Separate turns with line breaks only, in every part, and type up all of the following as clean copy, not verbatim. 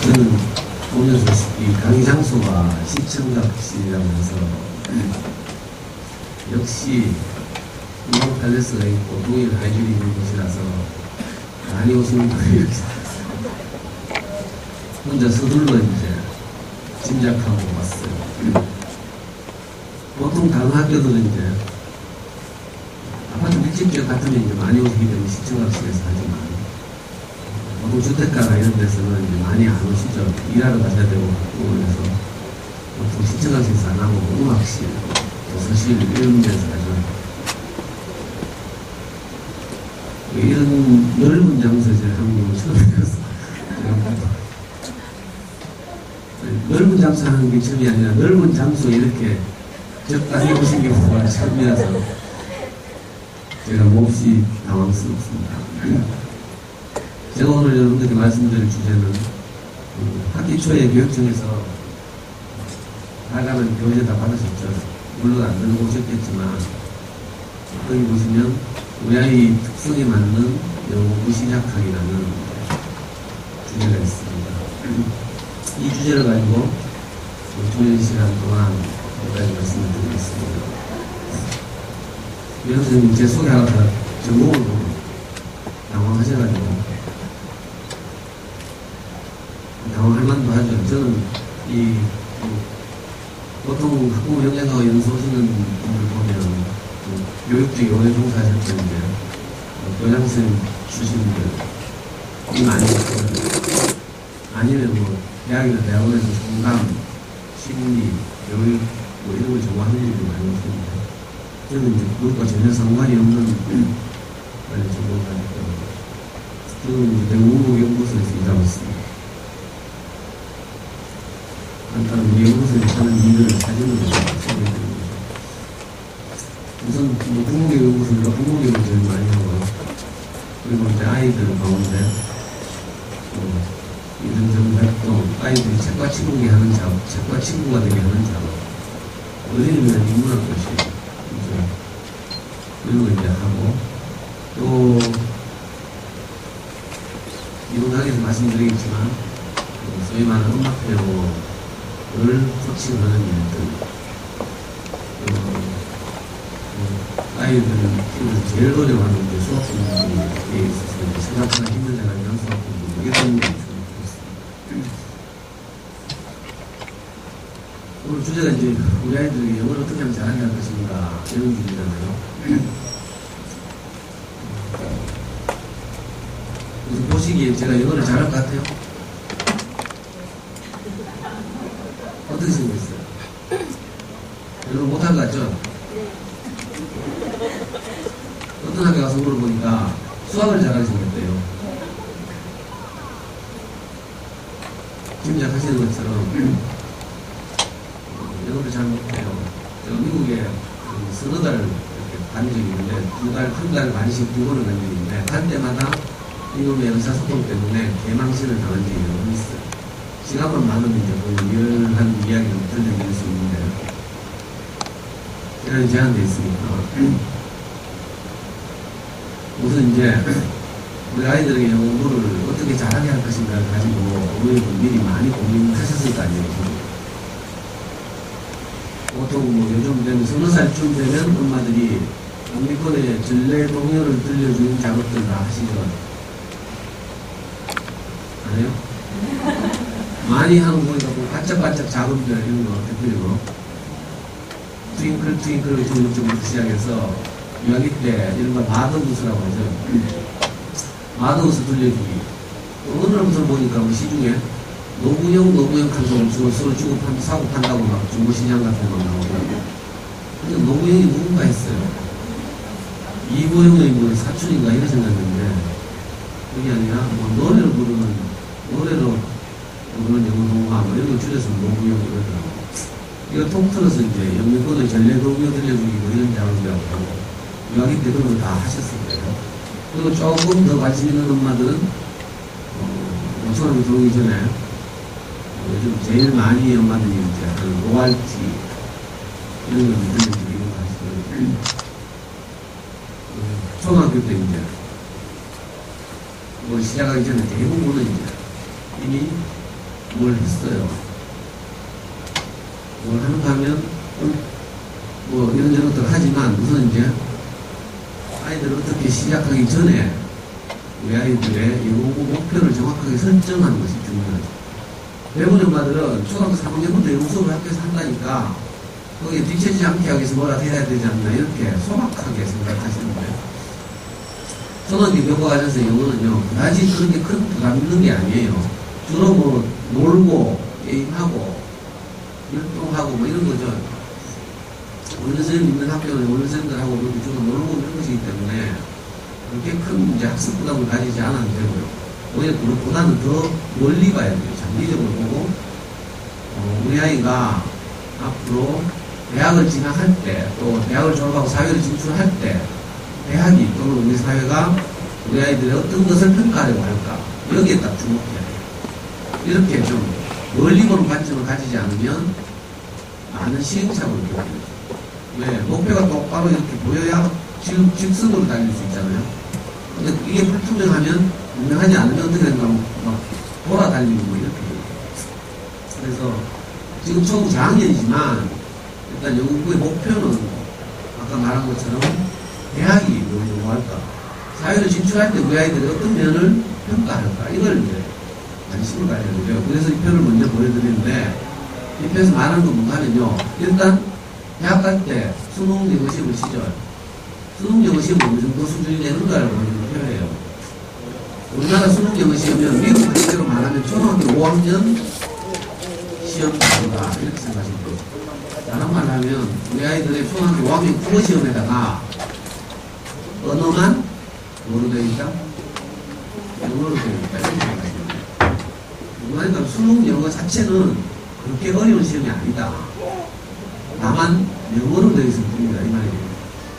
저는 보면서 이 강의 장소가 시청각실이라고 해서 역시 음악 팰레스가 있고 동일 하이줄이 있는 곳이라서 많이 오시는 분이 이렇게 혼자 서둘러 이제 짐작하고 왔어요. 보통 다른 학교들은 이제 아파트 밀집지역 같으면 이제 많이 오시기 때문에 시청각실에서 하지만 보통 주택가나 이런 데서는 이제 많이 안 오시죠. 일하러 가셔야 되고 그래서 보통 시청각실에서 안 하고 음악실, 도서실 이런 데서 하죠. 이런 넓은 장소에서 하는 건 처음 해봤어요. 넓은 장소 하는 게 처음이 아니라 넓은 장소에 이렇게 적당히 오신 게 처음이라서 제가 몹시 당황스럽습니다. 제가 오늘 여러분들께 말씀드릴 주제는 학기 초에 교육청에서 나가는 교재 다 받으셨죠. 물론 안 들고 오셨겠지만 여기 보시면 우리 아이 특성에 맞는 영어 공부 시작하기라는 주제가 있습니다. 이 주제를 가지고 조연 시간 동안 몇 가지 말씀을 드리겠습니다. 이 선생님 제 소개하다가 전공을 보고 당황하셔가지고 당황할 만도 하죠. 저는 보통 학부모 영양학과 연수 오시는 분들 보면 교육직 오래 종사하셨는데 교장선생님 출신들이 많이 있거든요. 아니면 뭐 대학이나 대학원에서 공감, 심리, 교육 뭐 이런 걸 전공하는 일이 많이 있습니다. 저는 이제 그것과 전혀 상관이 없는 관련 전공을 하니까 저는 이제 대구국연구소에서 일하고 있습니다. 간단한 우리 연구소에 하는 일을 사진으로 소개해드립니다. 우선 뭐 부모교육연구소니까 부모교육을 제일 많이 하고요. 그리고 이제 아이들 가운데 이런저런 활동, 아이들이 책과 친구게 하는 작업, 책과 친구가 되게 하는 작업, 어린이를 위한 인문학 교실, 이런 거 이제 하고, 또, 이번 강의에서 말씀드리겠지만, 소위 말하는 음악배우를 코칭하는 일들, 아이들을 키우면서 제일 어려워하는 게 수학공부에 있어서 생각보다 힘든 자가 아니라 수학공부, 이게 너무 오늘 주제가 이제 우리 아이들이 영어를 어떻게 하면 잘하게 할 것인가 이런 주제잖아요. 그래서 보시기에 제가 영어를 잘할 것 같아요? 어떻게 생각했어요? 여러분 못할 것 같죠? 어떤 학교 가서 물어보니까 수학을 잘하게 생겼대요. 짐작하시는 것처럼 영어를 잘 못해요. 제가 미국에 서너 달 이렇게 간 적이 있는데 한 달 반씩 2번을 간 적이 있는데 갈 때마다 이놈의 의사소통 때문에 개망신을 당한 적이 여러 번 있어요. 시간만 많으면 이제 거의 열한 이야기를 들려드릴 수 있는데 시간이 제한되어 있으니까 우선 이제 우리 아이들에게 영어 공부를 어떻게 잘하게 할 것인가를 가지고 어머니들 미리 많이 고민하셨을 거 아니에요. 보통 뭐 요즘 되면 서너 살쯤 되면 엄마들이 영미권의 전래 동요를 들려주는 작업들 다 하시죠? 안 해요? 많이 하는 거 보니까 뭐 반짝반짝 작업들 이런 거 대표적으로 트윙클 트윙클을 전국적으로 시작해서 유아기 때 이런 거 마더우스라고 하죠. 마더우스 들려주기. 어느 날부터 보니까 우리 시중에 노무형 감독을 서로 사고 판다고 막 중고시장 같은 거 나오더라고요. 근데 노무형이 누군가 했어요. 이보영의 뭐 사촌인가 이런 생각했는데 그게 아니라 뭐 노래로 부르는 영어 동화 뭐 이런 거 줄여서 노무형 이러더라고요. 이거 통틀어서 이제 영미권의 전래 동요 들려주기 뭐 이런 작업이라고 하고 유아기 때 그런 거 다 하셨을 거예요. 그리고 조금 더 관심 있는 엄마들은 초등학교 들어오기 전에 요즘 제일 많이 엄마들이 이제 하는 로알티 이런 걸 들려주기로 하시거든요. 초등학교 때 이제 뭐 시작하기 전에 대부분은 이제 이미 뭘 했어요. 뭘 하는가 하면, 뭐, 이런저런 것들 하지만, 우선 이제, 아이들을 어떻게 시작하기 전에, 우리 아이들의 영어 목표를 정확하게 설정하는 것이 중요하죠. 대부분 엄마들은 초등학교 3학년부터 영어 수업을 학교에서 한다니까, 거기에 뒤처지지 않게 하기 위해서 뭐라 해야 되지 않나, 이렇게 소박하게 생각하시는 거예요. 초등학교 교과과정에서 영어는요, 그다지 그렇게 큰 부담 있는 게 아니에요. 주로 뭐, 놀고, 게임하고, 활동하고, 뭐 이런 거죠. 원래 선생님 있는 학교는 원래 선생님들하고 주로 놀고 이런 것이기 때문에, 그렇게 큰 이제 학습 부담을 가지지 않아도 되고요. 오히려 그것보다는 더 멀리 봐야 돼요. 장기적으로 보고, 우리 아이가 앞으로 대학을 진학할 때, 또 대학을 졸업하고 사회를 진출할 때, 대학이 또는 우리 사회가 우리 아이들이 어떤 것을 평가하려고 할까? 여기에 딱 주목해야 돼요. 이렇게 좀 멀리 보는 관점을 가지지 않으면 많은 시행착오를 겪습니다. 왜? 목표가 똑바로 이렇게 보여야 직선으로 달릴 수 있잖아요. 근데 이게 불투명하면, 분명하지 않으면 어떻게 된가, 막 돌아다니고 뭐 이렇게 돼요. 그래서 지금 처음 저학년이지만 일단 영어 공부의 목표는 아까 말한 것처럼 대학이 뭘 요구할까? 사회를 진출할 때 우리 아이들이 어떤 면을 평가할까? 이걸 이제 관심을 가져야 돼요. 그래서 이 표를 먼저 보여드리는데, 이 표에서 말하는 건 뭔가 하면요. 일단, 대학 갈 때 수능 영어 시험을 치죠. 수능 영어 시험 어느 정도 수준이 되는가를 보여주는 표예요. 우리나라 수능 영어 시험은 미국 그대로 말하면 초등학교 5학년 시험 정도다. 이렇게 생각하시면 돼요. 다른 말 하면, 우리 아이들의 초등학교 5학년 국어 시험에다가 언어만 뭐로 되어 있다? 영어로 되어 있다. 이렇게 생각하시면 돼요. 그러니까 수능 영어 자체는 그렇게 어려운 시험이 아니다. 다만 영어로 되어 있을 뿐이다. 이 말이에요.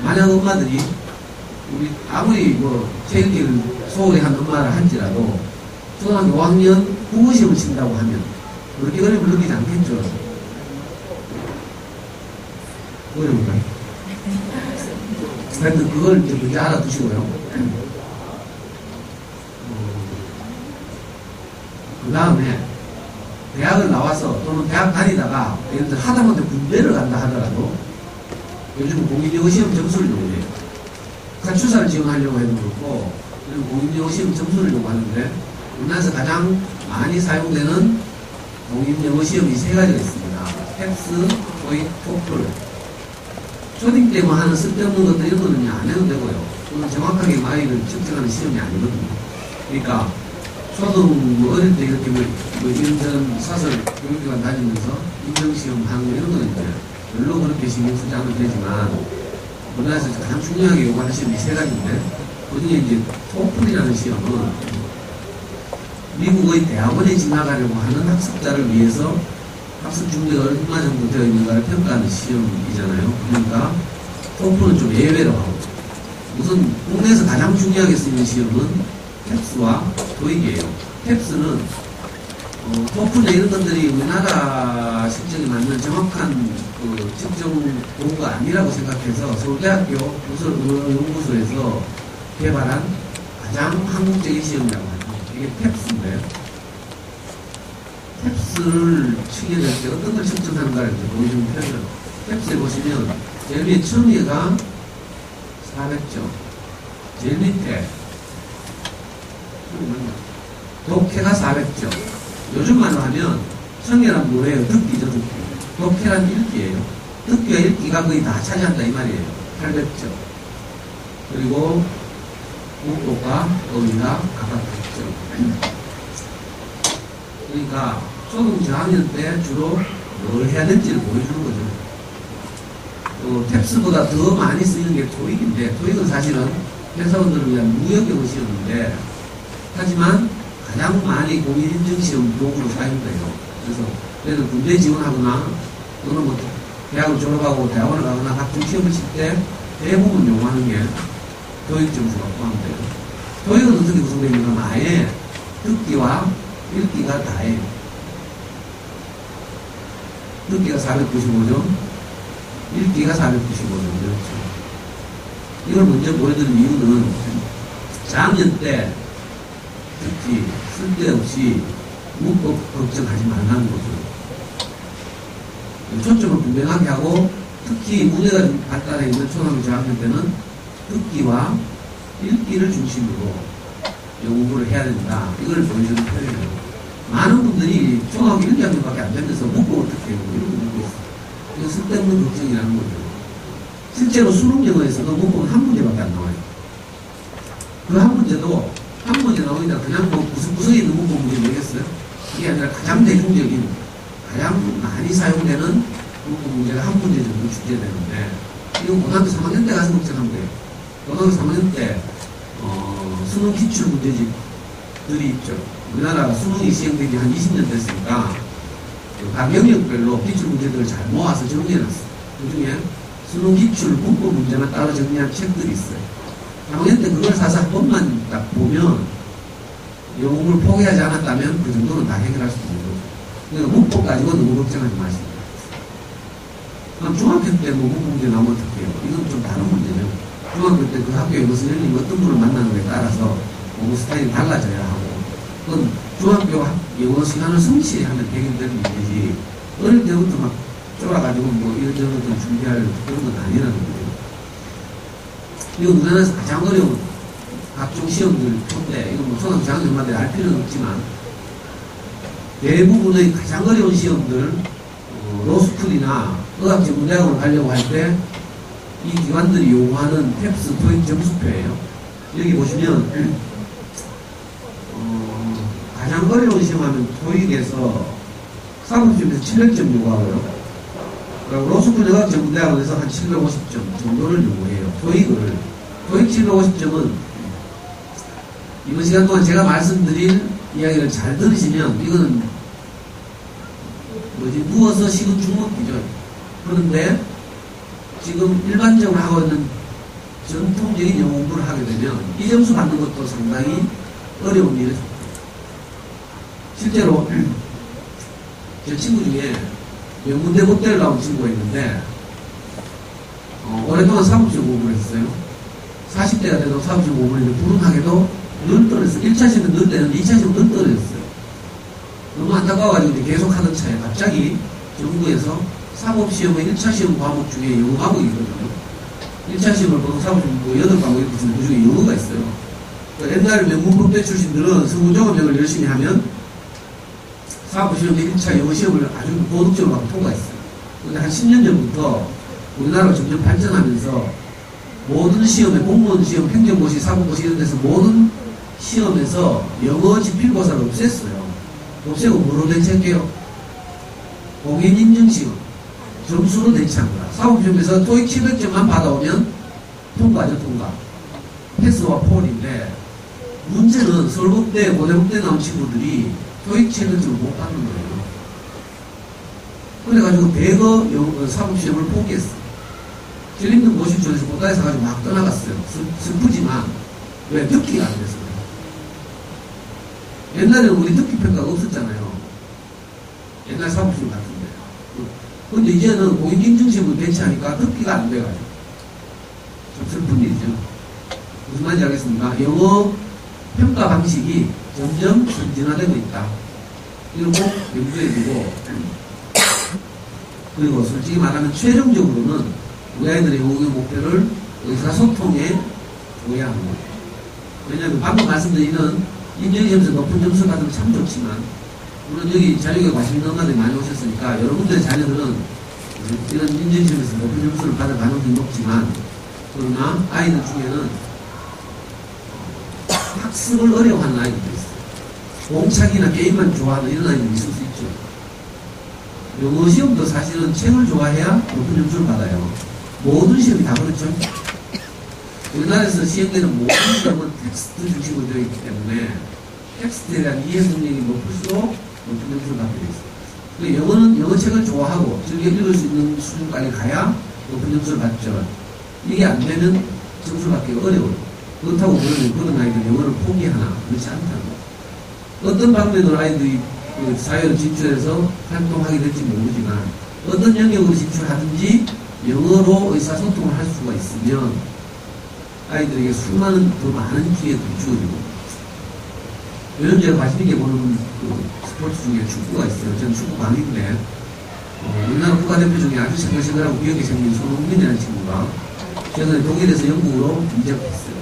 만약 엄마들이 우리 아무리 뭐 체육을 소홀히 한 엄마를 할지라도 초등학교 5학년 국어 시험을 친다고 하면 그렇게 어려움을 느끼지 않겠죠. 어려운가요? 하여튼 그걸 이제 먼저 알아두시고요. 그 다음에 대학을 나와서 또는 대학 다니다가 예를 들어 하다못해 군대를 간다 하더라도 요즘 공인영어 시험 점수를 요구해요. 가출사를 지원하려고 해도 그렇고 공인영어 시험 점수를 요구하는데 우리나라에서 가장 많이 사용되는 공인영어 시험이 세 가지가 있습니다. 텍스, 토익, 토플. 초딩 때만 하는 쓸데없는 것들 이런 거는 안 해도 되고요. 그건 정확하게 아이를 측정하는 시험이 아니거든요. 그러니까 초등 뭐 어릴 때 이렇게 뭐 이런저런 사설 교육기관 다니면서 인정시험 하는 거 이런 거는 이제 별로 그렇게 신경 쓰지 않아도 되지만 우리나라에서 가장 중요하게 요구하는 시험이 세 가지인데 그중에 이제 토플이라는 시험은 미국의 대학원에 진학하려고 하는 학습자를 위해서 학습 준비가 얼마 정도 되어 있는가를 평가하는 시험이잖아요. 그러니까 토플은 좀 예외로 하고 우선 국내에서 가장 중요하게 쓰이는 시험은 텍스와 토익이에요. 텍스는 토플이나 이런 것들이 우리나라 실정에 맞는 정확한 그 측정 도구가 아니라고 생각해서 서울대학교 교수연구소에서 개발한 가장 한국적인 시험이라고 합니다. 이게 텍스인데요. 텍스를 치게 될 때 어떤 걸 측정하는가를 보여주는 표죠. 텍스에 보시면 제일 위에 청해가 400점, 제일 밑에 독해가 400점. 요즘 말로 하면 청해란 뭐예요? 듣기죠, 듣기. 독해란 읽기예요. 듣기와 읽기가 거의 다 차지한다 이 말이에요. 800점. 그리고 국어과 어휘가 각각 100점. 그러니까 초등 저학년 때 주로 뭘 해야 될지를 보여주는 거죠. 텍스보다 더 많이 쓰이는 게 토익인데 토익은 사실은 회사원들을 위한 무역영어 시험인데 하지만 가장 많이 공인인증시험 도구로 사용돼요. 그래서 얘는 군대 지원하거나 또는 뭐 대학을 졸업하고 대학원을 가거나 각종 시험을 칠 때 대부분 요구하는 게 토익 점수가 포함돼요. 토익은 어떻게 구성되어 있는가 하면 아예 듣기와 읽기가 다예요. 듣기가 495점, 읽기가 495점. 그렇죠. 이걸 먼저 보여드린 이유는 4학년 때 특히 쓸데없이 문법 걱정하지 말라는 거죠. 초점을 분명하게 하고, 특히 문제가 좀 발달해 있는 초등학교 저학년 때는 듣기와 읽기를 중심으로 공부를 해야 된다. 이걸 보여주는 표현이에요. 많은 분들이 초등학교 1학년밖에 안 되면서 문법 어떻게 해요? 이러고 묻고 있어요. 이거 쓸데없는 걱정이라는 거죠. 실제로 수능 영어에서도 문법은 한 문제밖에 안 나와요. 그 한 문제도 한 문제 나오니까 그냥 뭐 구석구석에 있는 문법 문제 내겠어요? 그게 아니라 가장 대중적인, 가장 많이 사용되는 문법 문제가 한 문제 정도 출제되는데, 이건 고등학교 3학년 때 가서 걱정하면 돼요. 고등학교 3학년 때, 수능 기출 문제집들이 있죠. 우리나라 수능이 시행된 지 한 20년 됐으니까, 각 영역별로 기출 문제들을 잘 모아서 정리해놨어요. 그 중에 수능 기출 문법 문제만 따로 정리한 책들이 있어요. 3학년 때 그걸 사서 한 번만 딱 보면, 영어 공부를 포기하지 않았다면 그 정도는 다 해결할 수 있는 거죠. 그러니까 문법 가지고 너무 걱정하지 마시고. 그럼 중학교 때 뭐 문법 문제 나오면 어떡해요? 이건 좀 다른 문제죠. 중학교 때 그 학교에 무슨 선생님 어떤 분을 만나는 거에 따라서 공부 스타일이 달라져야 하고, 그건 중학교 영어 시간을 성실히 하면 해결되는 문제지, 어릴 때부터 막 쫄아가지고 뭐 이런저런 준비할 그런 건 아니라는 거예요. 이건 우리나라에서 가장 어려운 각종 시험들 쳤대. 이건 뭐 초등학교 장학년마다 알 필요는 없지만, 대부분의 가장 어려운 시험들, 로스쿨이나 의학전문대학원을 가려고 할 때 이 기관들이 요구하는 탭스 토익 점수표예요. 여기 보시면 가장 어려운 시험하면 토익에서 사법시험에서 700점 요구하고요. 그리고 로스쿨 의학전문대학원에서 한 750점 정도를 요구해요. 토익 750점은 이번 시간 동안 제가 말씀드릴 이야기를 잘 들으시면 이거는 누워서 식은 죽먹기죠. 그런데 지금 일반적으로 하고 있는 전통적인 영어 공부를 하게 되면 이 점수 받는 것도 상당히 어려운 일이죠. 실제로 제 친구 중에 명문대 법대를 나온 친구가 있는데 오랫동안 사법시험 공부를 했어요. 40대가 돼도 사법시험 공부를 했는데 불운하게도 늘 떨어졌어요. 1차 시험은 늘 때는데 2차 시험은 늘 떨어졌어요. 너무 안타까워가지고 계속 하던 차에 갑자기 정부에서 사법시험의 1차 시험 과목 중에 영어 과목이 있거든요. 1차 시험을 보통 사법시험 8과목이 있는데 그 중에 영어가 있어요. 그러니까 옛날 명문법대 출신들은 성우종합영어를 열심히 하면 사법시험 1차 영어 시험을 아주 고득점으로 통과했어요. 그런데 한 10년 전부터 우리나라가 점점 발전하면서 모든 시험에 공무원 시험, 행정고시, 사법고시 이런 데서 모든 시험에서 영어 지필고사를 없앴어요. 없애고 뭐로 대체할게요? 공인인증시험. 점수로 대체한 거야. 사법시험에서 토익 700점만 받아오면 통과죠, 통과. 패스와 폴인데, 문제는 서울법대, 고대법대 나온 친구들이 토익 700점을 못 받는 거예요. 그래가지고 대거 사법시험을 포기했어. 찔림등 고시촌에서 보따리 사가지고 막 떠나갔어요. 슬프지만, 왜? 듣기가 안 됐어요. 옛날에는 우리 듣기 평가가 없었잖아요. 옛날 사법시험 같은데. 근데 이제는 공인인증시험을 대체하니까 듣기가 안 돼가지고. 좀 슬픈 일이죠. 무슨 말인지 알겠습니까? 영어 평가 방식이 점점 선진화되고 있다. 이걸 꼭 염두에 두고, 그리고 솔직히 말하면 최종적으로는 우리 아이들의 영어 목표를 의사소통에 두어야 하는 거예요. 왜냐하면 방금 말씀드리는 인정시험에서 높은 점수를 받으면 참 좋지만, 물론 여기 자유교육 관심 있는 엄마들이 많이 오셨으니까 여러분들의 자녀들은 이런 인정시험에서 높은 점수를 받을 가능성이 높지만, 그러나 아이들 중에는 학습을 어려워하는 아이들도 있어요. 공책이나 게임만 좋아하는 이런 아이들이 있을 수 있죠. 영어 시험도 사실은 책을 좋아해야 높은 점수를 받아요. 모든 시험이 다 그렇죠. 우리나라에서 시행되는 모든 시험은 텍스트 중심으로 되어 있기 때문에 텍스트에 대한 이해 능력이 높을수록 높은 점수를 받게 되어 있어요. 그러니까 영어는 영어책을 좋아하고 즐겨 읽을 수 있는 수준까지 가야 높은 점수를 받죠. 이게 안 되면 점수를 받기가 어려워요. 그렇다고 그런 아이들 영어를 포기하나? 그렇지 않다고. 어떤 방면으로 아이들이 그 사회로 진출해서 활동하게 될지 모르지만 어떤 영역으로 진출하든지 영어로 의사소통을 할 수가 있으면 아이들에게 수많은 더 많은 기회들이 주어지고, 요즘 제가 관심 있게 보는 그 스포츠 중에 축구가 있어요. 저는 축구 광인데, 우리나라 국가대표 중에 아주 싱글싱글하고 기억이 생긴 손흥민이라는 친구가 최근에 독일에서 영국으로 이적했어요.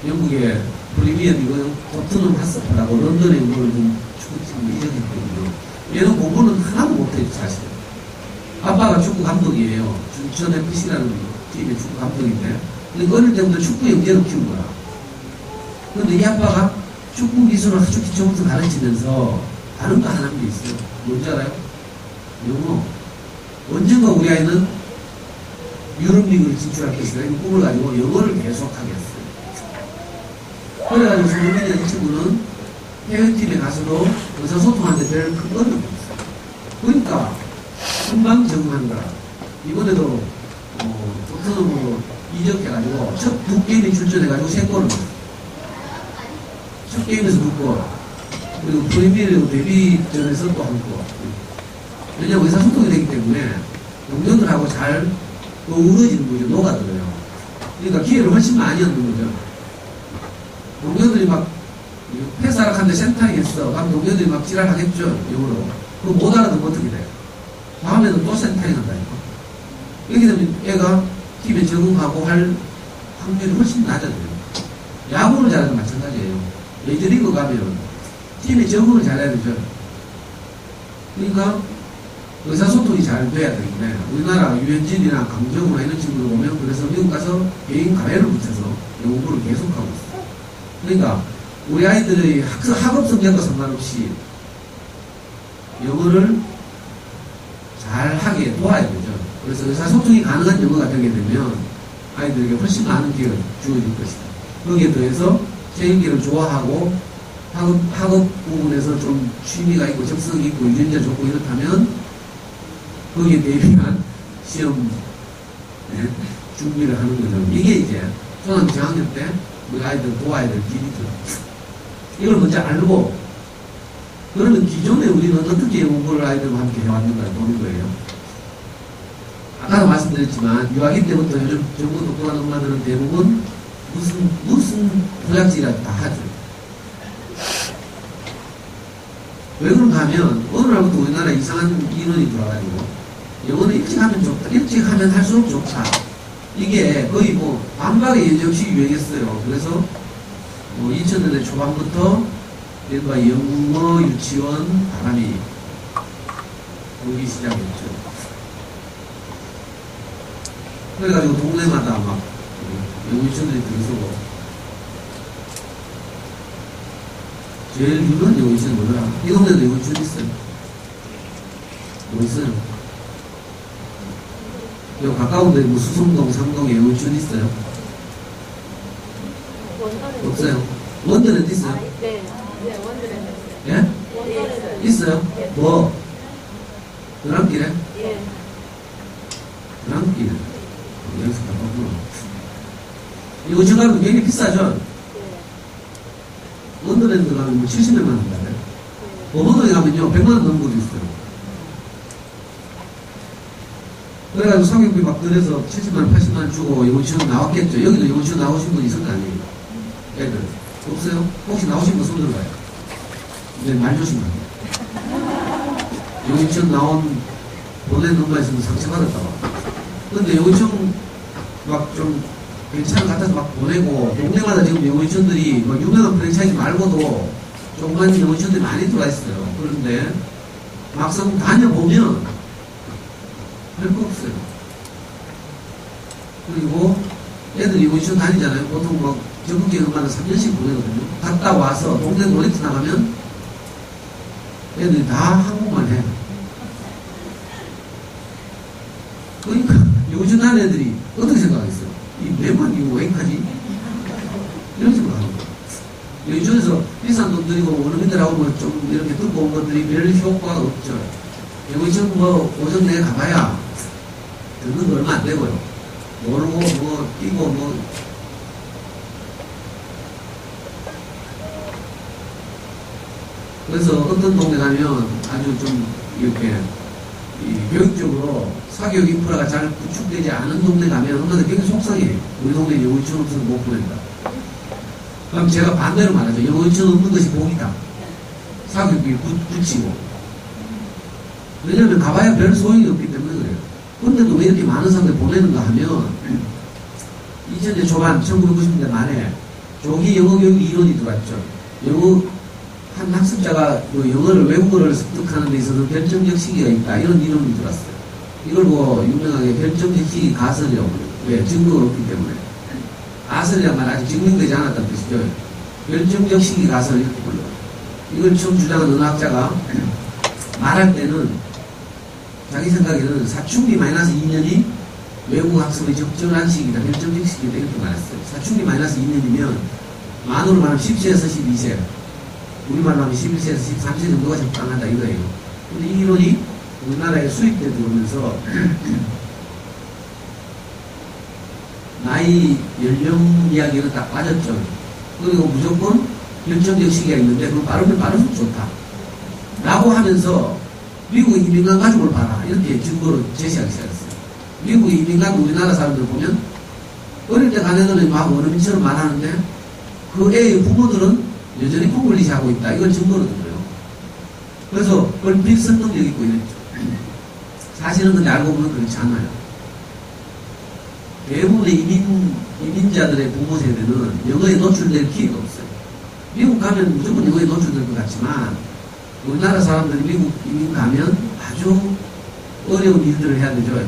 영국의 프리미어 리그 토트넘 핫스퍼라고 런던에 있는 축구팀으로 이적했거든요. 얘는 공부는 하나도 못해요, 사실. 아빠가 축구 감독이에요. 춘천 FC라는 팀의 축구 감독인데, 근데 어릴 때부터 축구 영재로 키운 거야. 근데 이 아빠가 축구 기술을 아주 기초부터 가르치면서 다른 거 하나인 게 있어요. 뭔지 알아요? 영어. 언젠가 우리 아이는 유럽리그를 진출할 것이다. 이 꿈을 가지고 영어를 계속하게 했어요. 그래가지고 손흥민이라는 이 친구는 해외팀에 가서도 의사소통하는데 별 큰 어려움이 없어요. 그러니까 금방 적응하는 거라. 이번에도 토트넘으로 이적해가지고 첫 두 게임에 출전해가지고 3골을 넣었어요. 첫 게임에서 2골, 그리고 프리미어리그 데뷔전에서 또 1골. 왜냐면 의사소통이 되기 때문에 동료들하고 잘 어우러지는 거죠. 녹아들어요. 그러니까 기회를 훨씬 많이 얻는 거죠. 동료들이 막 패스하락하는데 센터링 했어. 그럼 동료들이 막 지랄하겠죠. 영어로. 그럼 못 알아듣면 어떻게 돼요? 다음에는 또 센터링 한다니까. 이렇게 되면 애가 팀에 적응하고 할 확률이 훨씬 낮아져요. 야구를 잘하는 마찬가지예요. 메이저리그 가면 팀에 적응을 잘해야 되죠. 그러니까 의사소통이 잘 돼야 되는데 우리나라 유현진이나 강정호나 이런 친구들 보면 그래서 미국 가서 개인 과외를 붙여서 영어 공부를 계속하고 있어요. 그러니까 우리 아이들의 학업 성적과 상관없이 영어를 잘 하게 도와야 되죠. 그래서 의사소통이 가능한 영어가 되게 되면 아이들에게 훨씬 많은 기회가 주어질 것이다. 거기에 더해서 체육계를 좋아하고 학업 부분에서 좀 취미가 있고 적성이 있고 유전자 좋고 이렇다면 거기에 대비한 시험 준비를 하는 거죠. 이게 이제 초등학교 저학년 때 우리 아이들 도와야 될 길이죠. 이걸 먼저 알고 그러면 기존에 우리는 어떻게 공부를 아이들과 함께 해왔는가 보는 거예요. 아까도 말씀드렸지만 유아기 때부터 요즘 정부 독도한 엄마들은 대부분 무슨 도약질이라도 다 하죠. 왜 그런가 하면 어느 날부터 우리나라에 이상한 인원이 들어와가지고 영어는 일찍 하면 좋다. 일찍 하면 할수록 좋다. 이게 거의 뭐 반박의 예정식 유행했어요. 그래서 2000년대 초반부터 일반 영어 유치원 바람이 불기 시작했죠. 그래가지고 동네마다 막 영어 유치원들이 들어서고 제일 유명한 영어 유치원 뭐더라? 이 동네도 영어 유치원 있어요. 뭐 있어요? 여기 가까운데 뭐 수성동, 상동에 영어 유치원 있어요? 없어요? 원더랜드 있어요?
네, 원더랜드.
예?
원더랜드.
있어요? 뭐? 드랑길에?
예.
드랑길. 여기서 가봤구나. 이거 저 가면 굉장히 비싸죠? 원더랜드 가면 뭐 70몇만 원 달아요. 법원에 가면요 100만 원 넘는 곳도 있어요. 그래가지고 사교육비 막 들여서 70만 원, 80만 원 주고 영어 시험 나왔겠죠. 여기도 영어 시험 나오신 분 있을 거 아니에요. 애들 없어요? 혹시 나오신 분 손 들어봐요. 이제 말 조심하세요. 영어 시험 나온 보낸 엄마 있으면 상처받았다고. 근데 영어 시험 막 좀 괜찮은 것 같아서 막 보내고 동네마다 지금 영어 유치원들이 뭐 유명한 프랜차이즈 말고도 조그만 영어 유치원들이 많이 들어와 있어요. 그런데 막상 다녀보면 별거 없어요. 그리고 애들이 영어 유치원 다니잖아요. 보통 막 적응기간마다 3년씩 보내거든요. 갔다 와서 동네 놀이터 나가면 애들이 다 한국말 해요. 그러니까 영어 유치원 다니는 애들이 어떻게 생각하겠어요? 이 매번 이거 왜 하지? 이런 식으로 하는 거예요. 요즘에서 비싼 돈 들이고 어른들하고 좀 이렇게 듣고 온 것들이 별 효과가 없죠. 요즘 뭐 오전 내에 가봐야 듣는 거 얼마 안 되고요. 모르고 뭐 뛰고 뭐 그래서 어떤 동네 가면 아주 좀 이렇게 교육적으로 사교육 인프라가 잘 구축되지 않은 동네 가면 엄마들 굉장히 속상해요. 우리 동네 영어 유치원 없어서 못 보낸다. 그럼 제가 반대로 말하죠. 영어 유치원 없는 것이 복이다. 사교육비 붙이고. 왜냐면 가봐야 별 소용이 없기 때문에 그래요. 근데도 왜 이렇게 많은 사람들 보내는가 하면 2000년 초반 1990년대 말에 조기 영어 교육 이론이 들어왔죠. 영어 한 학습자가 그 영어를 외국어를 습득하는 데 있어서 결정적 시기가 있다 이런 이론이 들어왔어요. 이걸 뭐 유명하게 결정적 시기 가설이라고 그래요. 왜? 증거가 없기 때문에. 가설이란 말 아직 증명되지 않았다는 뜻이죠. 결정적 시기 가설 이렇게 불러요. 이걸 처음 주장한 어느 학자가 말할 때는 자기 생각에는 사춘기 마이너스 2년이 외국 학습의 적절한 시기다. 결정적 시기다. 이렇게 말했어요. 사춘기 마이너스 2년이면 만으로 말하면 10세에서 12세. 우리말로 하면 11세에서 13세 정도가 적당하다 이거예요. 근데 이 이론이 우리나라에 수입돼 들어오면서 나이, 연령 이야기는 딱 빠졌죠. 그리고 무조건 결정적 시기가 있는데 그거 빠르면 빠를수록 좋다. 라고 하면서 미국의 이민간 가족을 봐라. 이렇게 증거로 제시하기 시작했어요. 미국의 이민간 우리나라 사람들 보면 어릴 때 간 애들은 막 어른처럼 말하는데 그 애의 부모들은 여전히 콩글리시 하고 있다. 이걸 증거로 들어요. 그래서 얼핏 설득력 있고 이랬죠. 사실은 근데 알고 보면 그렇지 않아요. 대부분의 이민자들의 부모 세대는 영어에 노출될 기회가 없어요. 미국 가면 무조건 영어에 노출될 것 같지만 우리나라 사람들이 미국 이민 가면 아주 어려운 일들을 해야 되죠.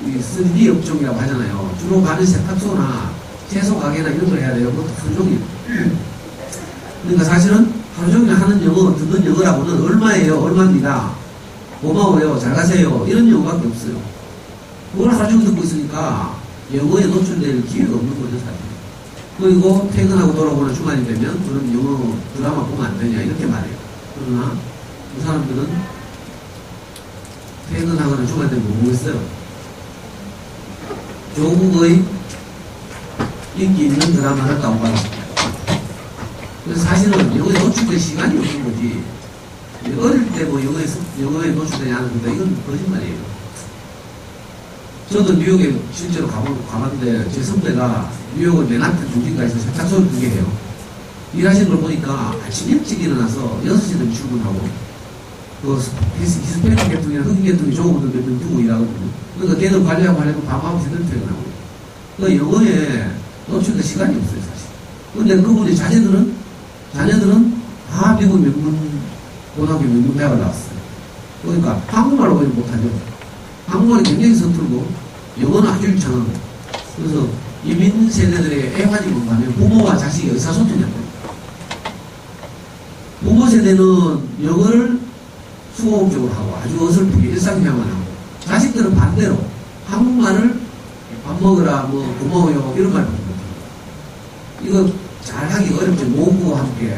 이 3D 업종이라고 하잖아요. 주로 가는 세탁소나 채소 가게나 이런 걸 해야 돼요. 그것도 하루 종일. 그러니까 사실은 하루 종일 하는 영어, 듣는 영어라고는 얼마예요? 얼마입니다. 고마워요. 잘 가세요. 이런 영어밖에 없어요. 그걸 하루 종일 듣고 있으니까 영어에 노출될 기회가 없는 거죠, 사실. 그리고 퇴근하고 돌아오거나 주말이 되면 그런 영어 드라마 보면 안 되냐 이렇게 말해요. 그러나 그 사람들은 퇴근하거나 주말 되면 뭐 보겠어요? 조국의 인기 있는 드라마를 다운받았습니다. 그래서 사실은 영어에 노출될 시간이 없는 거지. 어릴 때 뭐 영어에 노출되지 않았는데 이건 거짓말이에요. 저도 뉴욕에 실제로 가봤는데 제 선배가 뉴욕의 맨하튼 중심가에서 세탁소를 2개 해요. 일하시는 걸 보니까 아침 일찍 일어나서 6시 되면 출근하고 그 히스패닉 계통이나 흑인 계통이 좋은 분들 몇 명 두고 일하거든요. 그러니까 걔들 관리하고 하려면 밤 9시들 퇴근하고. 그 영어에 노출될 시간이 없어요, 사실. 근데 그분의 자녀들은 다 미국 고등학교 명문대학을 나왔어요. 그러니까 한국말로 거의 못하죠. 한국말이 굉장히 서툴고 영어는 아주 유창하고. 그래서 이민 세대들의 애환이 뭔가 하면 부모와 자식이 의사소통이 안 됩니다. 부모 세대는 영어를 수호적으로 하고 아주 어설프게 일상생활만 하고, 자식들은 반대로 한국말을 밥 먹으라, 뭐 고마워요 이런 말 못해요. 이거 잘하기 어렵죠. 모국어와 함께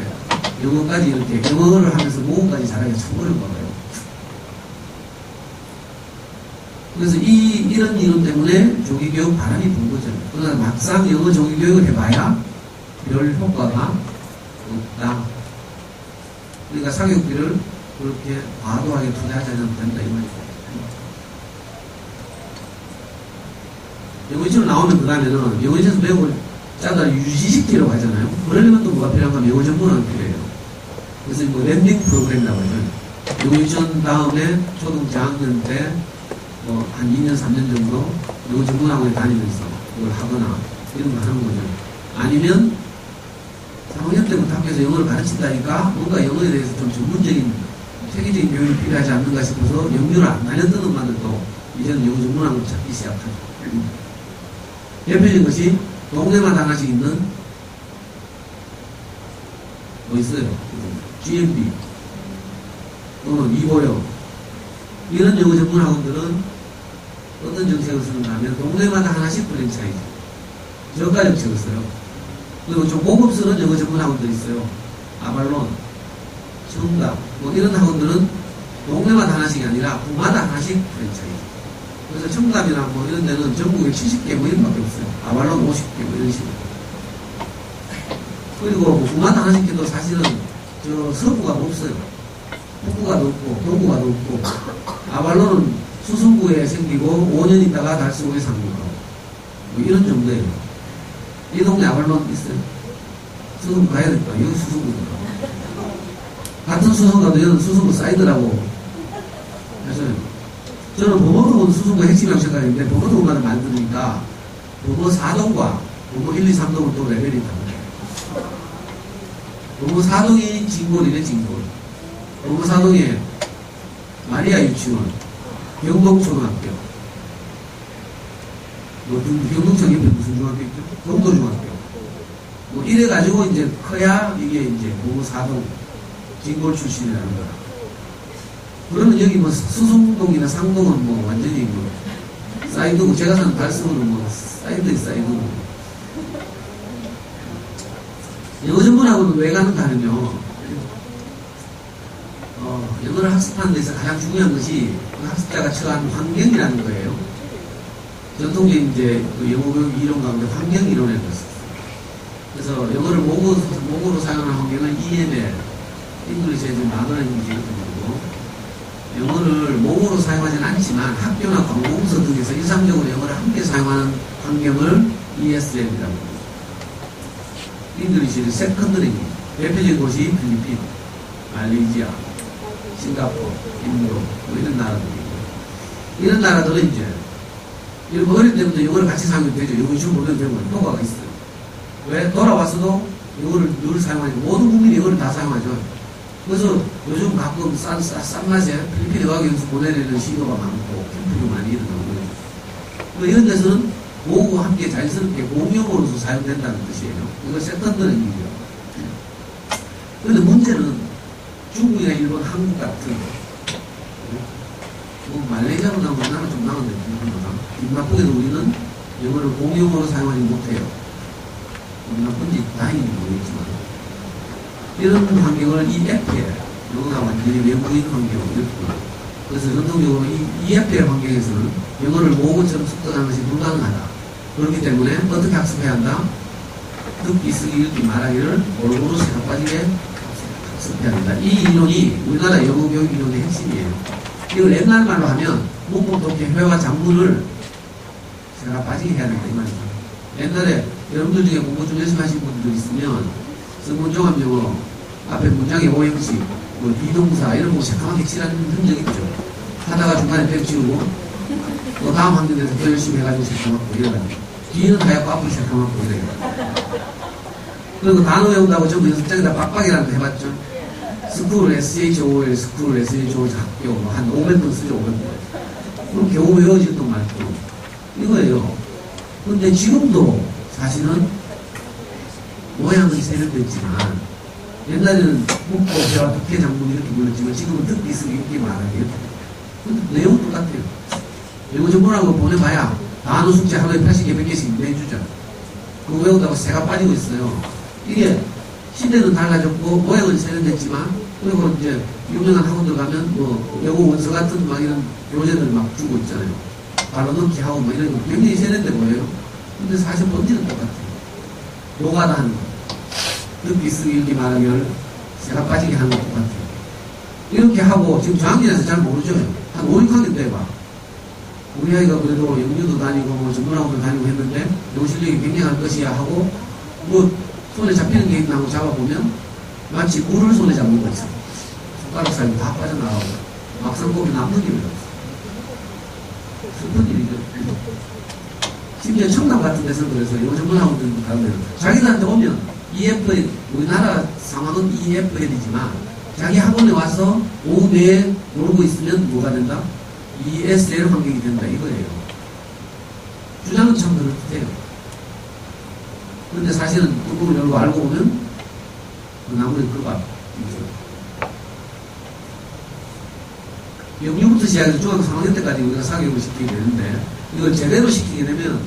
영어까지 이렇게 영어를 하면서 모국어까지 잘하기 참 어려운 거예요. 그래서 이런 이론 때문에 조기교육 바람이 분 거죠. 그러나 막상 영어 조기교육을 해봐야 별 효과가 없다. 그러니까 사교육비를 그렇게 과도하게 투자하지 않아도 된다 이 말이죠. 영어시험 나오면 그 다음에는 영어시험에서 배우고 짜다 유지시키려고 하잖아요. 그러려면 또 뭐가 필요한가? 영어 전문화가 필요해요. 그래서 뭐 랜딩 프로그램이라고 하죠. 영어시험 다음에 초등 저학년 때 뭐 한 2년, 3년 정도 영어 전문학원에 다니면서 그걸 하거나 이런 거 하는 거죠. 아니면 3학년 때부터 학교에서 영어를 가르친다니까 뭔가 영어에 대해서 좀 전문적인 체계적인 교육이 필요하지 않는가 싶어서 연결을 안 다녔던 엄마들도 이제는 영어 전문학원을 찾기 시작하죠. 대표적인 것이 동네마다 하나씩 있는 뭐 있어요? GMB 또는 이보영 이런 영어 전문 학원들은 어떤 정책을 쓰는가 하면 동네마다 하나씩 프랜차이즈 저가 정책을 써요. 그리고 좀 고급스러운 영어 전문 학원들이 있어요. 아발론, 청각 뭐 이런 학원들은 동네마다 하나씩이 아니라 구마다 하나씩 프랜차이즈. 그래서 청담이나 뭐 이런 데는 전국에 70개 뭐 이런 밖에 없어요. 아발론 50개 뭐 이런 식으로. 그리고 구마다 하나씩 해도 사실은 저 서구가 없어요. 북구가 높고 동구가 높고 아발론은 수성구에 생기고 5년 있다가 달서구에 상륙하고 뭐 이런 정도예요. 이 동네 아발론 있어요. 수성구 가야 될까? 여기 수성구니까. 같은 수성가도 이런 수성구 사이드라고 해서요. 저는 범어동은 수성구 핵심이라고 생각했는데 범어동만을 만드니까 범어 4동과 범어 1, 2, 3동은 또 레벨이 다르네요. 범어 4동이 진골이네, 진골. 범어 4동에 마리아 유치원, 경동초등학교, 경동청 옆에 무슨 중학교 있죠? 경도중학교. 뭐 이래가지고 이제 커야 이게 이제 범어 4동 진골 출신이라는 거야. 그러면 여기 뭐 수성동이나 상동은 뭐 완전히 뭐 사이드고, 제가 사는 달성은 뭐 사이드고. 영어 전문학원은 왜 가는가 하면요, 영어를 학습하는 데서 가장 중요한 것이 그 학습자가 처한 환경이라는 거예요. 전통적인 이제 그 영어 교육 이론 가운데 환경 이론에 들었어요. 그래서 영어를 모국어로 사용하는 환경은 EML, English as a Mother Language 이렇게 부르고, 영어를 모국어로 사용하지는 않지만 학교나 관공서 등에서 일상적으로 영어를 함께 사용하는 환경을 ESL이라고 합니다. English의 세컨더리, 대표적인 곳이 필리핀, 말레이시아, 싱가포르, 인도, 뭐 이런 나라들이고, 이런 나라들은 이제 이런 어릴 때부터 영어를 같이 사용해도 되죠. 영어 시험 보면 되고 효과가 있어요. 왜? 돌아와서도 영어를 늘 사용하니까 모든 국민이 영어를 다 사용하죠. 그래서 요즘 가끔 싼 맛에 필리핀에 어학연수 보내려는 시도가 많고 캠프도 많이 일어나고, 이런 데서는 모국어와 함께 자연스럽게 공용어로서 사용된다는 뜻이에요. 이거 세컨더리 얘기죠. 그런데 문제는 중국이나 일본, 한국 같은 뭐 말레이시아보다 우리나라 좀 나은데 기분 나쁘게도 우리는 영어를 공용어로 사용하지 못해요. 기분 나쁜지 다행인지 모르겠지만 이런 환경을 EFL, 영어가 완전히 외국인 환경 이렇게. 그래서 전통적으로 이 EFL 환경에서는 영어를 모국어처럼 습득하는 것이 불가능하다. 그렇기 때문에 어떻게 학습해야 한다? 듣기, 쓰기, 읽기, 말하기를 골고루 새가 빠지게 학습해야 된다. 이 이론이 우리나라 영어 교육 이론의 핵심이에요. 이걸 옛날 말로 하면 문법 독해, 회화, 작문을 새가 빠지게 해야 된다 이 말이죠. 옛날에 여러분들 중에 공부 좀 열심히 하신 분들 있으면 성문종합 영어 앞에 문장의 오형식, 뭐 비동사 이런 거 새까맣게 칠한 흔적 있죠. 하다가 중간에 백 지우고 또 다음 환경에서 더 열심히 해가지고 새까맣고 이래가지고 뒤는 하얗고 앞은 새까맣고 이래요. 그리고 단어 외운다고 전부 연습장에다 빡빡이라는 거 해봤죠. 스쿨, SHOL, 스쿨, SHOL 학교 뭐 한 500번 쓰죠, 500번. 그럼 겨우 외워지도 말고 이거예요. 근데 지금도 사실은 모양은 세련됐지만 옛날에는 문법, 회화, 독해, 작문 이렇게 불렀지만 지금은 듣기, 쓰기, 읽기, 말하기 이렇게. 근데 내용은 똑같아요. 영어 전문하고 보내봐야 단어 숙제 하루에 80개, 100개씩 내주죠. 그거 외운다고 새가 빠지고 있어요. 이게 시대는 달라졌고 모양은 세련됐지만, 그리고 이제 유명한 학원들 가면 뭐 영어 원서 같은 막 이런 교재들 막 주고 있잖아요. 발로 넣기 하고 뭐 이런 거 굉장히 세련돼 보여요. 근데 사실 본질은 똑같아요. 노가다 하는 거. 듣기, 쓰기, 읽기, 말하기를 새가 빠지게 하는 거 똑같아요. 이렇게 하고 지금 저학년에서 잘 모르죠. 한 5, 6학년 때 봐. 우리 아이가 그래도 영유도 다니고 뭐 전문학원도 다니고 했는데 영어 실력이 굉장할 것이야 하고 뭐 손에 잡히는 게 있나 하고 잡아보면 마치 물을 손에 잡는 거 있어요. 손가락 사이로 다 빠져나가고 막상 보면 남는 일이 없어요. 슬픈 일이죠. 심지어 청남 같은 데서는 그래서 영어 전문학원들 가면 자기들한테 오면 EFL, 우리나라 상황은 EFL이지만 자기 학원에 와서 오후 내에 놀고 있으면 뭐가 된다? ESL 환경이 된다 이거예요. 주장은 참 그렇대요. 그런데 사실은 뚜껑을 열고 알고 보면 그 나무에 그거 영유부터 시작해서 중학교 3학년 때까지 우리가 사교육을 시키게 되는데 이걸 제대로 시키게 되면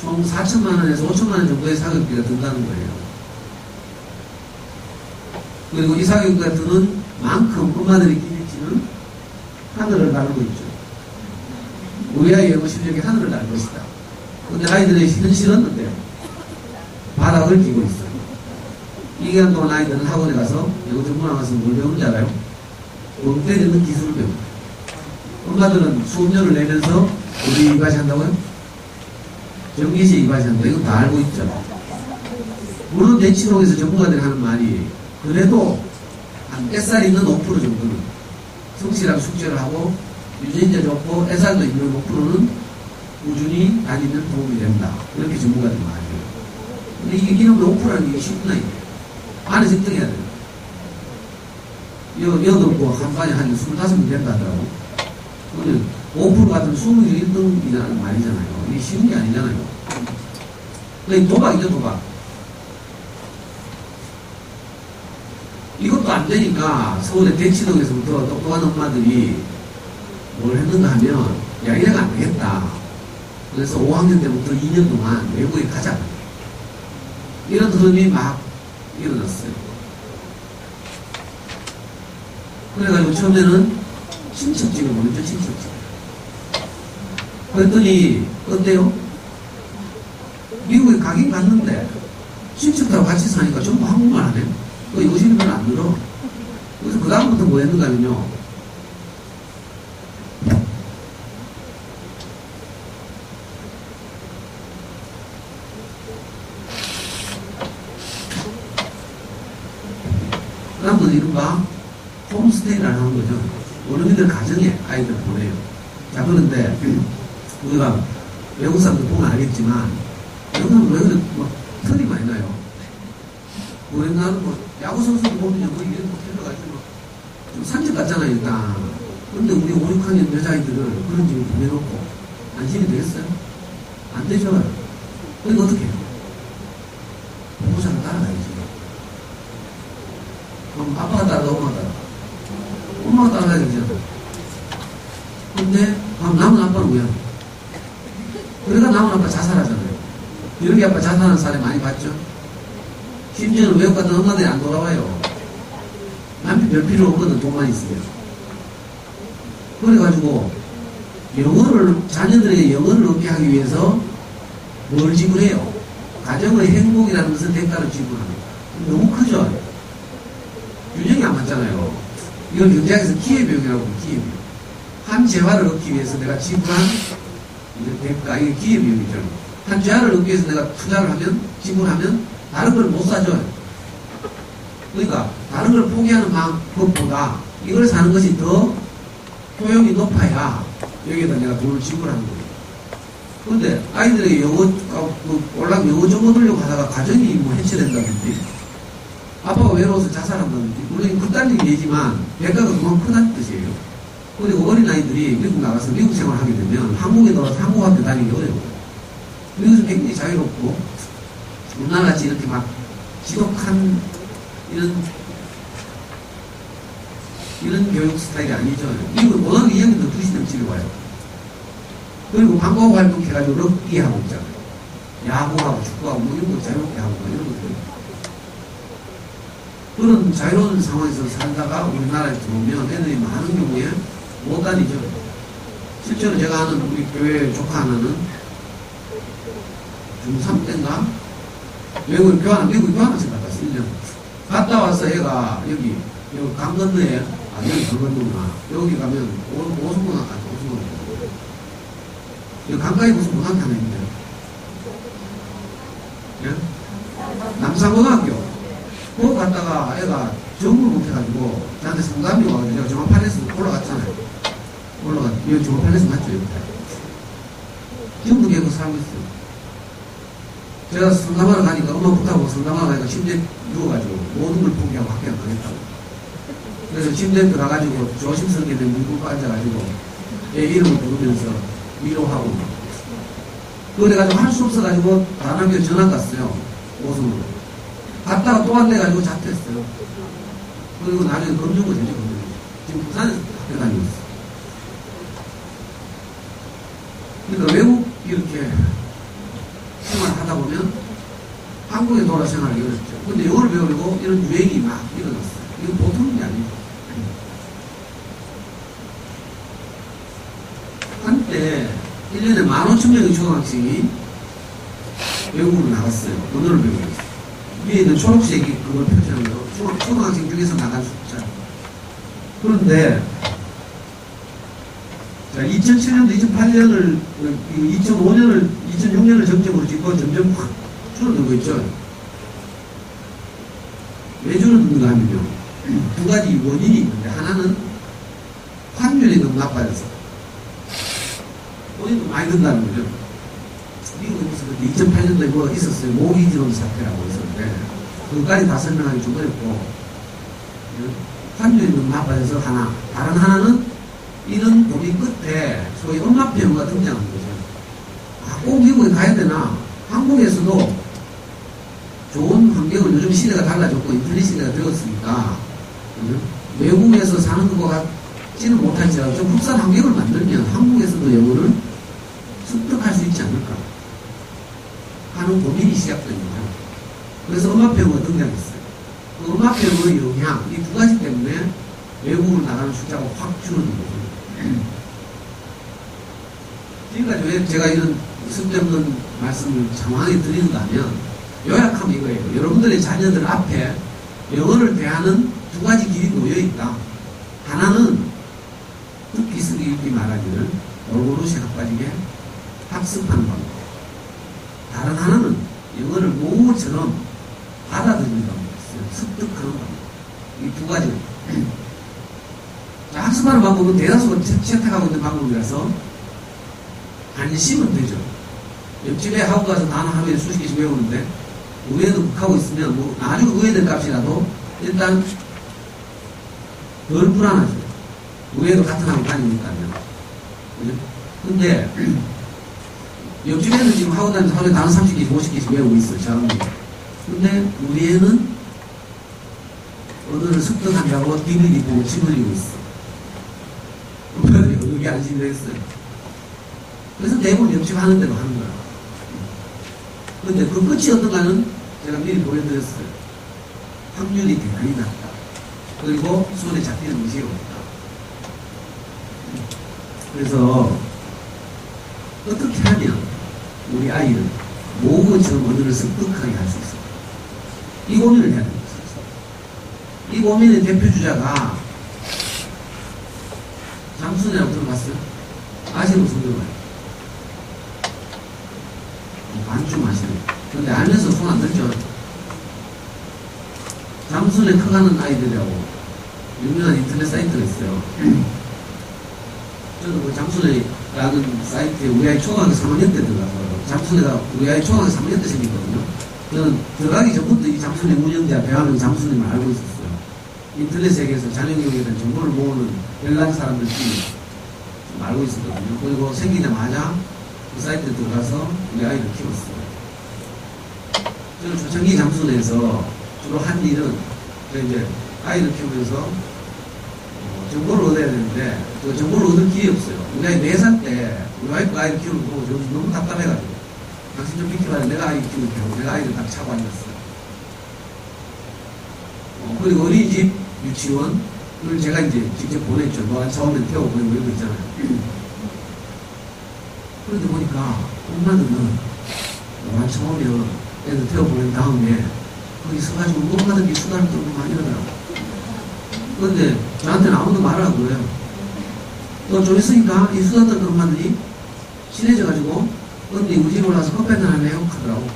총 4천만 원에서 5천만 원 정도의 사교육비가 든다는 거예요. 그리고 이 사교육비가 드는 만큼 엄마들이 기대치는 하늘을 나르고 있죠. 우리 아이의 영어 실력이 하늘을 날 것이다. 근데 아이들의 현실은 어때요? 바닥을 끼고 있어요. 2개월 동안 아이들은 학원에 가서 영어 전문학 가서 뭘 배우는지 알아요? 멍 때리는 기술을 배웁니다. 엄마들은 수업료를 내면서 우리 이바지 한다고요? 전기시 이바지 한다. 이건 다 알고 있죠. 물론 대치록에서 전문가들이 하는 말이 그래도 한 SR 있는 5% 정도는 성실하게 숙제를 하고 유전자 좋고 SR도 있는 5%는 꾸준히 다니면 도움이 된다. 이렇게 전문가들이 말해요. 근데 이게 기념비 5%라는 게 쉽구나, 이게. 안에 적당해야 돼요. 여덟 한 반에 한 25명 된다 하더라고. 그러면 5% 같은 21등이라는 말이잖아요. 이게 쉬운 게 아니잖아요. 그러니까 도박이죠, 도박. 이것도 안 되니까 서울의 대치동에서부터 똑똑한 엄마들이 뭘 했는가 하면, 야, 이래가 안 되겠다. 그래서 5학년 때부터 2년 동안 외국에 가자. 이런 흐름이 막 일어났어요. 그래가지고 처음에는 친척집을 보냈죠, 친척집. 그랬더니, 어때요? 미국에 가긴 갔는데, 친척들하고 같이 사니까 전부 한국말 하네. 그 요즘은 별로 안 들어. 그래서 그다음부터 뭐 했는가 하면요. 그다음부터 이른바 홈스테이를 하는 거죠. 어른이들 가정에 아이들 보내요. 자, 그런데 우리가 외국 사람들 보면 알겠지만 외국은 왜 그래 막 털이 많이 나요. 우리나라는 뭐 야구 선수들 보면 뭐 이런 거 해가지고 좀 산책 같잖아요, 일단. 근데 우리 5, 6학년 여자아이들을 그런 집에 보내놓고 안심이 되겠어요? 안 되죠. 그러니까 어떻게 해요? 보호자를 따라가야죠. 그럼 아빠가 따라가, 엄마가 따라가. 엄마가 따라가야 되잖아. 근데 남은 아빠는 왜? 그러니까 남은 아빠 자살하잖아요. 여기 아빠 자살하는 사례 많이 봤죠? 심지어는 외국 같은 엄마들이 안 돌아와요. 남편 별 필요 없거든, 돈만 있으면. 그래가지고 자녀들에게 영어를 얻게 하기 위해서 뭘 지불해요? 가정의 행복이라는 것은 대가를 지불합니다. 너무 크죠? 균형이 안 맞잖아요. 이걸 경제학에서 기회비용이라고 해요, 기회비용. 한 재화를 얻기 위해서 내가 지불한 대가, 이게 기회비용이죠. 한 재화를 얻기 위해서 내가 투자를 하면, 지불하면 다른 걸 못 사줘요. 그러니까 다른 걸 포기하는 방법보다 이걸 사는 것이 더 효용이 높아야 여기에다 내가 돈을 지불하는 거예요. 그런데 아이들에게 영어 좀 얻으려고 하다가 가정이 뭐 해체된다든지 아빠가 외로워서 자살한다든지 물론 그딴 얘기지만 대가가 그만 크다는 뜻이에요. 그리고 어린아이들이 미국 나가서 미국 생활을 하게 되면 한국에 돌아서 한국 학교 다니기 어려워요. 미국은 굉장히 자유롭고 우리나라같이 이렇게 막 지독한 이런 교육 스타일이 아니죠. 미국은 고등학교 2학년 때 2시 되면 집에 와요. 그리고 방과후 활동 해가지고 럭비 하고 있잖아요. 야구하고 축구하고 뭐 이런 거 자유롭게 하고 뭐 이런 것들. 그런 자유로운 상황에서 살다가 우리나라에 들어오면 애들이 많은 경우에 못 다니죠. 실제로 제가 아는 우리 교회 조카 하나는 중3 때인가 미국 교환학생 갔다 왔어, 1년. 갔다 와서 얘가 여기 강 건너에, 여기 강 건너구나. 여기 가면 오송고등학교 가죠, 오송고등학교. 여기 강가에 무슨 고등학교 하나 있는데. 예? 남산고등학교. 거기 갔다가 애가 적응을 못해가지고 저한테 상담이 와가지고 제가 종합팔레스 올라갔잖아요. 여기 종합팔레스 맞죠, 여기? 지금도 계속 살고 있어요. 제가 상담하러 가니까 엄마 못하고 상담하러 가니까 침대에 누워가지고 모든 걸 포기하고 학교 안 가겠다고. 그래서 침대에 들어가가지고 조심스럽게 된 물고 앉아가지고 애 이름을 부르면서 위로하고 그래가지고 할 수 없어가지고 다남교 전화 갔어요. 오송으로. 갔다가 또 안 돼가지고 자퇴했어요. 그리고 나중에 검정고 되죠, 검정고. 지금 부산에서 학교 다니고 있어요. 그러니까 외국 이렇게 생활하다 보면 한국에 돌아 생활하기 어렵죠. 근데 영어를 배우려고 이런 유행이 막 일어났어요. 이건 보통 일이 아니에요. 한때 1년에 15,000명의 초등학생이 외국으로 나갔어요. 언어를 배우기 위해서. 위에 있는 초록색이 그걸 표시하는 거. 초등학생 중에서 나간 숫자. 그런데 자, 2007년도 2008년을 2006년을 정점으로 찍고 점점 확 줄어들고 있죠. 왜 줄어드는가 하면요. 두 가지 원인이 있는데, 하나는 환율이 너무 나빠져서 돈이 너무 많이 든다는 거죠. 미국에 무슨 2008년도에 뭐 있었어요. 모기지론 사태라고 있었는데, 그것까지 다 설명하기 좀 어렵고, 환율이 너무 나빠져서 하나, 다른 하나는 이런 고민 끝에 소위 음압병가 등장하는 거죠. 아, 꼭 미국에 가야 되나? 한국에서도 좋은 환경을, 요즘 시대가 달라졌고 인터넷 시대가 되었으니까 외국에서 사는 것과 같지는 못할지라도 좀 흡사 환경을 만들면 한국에서도 영어를 습득할 수 있지 않을까 하는 고민이 시작됩니다. 그래서 음압병가 등장했어요. 그 음압병의 영향, 이 두 가지 때문에 외국으로 나가는 숫자가 확 줄어든 거죠. 지금까지 왜 제가 이런 쓸데없는 말씀을 장황하게 드리는가 하면, 요약하면 이거예요. 여러분들의 자녀들 앞에 영어를 대하는 두 가지 길이 놓여있다. 하나는 듣기, 쓰기, 읽기, 말하기를 골고루 시각 빠지게 학습하는 방법. 다른 하나는 영어를 모국어처럼 받아들이는 방법이 있어요. 습득하는 방법. 이 두 가지. 자, 학습하는 방법은 대다수가 채택하고 있는 방법이라서 안심은 되죠. 옆집에 하고 가서 단어 하루에 수십 개씩 외우는데 의외도 하고 있으면 뭐 나중에 의외될 값이라도 일단 덜 불안하죠. 의외도 같은 학교 다니니까요. 근데 옆집 애는 지금 하고 다니면서 하루에 단어 30개씩 50개씩 외우고 있어요. 작은 게. 근데 우리 애는 언어를 습득한다고 DVD 보고 침 흘리고 있어. 여기 안심이 되겠어요. 그래서 대부분 옆집 하는 대로 하는 거야. 근데 그 끝이 어떤가는 제가 미리 보여드렸어요. 확률이 대단히 낮다. 그리고 손에 잡히는 의식이 없다. 그래서 어떻게 하면 우리 아이를 모국어처럼 언어를 습득하게 할 수 있을까? 이 고민을 해야 됩니다. 이 고민의 대표주자가 장순이라고 들어봤어요? 아시는 분 들어봐요. 반쯤 아시는. 근데 알면서 손 안 들죠? 장순에 커가는 아이들이라고 유명한 인터넷 사이트가 있어요. 저도 그 장순회라는 사이트에 우리 아이 초등학교 3학년 때 들어가서, 장순회가 우리 아이 초등학교 3학년 때 생겼거든요. 저는 들어가기 전부터 이 장순회 운영자 배하는 장순회를 알고 있었어요. 인터넷 세계에서 자녀교육에 대한 정보를 모으는 별난 사람들끼리 좀 알고 있었거든요. 그리고 생기자마자 그 사이트에 들어가서 우리 아이를 키웠어요. 저는 초창기 장순회에서 주로 한 일은 이제 아이를 키우면서 정보를 얻어야 되는데 그 정보를 얻을 길이 없어요. 우리 아이 4살 때 우리 와이프가 아이를 키우는 거 보고 너무 답답해가지고, 당신 좀 비켜봐야 내가 아이를 키우게 하고 내가 아이를 딱 차고 앉았어요. 그리고 어린이집, 유치원을 제가 이제 직접 보냈죠. 노안 처음에 태우고 보내고 이런 거 있잖아요. 그런데 보니까 엄마들은 노안 처음에 애들 태워 보낸 다음에 거기 서가지고 엄마들이 수다를 떨고 막 이러더라고. 그런데 저한테는 아무도 말을 안 그래요. 또 좀 있으니까 이 수다 떨던 엄마들이 친해져가지고 언니 우리 집 올라와서 커피 한잔 할래요? 하더라고.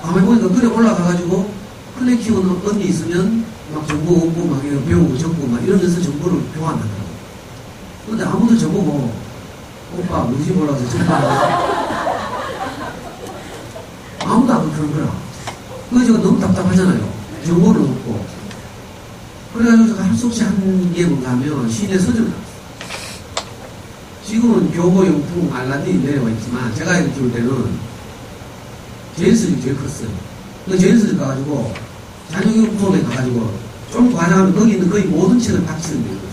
가만히 보니까 그래 올라가가지고 큰애 키우는 언니 있으면 막 정보 얻고 막 배우고 적고 막 이러면서 정보를 교환하더라고. 근데 아무도 저보고 오빠 우리 집 올라와서 정보하고 아무도 안 그런 거야. 그래서 제가 너무 답답하잖아요. 정보를 얻고. 그래가지고 할 수 없이 한 게 뭔가 하면 시내 서점을 나왔어요. 지금은 교보용품 알라딘이 내려와 있지만 제가 아이를 키울 때는 제일스이 제일 컸어요. 그 제일스를 가가지고 자녀교육부에 가가지고 좀 과장하면 거기 있는 거의 모든 책을 박치는 데였어요.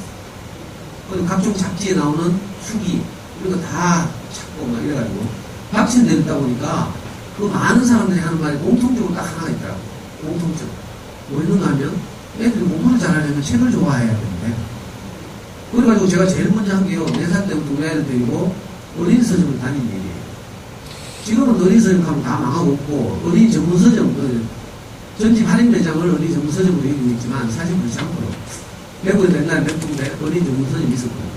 그리고 각종 잡지에 나오는 수기 이런 거 다 찾고 막 이래가지고 박치는 데 있다 보니까 그 많은 사람들이 하는 말이 공통적으로 딱 하나가 있더라고. 공통적. 뭐 있는가 하면 애들이 공부를 잘하려면 책을 좋아해야 되는데, 그래가지고 제가 제일 먼저 한 게요, 4살 때부터 우리 아이를 데리고 어린이 서점을 다니는 일이에요. 지금은 어린이 서점 가면 다 망하고 있고 어린이 전문 서점, 전집 할인 매장을 어린이 전문 서점으로 이루고 있지만 사실 그렇지 않고요. 대구에 옛날에 몇 군데 어린이 전문 서점이 있었거든요.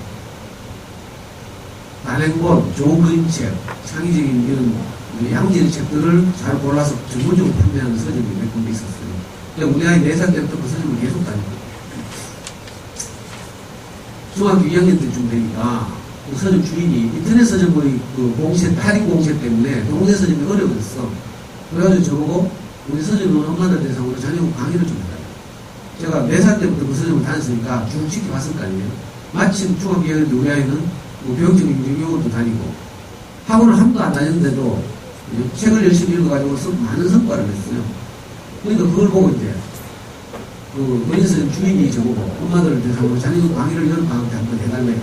단행본, 좋은 그림책, 창의적인 이런 양질 책들을 잘 골라서 전문적으로 판매하는 서점이 몇 군데 있었어요. 우리 아이 4살 때부터 그 서점을 계속 다녔거든요. 중학교 2학년 때쯤 되니까 그 서점 주인이 인터넷 서점의 그 공세, 할인 공세 때문에 동네 서점이 어려웠어. 그래가지고 저보고 우리 서점에 온 엄마들 대상으로 자녀 강의를 좀 해달라. 제가 4살 때부터 그 서점을 다녔으니까 쭉 지켜봤을 거 아니에요. 마침 중학교 2학년 때 우리 아이는 뭐 교육적인 인증교육도 다니고 학원을 한 번도 안 다녔는데도 책을 열심히 읽어가지고 많은 성과를 냈어요. 그러니까 그걸 보고 이제 그 원인선 주인이 저보고 엄마들을 대상으로 자녀 강의를 여름방학 때 한 번 해달래요.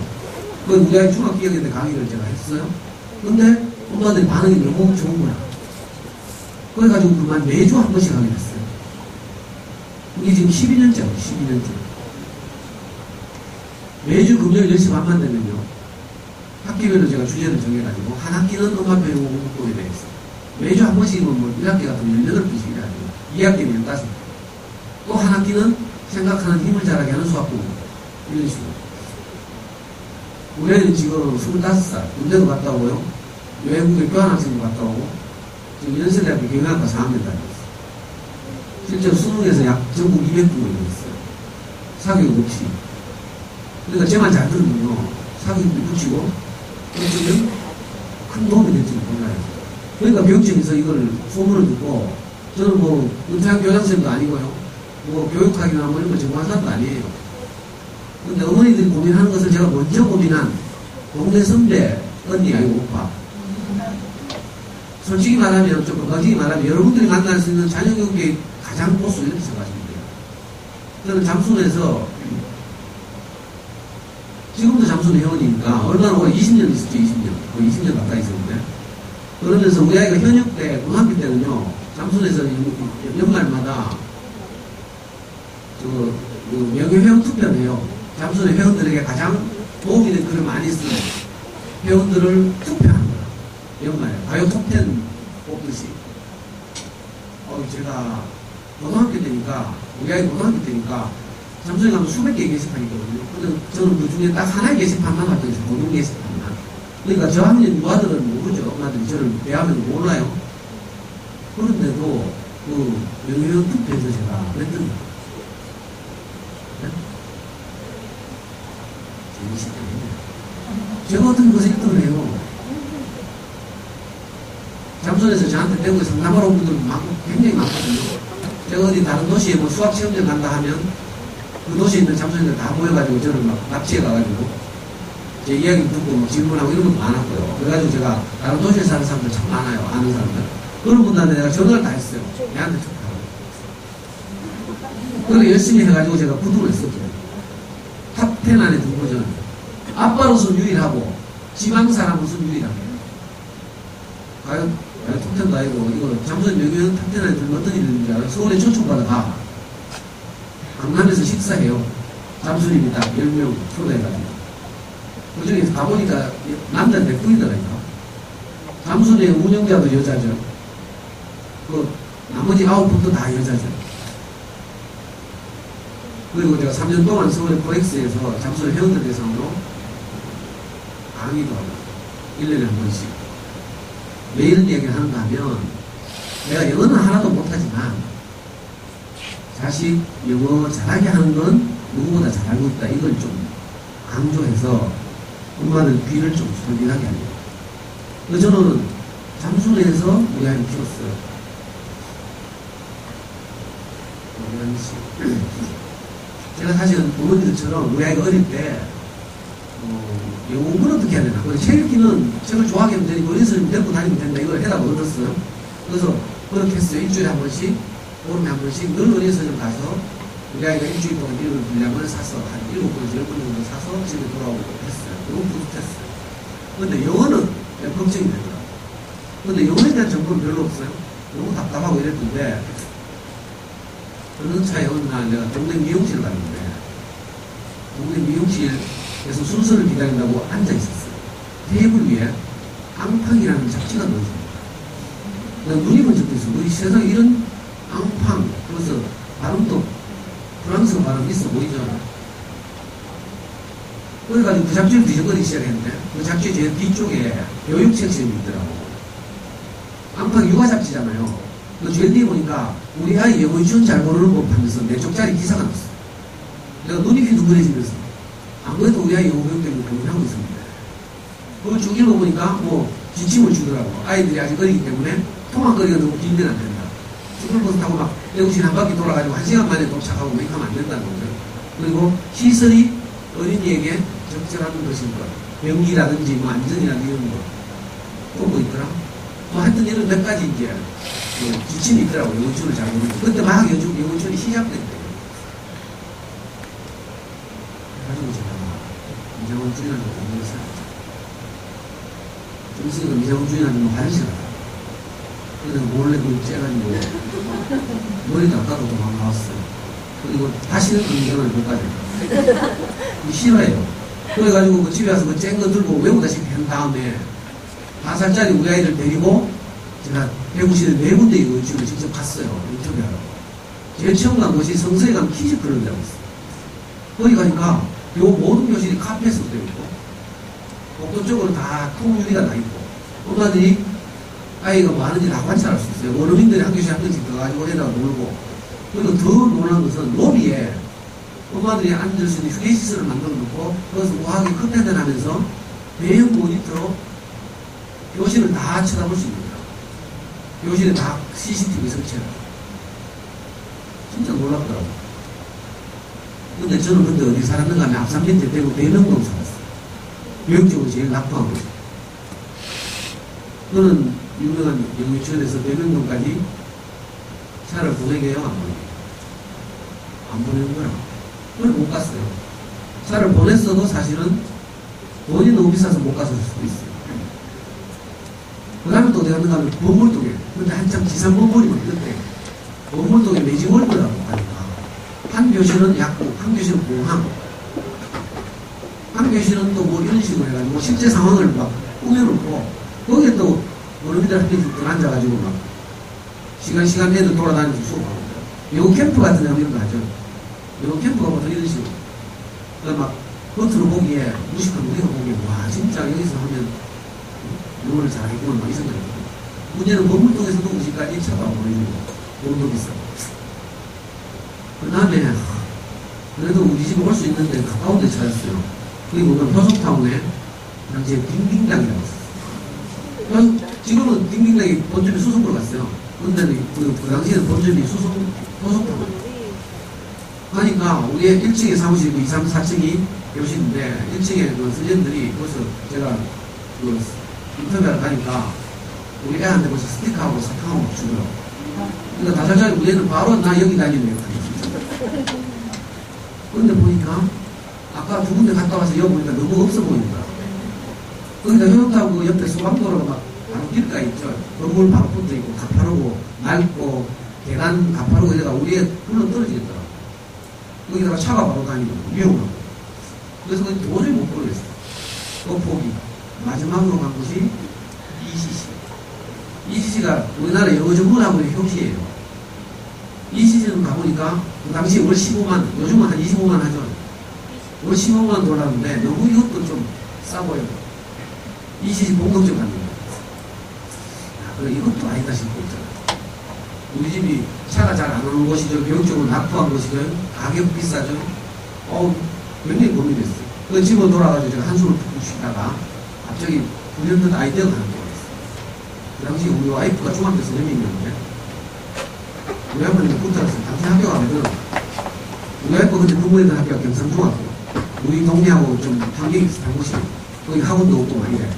그 우리 아이 중학교 2학년 때 강의를 제가 했어요. 근데 엄마들이 반응이 너무 좋은 거야. 그래가지고 그만 매주 한 번씩 하게 됐어요. 이게 지금 12년째고 12년째. 매주 금요일 10시 반만 되면요. 학기별로 제가 주제를 정해가지고 한 학기는 음악 배우고 공부에 대해서 매주 한 번씩이면 뭐 1학기 같으면 18개씩 해가지고 2학기는 15개. 또 한 학기는 생각하는 힘을 자라게 하는 수학 공부. 이런 식으로. 우리 애는 지금 25살. 군대도 갔다 오고요. 외국에 교환학생도 갔다 오고 지금 연세대학교 경영학과 4학년 다니고 있어요. 실제로 수능에서 약 전국 200등을 이뤘어요. 사교육 없이. 그러니까 제만 잘 들으면요. 사교육도 붙이고 그러면 큰 도움이 될지는 몰라요. 그러니까 교육청에서 이걸 소문을 듣고 저는 뭐 은퇴한 교장선생님도 아니고요. 뭐 교육학이나 뭐 이런 거 전공한 사람도 아니에요. 근데 어머니들이 고민하는 것을 제가 먼저 고민한 동네 선배, 언니 아니고 오빠. 솔직히 말하면, 좀 건강하게 말하면 여러분들이 만날 수 있는 자녀교육의 가장 보수 이렇게 생각하시면 돼요. 저는 잠순에서 지금도 잠순 회원이니까 얼마나 오래 20년 있었죠. 20년. 거의 20년 가까이 있었는데 그러면서 우리 아이가 현역 때 고등학교 때는요. 잠순에서 연말마다 그 명예회원 투표를 해요. 잠순의 회원들에게 가장 도움이 된 글을 많이 쓰는 회원들을 투표하는 거야. 연말에. 가요 톱10 뽑듯이. 제가 고등학교 때니까, 우리 아이 고등학교 때니까, 잠순에 가면 수백 개의 게시판이 있거든요. 근데 저는 그 중에 딱 하나의 게시판만 봤더니 고등 게시판만. 그러니까 저학년 유아들은 모르죠. 엄마들이 저를 배하면 몰라요. 그런데도 그 명예회원 투표에서 제가 몇 등. 제가 어떤 것을 1등을 해요. 잠순에서 저한테 대구에 상담하러 온 분들 굉장히 많거든요. 제가 어디 다른 도시에 뭐 수학 시험장 간다 하면 그 도시에 있는 잠순인들 다 모여가지고 저를 막 납치해 가가지고 제 이야기 듣고 막 질문하고 이런 것도 많았고요. 그래가지고 제가 다른 도시에 사는 사람들 참 많아요. 아는 사람들. 그런 분들한테 내가 전화를 다 했어요. 내한테 투표하고. 그래서 열심히 해가지고 제가 구두를 했었죠. 탑10 안에 든 거죠. 아빠로서는 유일하고 지방 사람으로서는 유일하고. 과연 톱텐도 아니고 이거 잠수는 명예회원 탑10 안에 들면 어떤 일이 있는지 알아요? 서울에 초청받아 가. 강남에서 식사해요. 잠수님이 딱 10명 초대해가지고. 그 중에 가보니까 남자 100분이더라니까. 잠수의 운영자도 여자죠. 그 나머지 9분도 다 여자죠. 그리고 제가 3년 동안 서울의 코엑스에서 잠수의 회원들 대상으로 강의도 하고 1년에 한 번씩 왜 이런 얘기를 하는가 하면 내가 영어는 하나도 못하지만 자식 영어 잘하게 하는 건 누구보다 잘 알고 있다. 이걸 좀 강조해서 엄마들 귀를 좀 솔깃하게 하려고. 그래서 저는 잠수내에서 우리 아이를 키웠어요. 제가 사실은 부모님들처럼 우리 아이가 어릴 때 영어 공부를 어떻게 해야 되나. 그래서 책 읽기는 책을 좋아하게 하면 되니까 어린 선생님 데리고 다니면 된다. 이걸 해라고 얻었어요. 그래서 그렇게 했어요. 일주일에 한 번씩, 보름에 한 번씩 늘 어린 선생님 가서 우리 아이가 일주일 동안 읽을 분량을 사서 한 7번에서 10번 정도 사서 집에 돌아오고 했어요. 너무 뿌듯했어요. 그런데 영어는 걱정이 되더라고요. 그런데 영어에 대한 정보는 별로 없어요. 너무 답답하고 이랬는데 어느 차에 어느 날 내가 동네 미용실을 갔는데 동네 미용실에서 순서를 기다린다고 앉아 있었어요. 테이블 위에 앙팡이라는 잡지가 놓여 있습니다. 내가 눈이 번쩍 떠있어. 이 세상에 이런 앙팡, 그래서 발음도 프랑스어 발음 있어 보이죠? 그래가지고 그 잡지를 뒤적거리기 시작했는데 그 잡지 제 뒤쪽에 교육 섹션이 있더라고. 앙팡 육아 잡지잖아요. 그 뒤에 보니까 우리 아이 영어 유치원 잘 모르는 법 하면서 내 쪽짜리 기사가 났어. 내가 눈이 휘둥그레지면서 아무래도 우리 아이 영어 교육 때문에 고민하고 있습니다. 그걸 쭉 읽어보니까 뭐 지침을 주더라고. 아이들이 아직 어리기 때문에 통학거리가 너무 길면 안 된다. 스쿨버스 타고 막 대구시 한 바퀴 돌아가지고 1시간 만에 도착하고 막 하면 안 된다는 거죠. 그리고 시설이 어린이에게 적절한 것인 것. 변기라든지 뭐 안전이라든지 이런 거. 또 뭐 있더라? 뭐 하여튼 이런 몇 가지 이제 뭐 지침이 있더라고. 영어촌을 잘 모르고. 그때 막 영어촌이 시작됐대요. 그래가지고 제가 미장원 주인한테 공부했어요. 좀 있으니까 미장원 주인한테 뭐 화장실 가라. 그래서 몰래 그걸 째가지고 머리 닦아도 도망 나왔어요. 그리고 다시는 그 미장원을 못 가요. 싫어해요. 그래가지고 그 집에 와서 그 쨍 거 들고 외우다시피 한 다음에 4살짜리 우리 아이들 데리고 제가 대구시에 4군데 이거 집을 직접 갔어요. 인터뷰하러. 제일 처음 간 곳이 성서에 가면 키즈 클럽이라고 있어요. 거기 가니까 요 모든 교실이 카페에서 되어 있고 복도 쪽으로 다 통유리가 나 있고 엄마들이 아이가 뭐 하는지 다 관찰할 수 있어요. 어르신들이 한 교실 한 교씩 들어가지고 어디다가 놀고 그리고 더 놀라운 것은 로비에 엄마들이 앉을 수 있는 휴게시설을 만들어 놓고 거기서 우아하게 커피 한잔 하면서 대형 모니터로 교실을 다 쳐다볼 수 있는 거예요. 교실에 다 CCTV 설치해라. 진짜 놀랍더라고요. 근데 저는 그때 어디 살았는가 하면 앞산 밑에 대구 대명동 살았어요. 교육적으로 제일 낙후한 거죠. 그는 유명한 영유치원에서 대명동까지 차를 보내게요? 안 보내게요? 안 보내는 거야. 그걸 못 갔어요. 차를 보냈어도 사실은 돈이 너무 비싸서 못 갔을 수도 있어요. 그 다음에 또 어디 갔는가 하면 범물동에. 근데 한참 지산 범물이면 그때 범물동에 매직월드라고 하니까 한 교실은 약국, 한 교실은 공항, 한 교실은 또 뭐 이런 식으로 해가지고 실제 상황을 막 꾸며놓고 거기에 또 어른들 한 명씩 앉아가지고 막 시간 내도 돌아다니면서 수업하고 영어 캠프 같은 데 이런 거 하죠. 영어 캠프가 보통 이런 식으로. 그러니까 막 겉으로 보기에 무식한 우리가 보기에 와 진짜 여기서 하면 영어를 잘하겠구나 막 이 생각이 들어요. 문제는 건물동에서도 우리까지 쳐다보고 보내주고 돈도 비싸고. 그 다음에 그래도 우리 집 올 수 있는데 가까운 데 찾았어요. 그리고 효성타운에 당시에 딩딩당이라고 있었어요. 지금은 딩딩당이 본점이 수성구로 갔어요. 근데 그 당시에는 본점이 효성타운. 하니까 우리의 1층에 사무실 있고 2, 3, 4층이 교실인데 1층에 그 선생님들이 벌써 제가 그 인터뷰하러 가니까 우리 애한테 벌써 스티커하고 사탕하고 막 주더라고. 그러니까 5살짜리 우리 애는 바로 나 여기 다니네요. 그런데 보니까 아까 두 군데 갔다 와서 여기 보니까 너무 없어 보인다. 거기다 효성타운 그 옆에 소방도로가 막 바로 길가에 있죠. 건물 바로 붙어 있고 가파르고 낡고 계단 가파르고 이래가 우리 애 물론 떨어지겠더라고. 거기다가 차가 바로 다니고 위험하고. 그래서 그건 도저히 못 보겠어. 또 포기. 마지막으로 간 곳이 ECC. ECC가 우리나라 영어 전문학원의 효시예요. ECC는 가보니까 그 당시에 월 15만, 요즘은 한 25만 하죠. 월 15만 돌았는데 너무 이것도 좀 싸 보여요. ECC 공동점 받는 거예요. 그래 이것도 아니다 싶고 있잖아요. 우리 집이 차가 잘 안 오는 곳이죠. 교육적으로 낙후한 곳이죠. 가격 비싸죠. 굉장히 고민됐어요. 그 집으로 돌아가지고 제가 한숨을 푹 쉬다가 갑자기 불현듯 아이디어가 하나 떠올랐어요. 그 당시 우리 와이프가 중학교 선생님이었는데 우리 아버님이 붙들었어요. 당신 학교 가거든. 우리 와이프가 그때 근무했던 학교가 경상중학교. 우리 동네하고 좀 환경이 비슷한 곳이에요. 거기 학원도 없고 막 이래.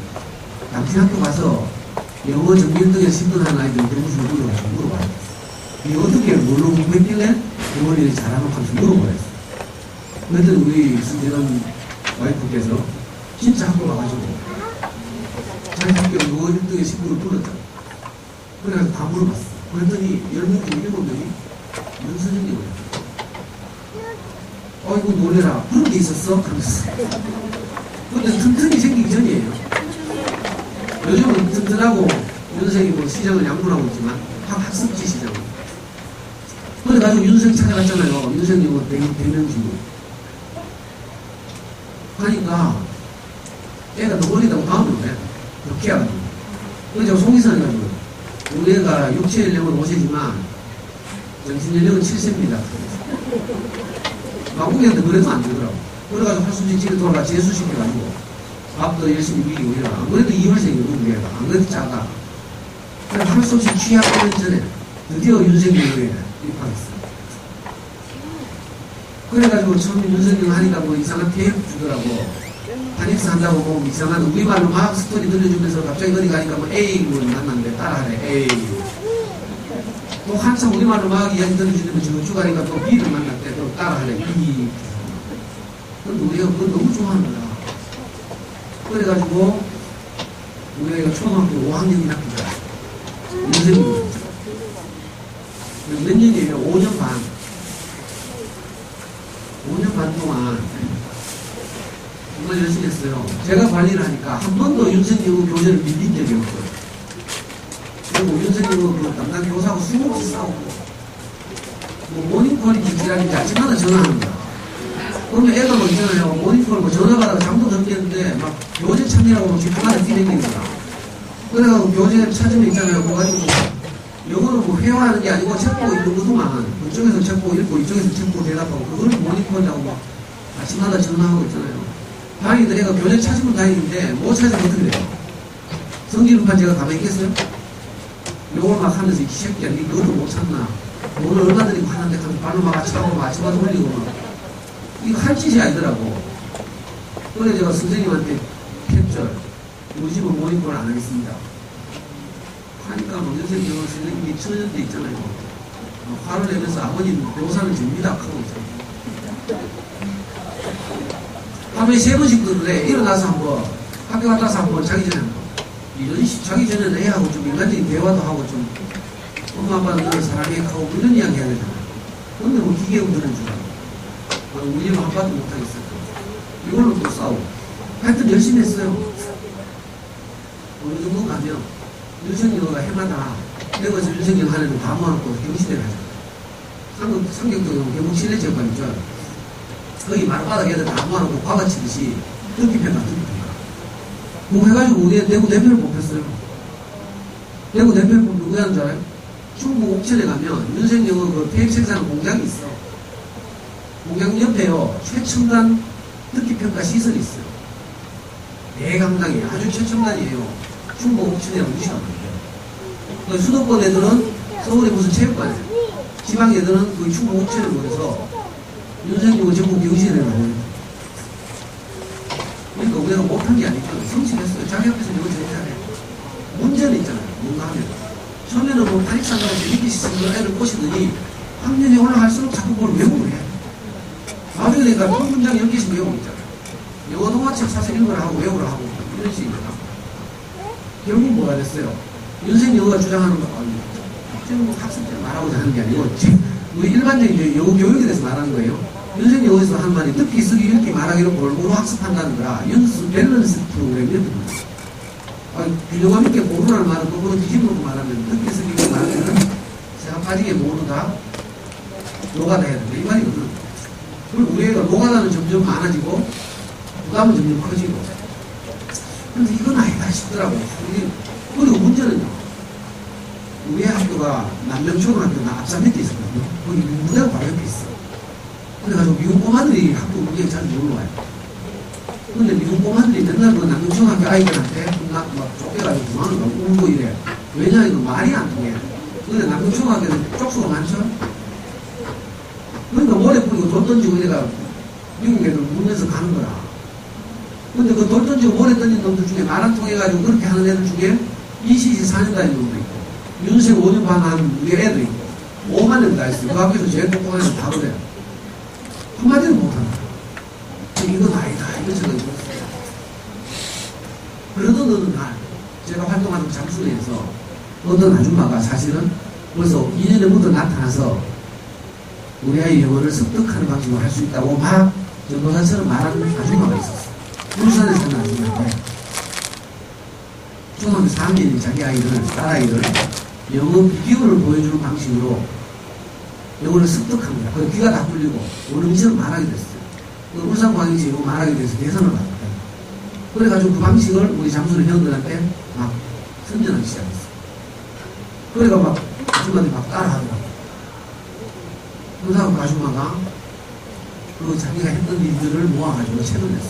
당신 학교 가서 영어 전교 1등에 10등 하는 아이들 교무실을 물어봐요. 이 어떻게 뭘로 공부했길래 영어를 잘하는 하면서 물어봐요. 그랬더니 우리 순재는 와이프께서 진짜 학교 가가지고 자기 학교 영어 1등에 10등을 불렀다. 그래서 다 물어봤어. 그랬더니 10명 중에 7명이 윤선생님을 했어. 이거 놀래라. 그런 게 있었어? 그러면서. 근데 튼튼이 생기기 전이에요. 요즘은 튼튼하고 윤선생이 뭐 시장을 양분하고 있지만 학습지 시장. 그래가지고 윤선생 찾아갔잖아요. 윤선생님 뭐 대면 주고. 하니까 애가 너무 어리다고 다음에 왜? 그렇게 하거든요. 그래서 제가 송이선 해가지고 우리 애가 육체 연령은 5세지만 정신 연령은 7세입니다. 마구기한테 그래도 안 되더라고. 그래가지고 할 수 없이 집에 돌아가 재수시켜가지고 밥도 열심히 미리고 이래가. 안 그래도 이월생이고 우리가 안 그래도 작아. 그래 할 수 없이 취약하기 전에 드디어 윤석열에 입학했어. 그래가지고 처음에 윤석열 하니까 뭐 이상한 계획 주더라고. 한입사 한다고 뭐 이상한 우리말로 막 스토리 들려주면서 갑자기 어디 가니까 뭐 A를 만났는데 따라하래. A. 또 한참 우리말로 막 이야기 들려주면 지금 쭉 가니까 또 B를 만났대. 또 따라하래. B. 근데 우리가 그걸 너무 좋아하는 거야. 그래가지고 우리가 초등학교 5학년이 학교다. 윤석열. 몇 년이에요? 5년 반. 5년 반 동안 정말 열심히 했어요. 제가 관리를 하니까 한 번도 윤석열 교재를 밀린 적이 없어요. 그리고 윤석열 그 담당 교사하고 수없이 싸우고, 뭐 모닝콜이 기기라든지 아침마다 전화하는 거야. 그러면 애가 뭐 있잖아요. 모닝콜 뭐 전화 받아가 잠도 덜겠는데 막 교재 찾느라고 막 집중하다 뛰는 거야. 그래가지고 교재 찾으면 있잖아요. 그거 가지고 영어는 뭐 회화하는 게 아니고 책보고 있는 것도만 그쪽에서 책보고 읽고 이쪽에서 책보고 대답하고 그걸 모니터하고 막 아침마다 전화하고 있잖아요. 다행히도 애가 교재 찾으면 다행인데 못 찾으면 어떻게 돼요? 성질급한 제가 가만히 있겠어요? 요걸 막 하면서 이 새끼야 니 그것도 못 찾나? 오늘 얼마 들이고 하는데 가서 발로 막 아침하고 막 아침마다 올리고 막 이거 할 짓이 아니더라고. 그래 제가 선생님한테 캡절 우리 집은 모니터를 안 하겠습니다. 하니까 뭐 선생님 선생님이 처년 때 있잖아요. 화를 내면서 아버님 교사는 됩니다 하고 있잖아요. 하루에 3번씩 그래. 일어나서 한번 학교 갔다 와서 한번 자기 전에 한번 이런 자기 전에는 애하고 좀 인간적인 대화도 하고 좀 엄마 아빠는 너를 사랑해 하고 이런 이야기 해야 되잖아. 근데 뭐 기계음 들은 줄 알고 우리 집은 아빠도 못하겠어요. 이걸로 또 싸우고 하여튼 열심히 했어요. 어느 정도 가면 윤석열가 해마다 내가 저 윤석열 하려면 다 모아놓고 경시대 가잖아. 삼격도 경북 실내체육관 있죠. 거기 말바닥 애들 다 모아놓고 과거 치듯이 듣기평가. 그거 해가지고 우리 대구 대표를 뽑혔어요. 대구 대표를 뽑힌 누구 하는 줄 알아요? 충북 옥천에 가면 윤석열 그 테이프 생산하는 공장이 있어. 공장 옆에요. 최첨단 듣기평가 시설이 있어요. 대강당이에요. 아주 최첨단이에요. 충북 옥천이라고 무시하면 안 돼요. 수도권 애들은 서울에 무슨 체육관이에요. 지방 애들은 그 충북 옥천에 모여서 윤석열 전국 경시에 내려가요. 그러니까 우리가 못한 게 아니고 성실했어요. 자기 앞에서 이걸 제일 잘해. 문제는 있잖아요. 뭔가 하면. 처음에는 뭐 탄익산다고 재밌게 씻는 애를 꼬시더니 학년이 올라갈수록 자꾸 그걸 외우고 해. 나중에 내가 한 문장 10개씩 외우고 있잖아요. 영어 동화책 사서 읽으라 하고 외우라 하고 이런 식입니다. 결국 뭐가 됐어요? 윤석열가 주장하는 거 저는 뭐 학습 때 말하고자 하는 게 아니고 우리 일반적인 영어 교육에 대해서 말하는 거예요. 윤석열이 어디서 한 말이 듣기, 쓰기, 읽기, 말하기로 골고루 학습한다는 거라 연습, 밸런스 프로그램이었던 거예요. 균형감 있게 고르라는 말은 그거는 뒤집어서 말하면 듣기, 쓰기, 읽기, 말하기는 제가 빠지게 모두 다 노가다 해야 된다. 이 말이거든. 그리고 우리 애가 노가다는 점점 많아지고 부담은 점점 커지고 근데 이건 아니다 싶더라고. 그리고 문제는요. 우리 학교가 남명초등학교가 앞산 밑에 있었거든요. 거기 무대가 바로 옆에 있어. 그래가지고 미국 꼬마들이 학교 무대에 잘 놀러 와요. 근데 미국 꼬마들이 맨날 그 남명초등학교 아이들한테 막 쫓겨가지고 도망을 가고 울고 이래. 왜냐하면 말이 안 통해. 근데 남명초등학교는 쪽수가 많죠? 그러니까 모래 뿌리고 돌 던지고 이래가 미국 애들 울면서 가는 거라. 근데 그 돌 던지고 모래 던진 놈들 중에 말 안 통해가지고 그렇게 하는 애들 중에 이시시 4년 다닌 놈도 있고 윤세 5년 반 한 우리 애도 있고 5만 년 다 있어요. 그 학교에서 제일 똑똑한 애는 다 그래요. 한마디는 못한다. 이건 아니다. 이런 생각이 들었어요. 그러던 어느 날 제가 활동하는 장소에서 어떤 아줌마가 사실은 벌써 2년 전부터 나타나서 우리 아이 영어를 습득하는 방식으로 할 수 있다고 막 전도사처럼 말하는 아줌마가 있었어요. 울산에 사는 아줌마인데 초등학교 4학년인 자기 아이를, 딸아이를 영어 비디오를 보여주는 방식으로 영어를 습득합니다. 그 귀가 다 뚫리고 원음처럼 말하게 됐어요. 그 울산광역시 이거 말하게 돼서 대선을 받았다. 그래가지고 그 방식을 우리 장수는 회원들한테 막 선전하기 시작했어요. 그래가 막 아줌마들이 막 따라하더라고요. 그래서 그 아줌마가 그 자기가 했던 일들을 모아가지고 책을 냈어.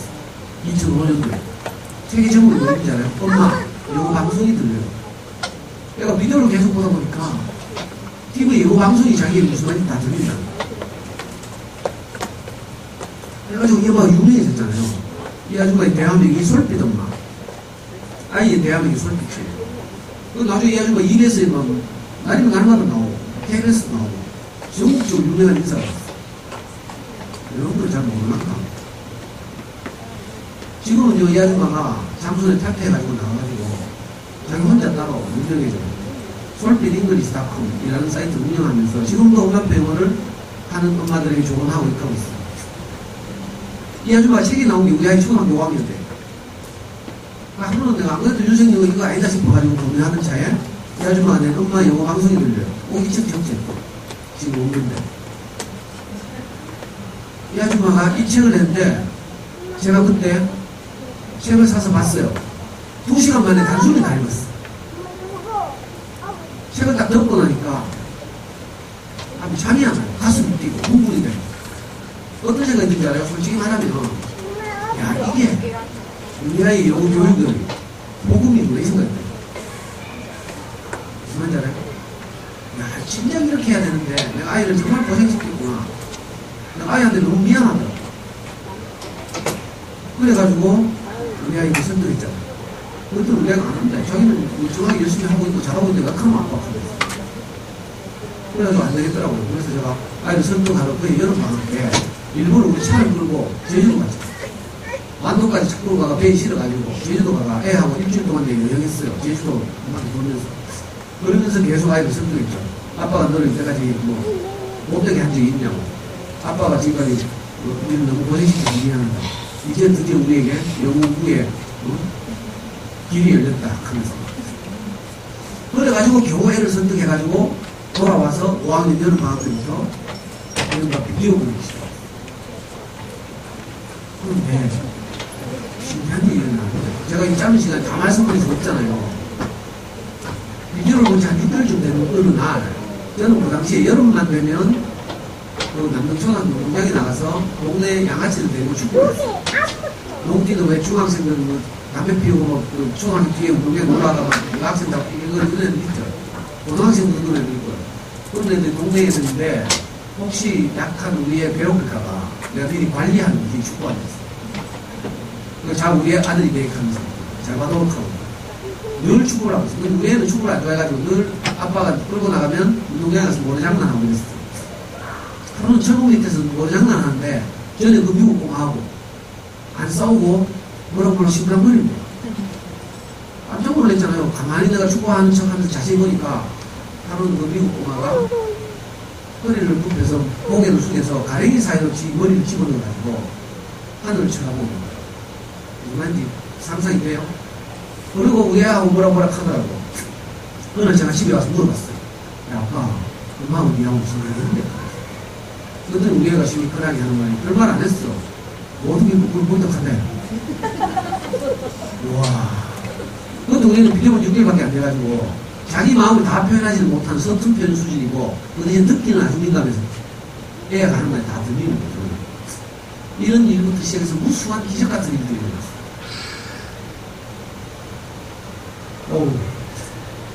2005년도에. 책의 제목이 뭔지 알아요? 엄마, 영어 방송이 들려요. 내가 비디오를 계속 보다 보니까 TV 영어 방송이 자기의 무슨 말인지 다 들린다. 그래가지고 이 엄마가 유명해졌잖아요. 이 아줌마의 대한민국이 솔빛 엄마. 아이의 대한민국이 솔빛이에요. 그 나중에 이 아줌마 입에서 막 날이면 날마다 나오고 KBS 나오고 전국적으로 유명한 인사가 있어. 여러분들 잘 모르는가? 지금은요, 이 아줌마가 장순에 탈퇴해가지고 나와가지고 자기 혼자 따로 유명해져. 솔빛잉글리시닷컴이라는 사이트를 운영하면서 지금도 음악 영어를 하는 엄마들에게 조언하고 있다고 있어요. 이 아줌마가 책이 나온 게 우리 아이 초등학교 5학년 때. 한 번은 내가 안 그래도 유생영어 이거 아니다 싶어가지고 구매하는 차에 이 아줌마가 내 엄마 영어 방송이 들려요. 이 책 적재. 지금 없는데. 이 아줌마가 이 책을 냈는데 제가 그때 책을 사서 봤어요. 2시간 만에 단순히 다 읽었어. 책을 딱 덮고 나니까 아무 잠이 안 와요. 가슴이 뛰고 흥분이 돼요. 어떤 생각이 드는지 알아요? 솔직히 말하면 야 이게 우리 아이 영어 교육은 복음이구나 이 생각이 들어요. 무슨 말인지 알아요? 야 진작 이렇게 해야 되는데 내가 아이를 정말 고생시켰구나. 내가 아이한테 너무 미안하더라고. 그래가지고 우리 아이가 선택했잖아. 그것도 내가 안 한다. 자기는 멀쩡하게 열심히 하고 있고 잘하고 있는데 나 그러면 안 바꾸겠어. 그래가지고 안 되겠더라고요. 그래서 제가 아이를 선택하러 거의 여름방학 때 일부러 우리 차를 끌고 제주도 갔죠. 완도까지 차 끌고 가가 배에 실어가지고 제주도 가가 애하고 일주일 동안 내가 여행했어요. 제주도 한바퀴 돌면서. 그러면서 계속 아이를 선택했죠. 아빠가 너를 이때까지 못되게 한 적이 있냐고. 아빠가 지금까지 우리를 너무 고생시켜서 미안하다. 이제 드디어 우리에게 영웅부의 길이 열렸다 하면서. 그래가지고 겨우 애를 선택해가지고 돌아와서 5학년 여름방학 때부터 이른바 비디오 보기 시작했어요. 그런데 신기한 일이 일어나는데 제가 이 짧은 시간에 다 말씀드릴 수 없잖아요. 비디오를 본 지 한 6개월쯤 되는 어느 날 저는 그 당시에 여름만 되면 그 남동초등학교 농장에 나가서 동네 양아치를 데리고 축구를 했어요. 농기도 왜 중학생들 담배 피우고 그 초등학교 뒤에 운동에 놀아가 막 여학생 잡고 이런 애들 있죠. 고등학생들 그런 애들 있고요. 그런 애들이 동네에 있었는데 혹시 약한 우리의 배워볼까봐 내가 미리 관리하는 게 축구가 됐어. 자 우리의 아들이 계획하면서 잘 봐도록 하고 늘 축구를 하고 있어. 우리 애는 축구를 안 좋아해가지고 늘 아빠가 끌고 나가면 운동장에 가서 모래장난하고 그랬어. 하루는 철봉 밑에서 모래장난하는데 저는 그 미국 공하고 안 싸우고 뭐라고 심랑거리는 거야. 깜짝 놀랐잖아요. 가만히 내가 축구하는 척 하면서 자세히 보니까 하루는 그 미국 꼬마가 허리를 굽혀서 고개를 숙여서 가랭이 사이로 머리를 집어넣어가지고 하늘을 쳐다보는 거예요. 누구한지 상상이 돼요? 그리고 우리 애하고 뭐라 하더라고. 그날 제가 집에 와서 물어봤어요. 야, 아빠, 엄마하고 니하고 무슨 일 했는데? 그랬더니 우리 애가 시원하게 하는 말이 별말 안 했어. 모든 게 그걸 본덕한대. 우와. 그것도 우리는 비디오는 6개월밖에 안 돼가지고 자기 마음을 다 표현하지는 못한 서툰 표현 수준이고 그 대신 듣기는 아주 민감해서 애가 하는 말이 다 들리는 거죠. 이런 일부터 시작해서 무수한 기적 같은 일들이 일어났어요.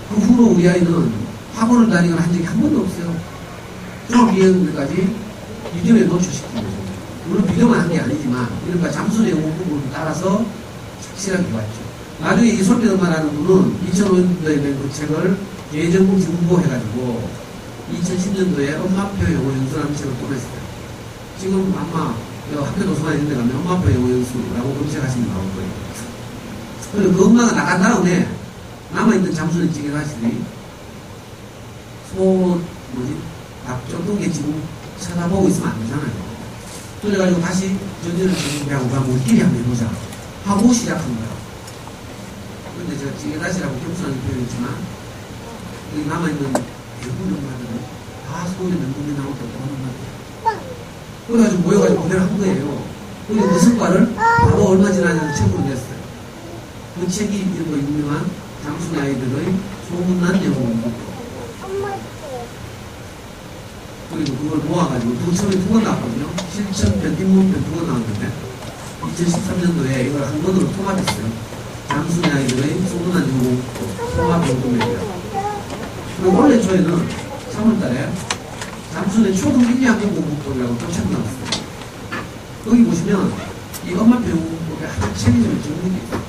그 후로 우리 아이는 학원을 다니거나 한 적이 한 번도 없어요. 졸업 2학년까지 비디오에 노출시킨 거죠. 물론 비디오만 한 게 아니지만 이른바 잠수의 공부를 따라서 착실하게 봤죠. 나중에 이 솔비더마라는 분은 2005년도에 낸 그 책을 예전국 중보해가지고 2010년도에 엄마표 영어 연수라는 책을 또 냈어요. 지금 아마 학교 도서관에 있는 데 가면 엄마표 영어 연수라고 검색하시면 나올 거예요. 그리고 그 엄마가 나간 다음에 남아있는 잠수는 찌개가시들이 닭쪽동에 지금 쳐다보고 있으면 안 되잖아요. 그래가지고 다시 전제를 준비하고 가면 우리끼리 한번 해보자 하고 시작한 거예요. 근데 제가 찌개다시라고 겸손하게 표현했지만 여기 남아있는 대부분 엄마들은 다 서울에 명동에 나올 때 하는 말이에요. 그래가지고 모여가지고 그대로 한 거예요. 그리고 그 성과를 바로 얼마 지나서 책으로 냈어요. 그 책이 이름도 유명한 장순의 아이들의 소문난 영어 공부. 그리고 그걸 모아가지고 처음에 2권 나왔거든요. 실천편, 입문편 2권 나왔는데 2013년도에 이걸 한 권으로 통합했어요. 장순이 아이들의 소문난 유공 통합 연구입니다. 그리고 올해 초에는 3월달에 장순의 초등 1, 2학년 공부법이라고 또 책 나왔어요. 거기 보시면 이 엄마 배우법에 한 책임을 적는 게 있어요.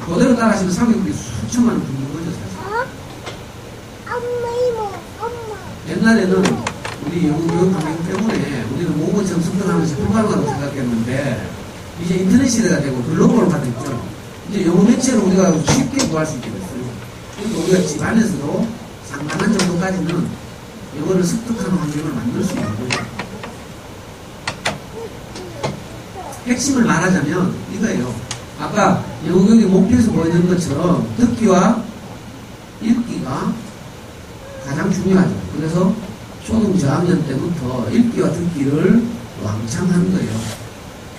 그대로 따라하시면 사교육이 수천만 원 붙는 거죠, 사실. 옛날에는 우리 영어교육 환경 때문에 우리는 모국어처럼 습득하면서 불가능하다고 생각했는데 이제 인터넷 시대가 되고 글로벌화가 됐죠. 이제 영어 매체를 우리가 쉽게 구할 수 있게 됐어요. 그러니까 우리가 집안에서도 상당한 정도까지는 영어를 습득하는 환경을 만들 수 있는 거죠. 핵심을 말하자면 이거예요. 아까 영어교육의 목표에서 보여드린 것처럼 듣기와 읽기가 가장 중요하죠. 그래서 초등 저학년 때부터 읽기와 듣기를 왕창 하는 거예요.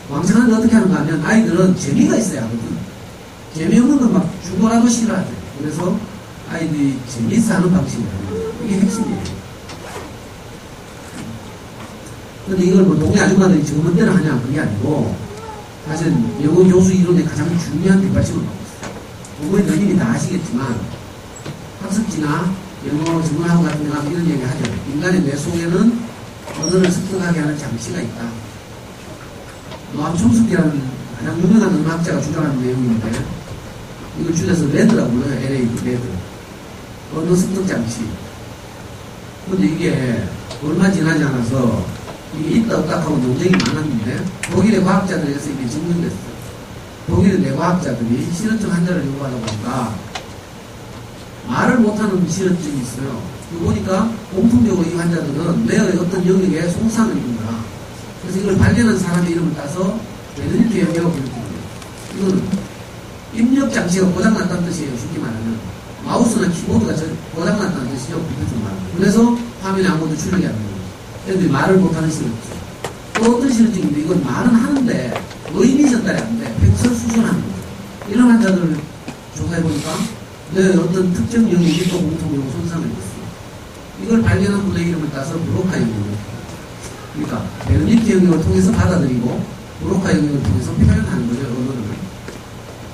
왕창 하는데 어떻게 하는가 하면 아이들은 재미가 있어야 하거든. 재미없는 건 막 죽어라도 싫어하죠. 그래서 아이들이 재미있어 하는 방식이에요. 이게 핵심이에요. 근데 이걸 뭐 동네 아줌마들이 적은 대로 하냐 그게 아니고 사실 영어 교수 이론의 가장 중요한 뒷받침을 하고 있어요. 부모님 너희들이 다 아시겠지만 학습지나 영어 전문학원 같은 데 가면 이런 얘기 하죠. 인간의 뇌 속에는 언어를 습득하게 하는 장치가 있다. 노암 촘스키라는 가장 유명한 언어학자가 주장하는 내용인데 이걸 줄여서 레드라고 불러요. LA 레드. 언어 습득 장치. 근데 이게 얼마 지나지 않아서 이게 있다 없다 하고 논쟁이 많았는데 독일의 과학자들에서 이게 증명됐어요. 독일의 뇌과학자들이 실현증 환자를 연구하다 보니까 말을 못하는 실현증이 있어요. 그거 보니까 공통적으로 이 환자들은 뇌의 어떤 영역에 손상을 입은 거야. 그래서 이걸 발견한 사람의 이름을 따서 베르니케 영역이라고 부르거든요. 이거는 입력장치가 고장났다는 뜻이에요. 쉽게 말하면 마우스나 키보드가 고장났다는 뜻이죠. 그래서 화면에 아무것도 출력이 안 돼요. 애들이 말을 못하는 실현증. 또 어떤 실현증인데 이건 말은 하는데 의미 전달이 안 돼. 횡설수설하는 거죠. 이런 환자들을 조사해보니까 뇌의 어떤 특정 영역이 또 공통적으로 손상을 입었어요. 이걸 발견한 분의 이름을 따서 브로카 영역을 그러니까 베르니케 영역을 통해서 받아들이고 브로카 영역을 통해서 표현하는 거죠. 언어를.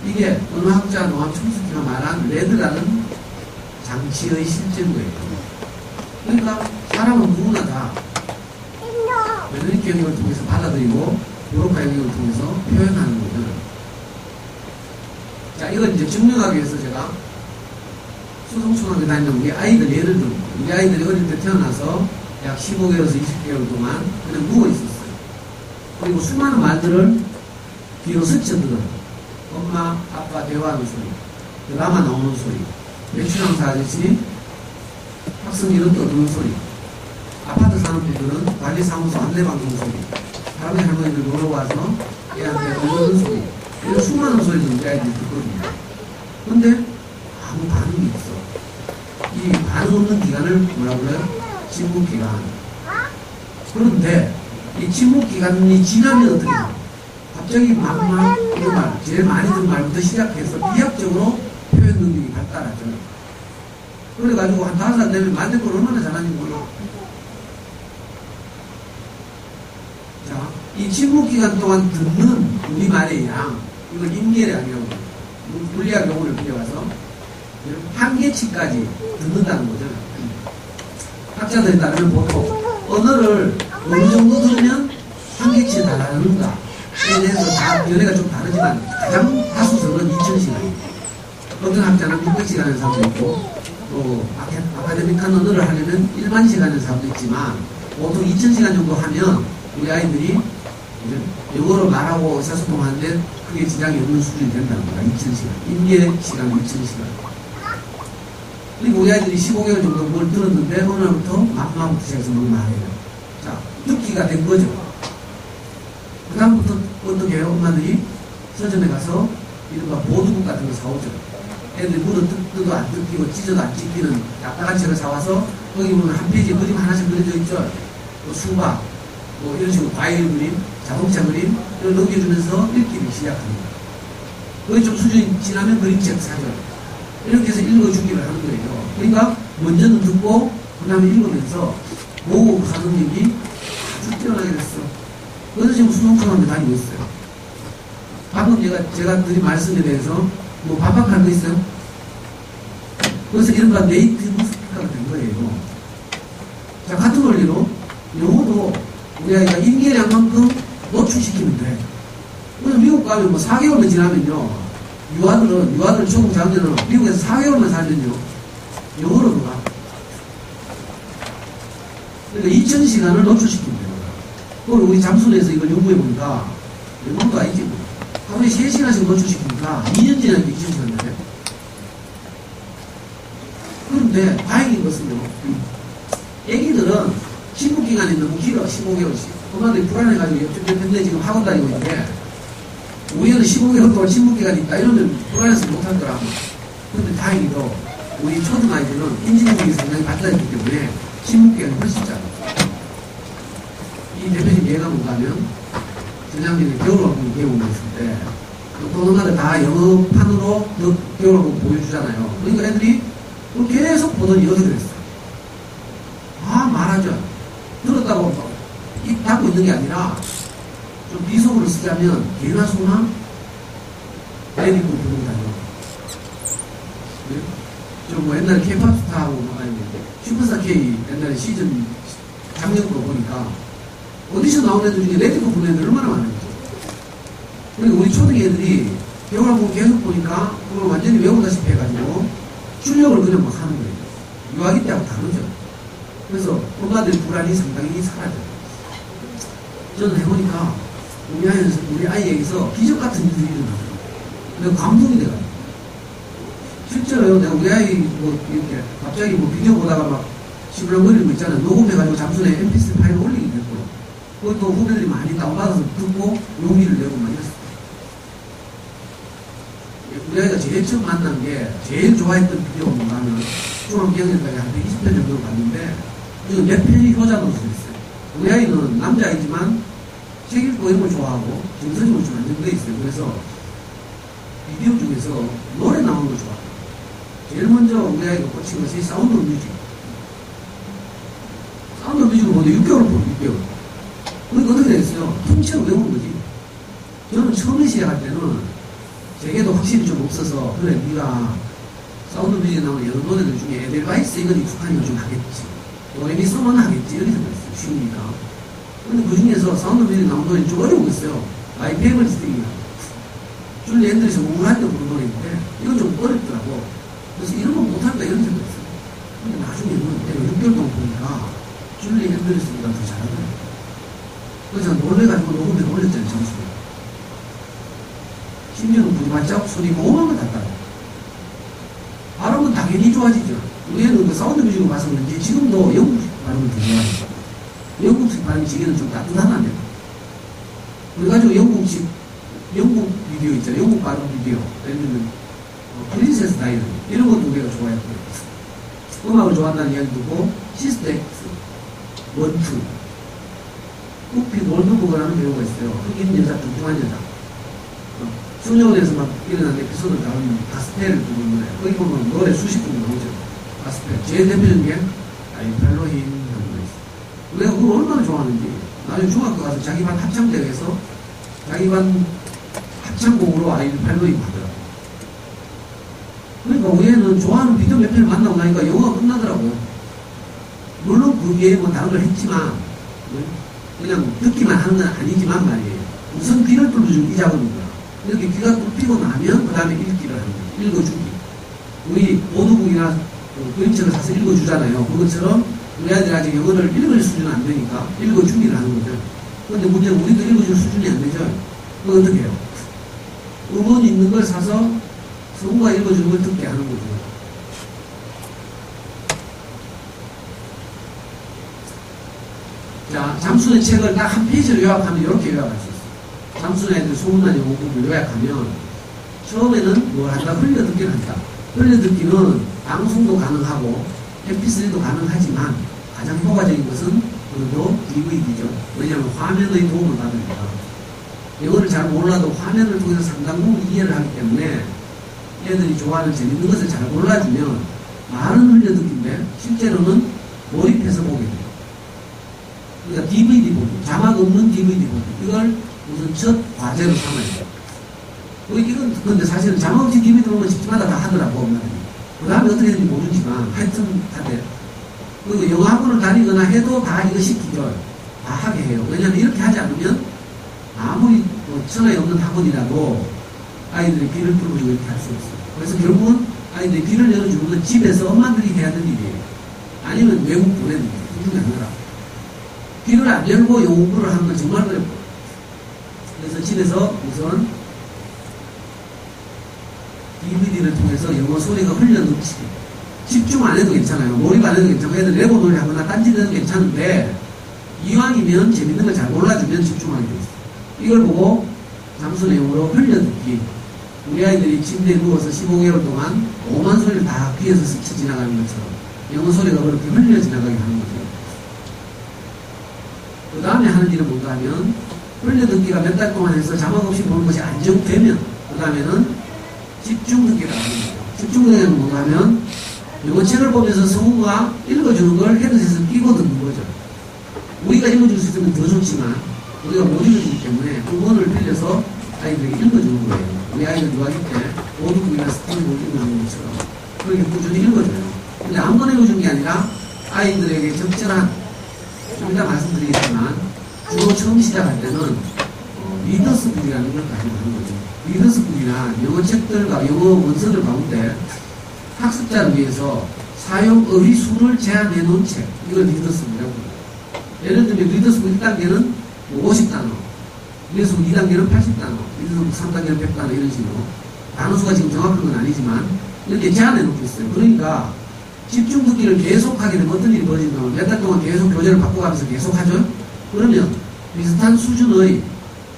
이게 언어학자 노암 촘스키가 말한 레드라는 장치의 실제인 거예요. 그러니까 사람은 누구나 다 베르니케 영역을 통해서 받아들이고 브로카 영역을 통해서 표현하는 거죠. 자, 이건 이제 증명하기 위해서 제가 수성초등학교 다니는 우리 아이들 예를 들고 우리 아이들이 어릴 때 태어나서 약 15개월에서 20개월 동안 그냥 누워 있었어요. 그리고 수많은 말들을 귀로 스쳐들어요. 엄마, 아빠 대화하는 소리, 드라마 나오는 소리, 매출왕사 아저씨, 학생들은 떠드는 소리, 아파트 사는 분들은 관리사무소 안내방송 소리, 할아버지 할머니들 놀러 와서 애한테 떠드는 소리, 이런 수많은 소리를 우리 아이들이 듣거든요. 근데 아무 반응이 없어. 이 반응 없는 기간을 뭐라고 그래요? 침묵기간. 그런데 이 침묵기간이 지나면 어떻게 돼요? 갑자기 막막 이 말, 제일 많이 듣는 말부터 시작해서 비약적으로 표현 능력이 발달하죠. 그래가지고 한 5살 되면 만든 걸 얼마나 잘하는지 몰라. 자, 이 침묵기간 동안 듣는 우리말의 양, 이걸 임계량이라고 해요. 물리학 용어를 빌려가서 한계치까지 듣는다는 거죠. 학자들에 따르면 보통 언어를 어느 정도 들으면 한계치에 달하는가에 대해서 다 연애가 좀 다르지만 가장 다수성은 2000시간입니다. 어떤 학자는 600시간 하는 사람도 있고 또 아카데믹한 언어를 하려면 1만 시간 하는 사람도 있지만 보통 2000시간 정도 하면 우리 아이들이 영어로 말하고 의사소통하는데 크게 지장이 없는 수준이 된다는 거야. 2000시간. 임계시간 2000시간. 그리고 우리 아이들이 15개월 정도 뭘 들었는데 어느 날부터 막막부터 시작해서 막 말해요. 자, 듣기가 된 거죠. 그 다음부터 어떻게 해요? 엄마들이 서점에 가서 이른바 보드북 같은 거 사오죠. 애들이 물어 뜯어도 안 뜯기고 찢어도 안 찢기는 딱딱한 책을 사와서 거기 보면 한 페이지에 그림 하나씩 그려져 있죠. 또 수박, 뭐 이런 식으로 과일 그림, 자동차 그림 이걸 넘겨주면서 읽기를 시작합니다. 거기 좀 수준이 지나면 그림책 사죠. 이렇게 해서 읽어주기를 하는 거예요. 그러니까 먼저는 듣고 그 다음에 읽으면서 보고 하는 일이 아주 뛰어나게 됐어. 그래서 지금 수능처럼 다니고 있어요. 방금 제가 드린 말씀에 대해서 뭐 반박할 거 있어요? 그래서 이른바 네이티브 스피커가 된 거예요. 자, 같은 원리로 영어도 우리 아이가 인계량만큼 노출시키면 돼. 그래서 미국 가면 뭐 4개월만 지나면요. 유아들 조금 작년은 미국에서 4개월만 살면요. 영어로 들어가. 그러니까 2000시간을 노출시키면 돼요. 그걸 우리 잠수에서 이걸 연구해보니까 영어도 아니지 뭐. 하루에 3시간씩 노출시키니까 2년 지나니까 2000시간 돼. 그런데 다행인 것은요. 애기들은 침묵기간이 너무 길어. 15개월씩. 엄마들이 불안해가지고 옆집에 지금 학원 다니고 있는데 우리는 15개월 동안 침묵기간이 있다 이러면 불안해서 못할 거라고. 그런데 다행히도 우리 초등아이들은 인지능력이 상당히 발달했기 때문에 침묵기간이 훨씬 짧아. 이 대표적인 예가 뭔가 하면 전장님이 겨울왕국 배우고 있을 때 동영상을 다 영어판으로 겨울왕국 보여주잖아요. 그러니까 애들이 계속 보더니 어떻게 됐어? 아, 말하죠. 들었다고 입 닫고 있는 게 아니라 좀 비속어를 쓰자면 개나 소나 레디고 부르고 다녀. 좀 뭐 옛날에 K-pop 스타하고 뭐 아니면 슈퍼스타 K 옛날에 시즌 작년으로 보니까 오디션 나온 애들 중에 레디고 부르는 애들 얼마나 많은지. 그리고 우리 초등 애들이 겨울왕국 계속 보니까 그걸 완전히 외우다시피 해가지고 출력을 그냥 막 하는 거예요. 유아기 때하고 다르죠. 그래서 엄마들의 불안이 상당히 사라져요. 저는 해보니까 우리 아이에게서 기적 같은 일들이 일어나더라고요. 내가 감동이 돼가지고. 실제로요, 내가 우리 아이 뭐 이렇게 갑자기 뭐 비디오 보다가 막 시불렁거리는 거 있잖아요. 녹음해가지고 잠순에 mp3 파일을 올리게 됐고, 그것도 후배들이 많이 다운받아서 듣고 용기를 내고 막 이랬어요. 우리 아이가 제일 처음 만난 게 제일 좋아했던 비디오가 뭔가 하면 중학교 2학년까지 한 120편 정도 봤는데 이거 넷플릭 효자로서 있어요. 우리 아이는 남자이지만 책 읽고 이런 걸 좋아하고 정서적으로 좀 안정되어 있어요. 그래서 비디오 중에서 노래 나오는 걸 좋아해요. 제일 먼저 우리 아이가 꽂힌 것이 사운드 뮤직. 사운드 뮤직을 보는데 6개월을 보고 6개월. 그러니까 어떻게 됐어요? 통째로 외우는 거지. 저는 처음에 시작할 때는 제게도 확실히 좀 없어서 그래 네가 사운드 뮤직에 나오는 여러 노래들 중에 에델바이스 이건 익숙하니까 좀 하겠지. 노래미 써만 하겠지. 이렇게 생각했어요. 쉬우니까. 근데 그 중에서 사운드 뮤직에 나오는 노래는 좀 어려웠어요. 마이 페이버리트 띵이라. 줄리 앤드리스 우울할 때 부른 노래인데 이건 좀 어렵더라고. 그래서 이런 건 못한다 이런 생각했어요. 근데 나중에는 내가 6개월 동안 보니까 줄리 앤드리스보다 더 잘하더라고요. 그래서 놀래가지고 녹음해서 올렸잖아요. 잠수에. 심지어는 부리반짝 소리 고음한 걸 닿다가 발음은 당연히 좋아지죠. 우리는 그 사운드 뮤직을 봐서 그런지 지금도 영국식 발음을 더 좋아해요. 영국식 발음이 지금은 좀 따뜻하다네요. 그래가지고 영국 비디오 있잖아요. 영국 발음 비디오. 예를 들면 프린세스 다이어리 이런 것도 우리가 좋아했고요. 음악을 좋아한다는 이야기 듣고 시스터 X, 원투 쿠피 몰드버그라는 배우가 있어요. 흑인 여자, 뚱뚱한 여자. 수녀원에서 막 일어난 에피소드를 다루는 가스펠을 부르는 노래. 거기 보면 노래 수십 곡 나오죠. 가스펠. 제일 대표적인 게 아이팔로힘 하는 거 있어요. 내가 그걸 얼마나 좋아하는지. 나중에 중학교 가서 자기 반 합창대회에서 자기 반 합창곡으로 아이팔로힘 하더라고요. 그러니까 우리는 좋아하는 비디오 몇 편을 만나고 나니까 영화가 끝나더라고요. 물론 그 위에 뭐 다른 걸 했지만 그냥 듣기만 하는 건 아니지만 말이에요. 우선 귀를 뚫어주는 이 작업입니다. 이렇게 귀가 뚫히고 나면 그 다음에 읽기를 하는 거예요. 읽어주기. 우리 보도북이나 그림책을 사서 읽어주잖아요. 그것처럼 우리 아이들이 아직 영어를 읽을 수준은 안 되니까 읽어주기를 하는 거죠. 그런데 문제는 우리도 읽어줄 수준이 안 되죠. 그럼 어떻게 해요? 음원 있는 걸 사서 성우가 읽어주는 걸 듣게 하는 거죠. 자, 잠수의 책을 딱 한 페이지를 요약하면 이렇게 요약할 수 있어요. 잠수의 애들 소문난 영어 공부를 요약하면 처음에는 뭘 한다? 흘려듣기를 한다. 흘려듣기는 방송도 가능하고 mp3도 가능하지만 가장 효과적인 것은 그래도 DVD죠. 왜냐하면 화면의 도움을 받으니까. 영어를 잘 몰라도 화면을 통해서 상당 부분 이해를 하기 때문에 애들이 좋아하는 재밌는 것을 잘 골라주면 말은 흘려듣기인데 실제로는 몰입해서 보게 돼요. 그러니까 DVD 보기, 자막 없는 DVD 보기. 이걸 우선 첫 과제로 삼아야 돼요. 이건, 근데 사실은 자막 없이 DVD 보면 집집마다 다 하더라고, 엄마들이. 그 다음에 어떻게 되는지 모르지만, 하여튼 하대요. 그리고 영어 학원을 다니거나 해도 다 이거 시키죠. 다 하게 해요. 왜냐면 이렇게 하지 않으면, 아무리 뭐 천하에 없는 학원이라도 아이들이 귀를 뚫고 이렇게 할 수 없어요. 그래서 결국은 아이들이 귀를 열어주는 건 집에서 엄마들이 해야 될 일이에요. 아니면 외국 보내는 게 그중에 하나라고. 귀를 안 열고 영어 공부를 하는 건 정말 어렵고. 그래서 집에서 우선 DVD를 통해서 영어 소리가 흘려 넘치게. 집중 안 해도 괜찮아요. 몰입 안 해도 괜찮고 애들 레고 놀이 하거나 딴짓해도 괜찮은데 이왕이면 재밌는 걸 잘 골라주면 집중하게 돼 있어요. 이걸 보고 잠수 내용으로 흘려듣기. 우리 아이들이 침대에 누워서 15개월 동안 오만 소리를 다 귀에서 스쳐 지나가는 것처럼 영어 소리가 그렇게 흘려 지나가게 하는 거죠. 그 다음에 하는 일은 뭔가 하면 흘려듣기가 몇 달 동안 해서 자막 없이 보는 것이 안정되면 그 다음에는 집중듣기가 하는 거죠. 집중듣기는 뭔가 하면 영어 책을 보면서 성우가 읽어주는 걸 헤드셋을 끼고 듣는 거죠. 우리가 읽어줄 수 있으면 더 좋지만 우리가 못 읽어주기 때문에 음원을 빌려서 아이들에게 읽어주는 거예요. 우리 아이들 유아기 때 오두국이나 스티브를 읽어주는 것처럼 그렇게 꾸준히 읽어줘요. 근데 아무거나 읽어주는 게 아니라 아이들에게 적절한, 좀 이따 말씀드리겠지만 주로 처음 시작할 때는 리더스북이라는 걸 가지고 하는 거죠. 리더스북이나 영어 책들과 영어 원서들 가운데 학습자를 위해서 사용 어휘 수를 제한해 놓은 책, 이걸 리더스북이라고 해요. 예를 들면 리더스북 1단계는 50단어, 리더스북 2단계는 80단어, 리더스북 3단계는 100단어 이런 식으로 단어 수가 지금 정확한 건 아니지만 이렇게 제한해 놓고 있어요. 그러니까 집중 듣기를 계속 하게 되면 어떤 일이 벌어진다면 몇 달 동안 계속 교재를 바꿔가면서 계속 하죠. 그러면 비슷한 수준의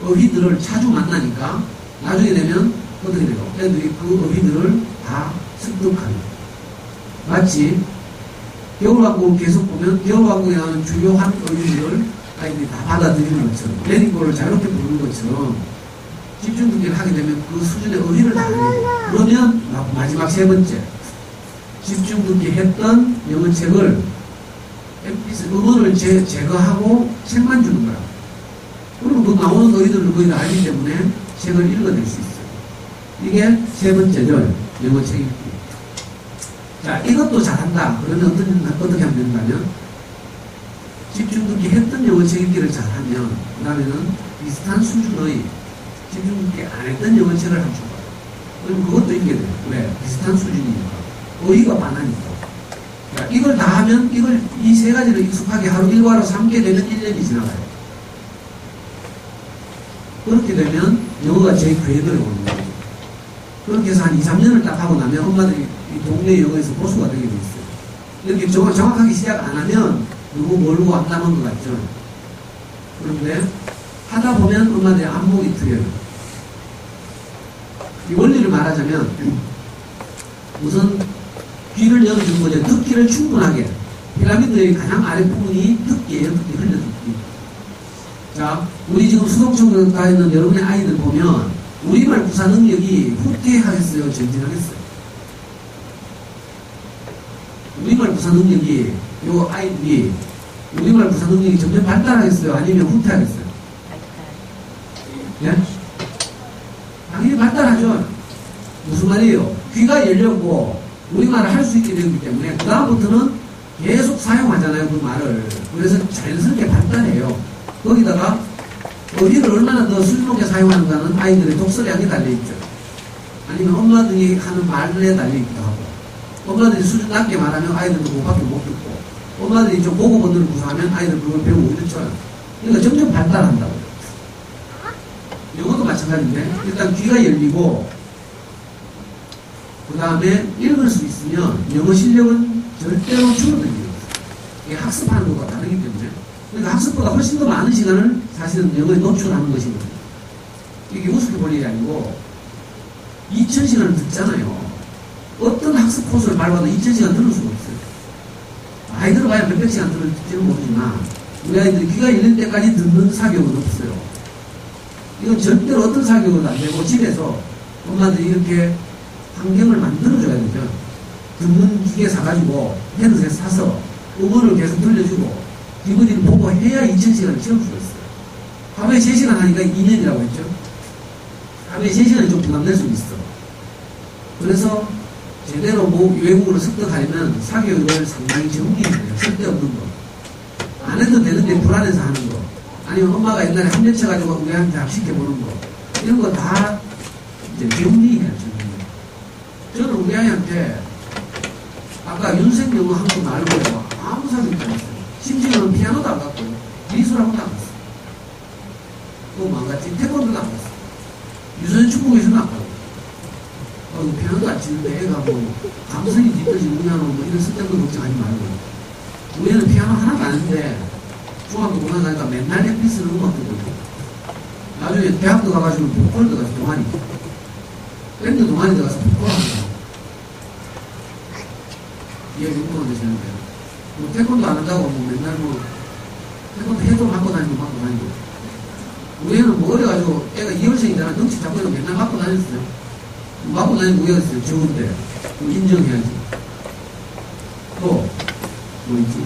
어휘들을 자주 만나니까 나중에 되면 어떻게 돼요? 애들이 그 어휘들을 다 습득하는. 마치 겨울왕국을 계속 보면 겨울왕국에 나오는 주요한 어휘들을 아이들이 다 받아들이는 것처럼 레딩고를 자유롭게 부르는 것처럼 집중 듣기를 하게 되면 그 수준의 어휘를 다 알아요. 그러면 마지막 세 번째, 집중 듣기 했던 영어책을 음원을 제거하고 책만 주는 거야. 그리고 그 나오는 어휘들을 거의 다 알기 때문에 책을 읽어낼 수 있어요. 이게 세 번째죠. 영어책 읽기. 자, 이것도 잘한다. 그러면 어떻게 하면 된다면 집중 듣기 했던 영어책 읽기를 잘하면 그 다음에는 비슷한 수준의 집중 듣기 안 했던 영어책을 한 줄 거예요. 그럼 그것도 읽게 돼요. 왜? 비슷한 수준이니까. 어휘가 많으니까. 자, 이걸 다 하면 이 세 가지를 익숙하게 하루 일과로 삼게 되면 1년이 지나가요. 그렇게 되면 영어가 제 궤도에 오는 거죠. 그렇게 해서 한 2, 3년을 딱 하고 나면 엄마들이 이 동네 영어에서 고수가 되게 돼 있어요. 이렇게 정확하게 시작 안 하면 너무 멀고 암담한 것 같죠. 그런데 하다 보면 엄마들이 안목이 틀려요. 이 원리를 말하자면 우선 귀를 열어주는 거죠. 듣기를 충분하게. 피라미드의 가장 아랫부분이 듣기예요. 듣기, 흘려듣기. 자, 우리 지금 수동청에 가 있는 여러분의 아이들 보면 우리말 구사 능력이 후퇴하겠어요? 전진하겠어요? 우리말 구사 능력이 요 아이들이 우리말 구사 능력이 점점 발달하겠어요? 아니면 후퇴하겠어요? 예? 당연히 발달하죠. 무슨 말이에요? 귀가 열렸고 우리말을 할 수 있게 되기 때문에 그 다음부터는 계속 사용하잖아요. 그 말을. 그래서 자연스럽게 발달해요. 거기다가 어휘를 얼마나 더 수준 높게 사용하는가는 아이들의 독서량에 달려있죠. 아니면 엄마들이 하는 말에 달려있기도 하고, 엄마들이 수준 낮게 말하면 아이들도 그거밖에 못 듣고, 엄마들이 좀 고급 언어를 구사하면 아이들 그걸 배우고 이렇죠. 그러니까 점점 발달한다고요. 영어도 마찬가지인데 일단 귀가 열리고 그 다음에 읽을 수 있으면 영어 실력은 절대로 줄어들기로 이게 학습하는 것과 다르기 때문에 그러니까 학습보다 훨씬 더 많은 시간을 사실은 영어에 노출하는 것이거든요. 이게 우습게 볼 일이 아니고 2000시간을 듣잖아요. 어떤 학습 코스를 밟아도 2000시간 들을 수가 없어요. 아이들은 과연 몇백 시간 들을지는 모르지만 우리 아이들이 귀가 열릴 때까지 듣는 사격은 없어요. 이건 절대로 어떤 사격은 안 되고 집에서 엄마들이 이렇게 환경을 만들어줘야 되죠. 듣는 기계 사가지고 헤드셋 사서 음원을 계속 들려주고 DVD를 보고 해야 2000시간을 채울 수가 있어요. 하루에 3시간 하니까 2년이라고 했죠. 하루에 3시간이 좀 부담될 수 있어. 그래서 제대로 뭐 외국으로 습득하려면 4개월을 상당히 정리해야 돼요. 쓸데없는 거. 안 해도 되는데 불안해서 하는 거. 아니면 엄마가 옛날에 한면 쳐가지고 우리한테 합식해보는 거. 이런 거 다 이제 정리해야죠. 저는 우리 아이한테 아까 윤생영어 한 거 말고요. 아무 사정도 안 했어요. 심지어는 피아노도 안 갔고요. 미술학원도 안 갔어요. 또 망갔지. 태권도도 안 갔어요. 유선 축구에서는 안 가고. 피아노도 안 치는데 애가 뭐 감성이 뒷떠지 뭐냐고 뭐 이런 쓸데없는 걱정하지 말고. 우리는 피아노 하나도 안 했는데 중학교 고등학교 가니까 맨날 햇빛을 음악 듣거든요. 나중에 대학도 가가지고 보컬 들어가서 동아리. 밴드 동아리 들어가서 보컬 하는 거예요. 이해 운동을 되시는데요. 뭐 태권도 안 한다고 뭐 맨날 뭐 태권도 해도 맞고 다니고 맞고 다니고. 우리는 뭐 어려가지고 애가 이월생이잖아. 덩치 잡고 있는 맨날 맞고 다녔어요. 맞고 다니는 우리가 있어요. 좋은데. 인정해야지. 또, 뭐 있지?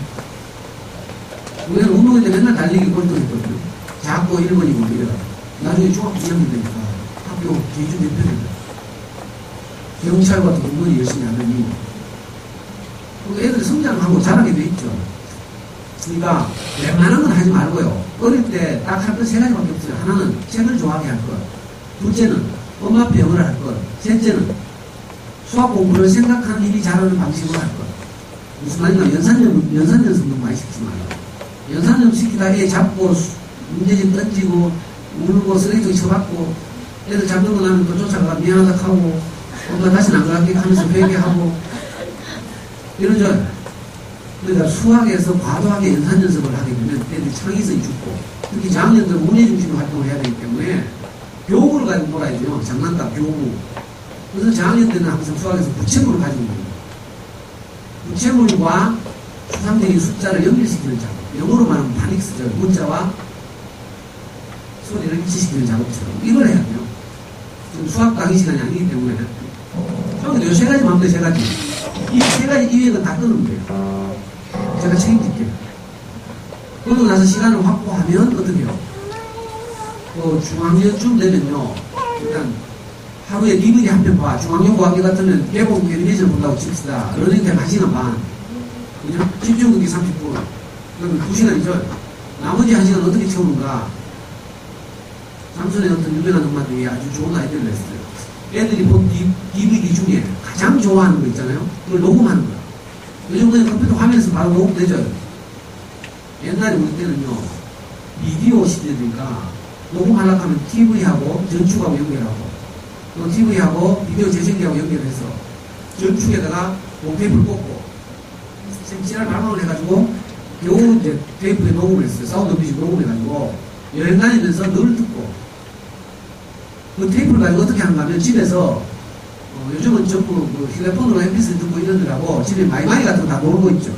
우리는 운동할 때 맨날 달리기 꼴등했거든요. 작고 1번이고 이래가. 나중에 중학교 2학년 되니까 학교 기준 대표입니다. 경찰 같은 공무원이 열심히 하느니. 애들이 성장하고 자라게 돼 있죠. 그러니까 웬만한 건 하지 말고요. 어릴 때 딱 할 것 3가지밖에 없어요. 하나는 책을 좋아하게 할 것. 둘째는 엄마 앞에 영어를 할 것. 셋째는 수학 공부를 생각하는 힘이 자라는 방식으로 할 것. 무슨 말이냐, 연산연습 너무 많이 시키지 말고. 연산연습 시키다 애 잡고 문제집 던지고 울고 쓰레기통에 쳐박고 애들 잡는 거 나면 또 쫓아가 미안하다 하고 엄마 다시는 안 그럴게 하면서 회개하고 이러죠. 그러니까 수학에서 과도하게 연산연습을 하게 되면 애들이 창의성이 죽고 특히 저학년들 문예중심의 활동을 해야 되기 때문에 교구를 가지고 놀아야 돼요. 장난감 교구. 그래서 저학년 때는 항상 수학에서 부채물을 가지고 있는 부채물과 추상적인 숫자를 연결시키는 작업. 영어로 말하면 파닉스죠. 문자와 소리를 일치시키는 작업처럼. 이걸 해야 돼요. 지금 수학 강의 시간이 아니기 때문에. 형님도 요 3가지만 하면 돼, 3가지. 이 3가지 이외에는 다 끊으면 돼요. 제가 책임질게요. 그러고 나서 시간을 확보하면 어떻게 해요? 중학년쯤 되면요. 일단 하루에 DVD 한 편 봐. 중학년 고학년 같으면 개봉 애니메이션 본다고 칩시다. 러닝타임 1시간 반. 그냥 집중 듣기 30분. 그러면 2시간이죠. 나머지 1시간 어떻게 채우는가? 삼촌의 어떤 유명한 엄마 중에 아주 좋은 아이디어를 냈어요. 애들이 본 DVD 중에 가장 좋아하는 거 있잖아요. 그걸 녹음하는 거야. 요즘 그냥 컴퓨터 화면에서 바로 녹음되죠. 옛날에 우리 때는요. 비디오 시대니까 녹음하려고 하면 TV하고 전축하고 연결하고 또 TV하고 비디오 재생기하고 연결해서 전축에다가 테이프를 꽂고 cenl 발광을 해가지고 겨우 이제 테이프에 녹음을 했어요. 사운드 뮤직 녹음해가지고 여행 다니면서 늘 듣고 그 테이프를 가지고 어떻게 하는가 하면 집에서 요즘은 전부 그 휴대폰으로 mp3 듣고 이러더라고 집에 마이마이 같은 거 다 놀고 있죠.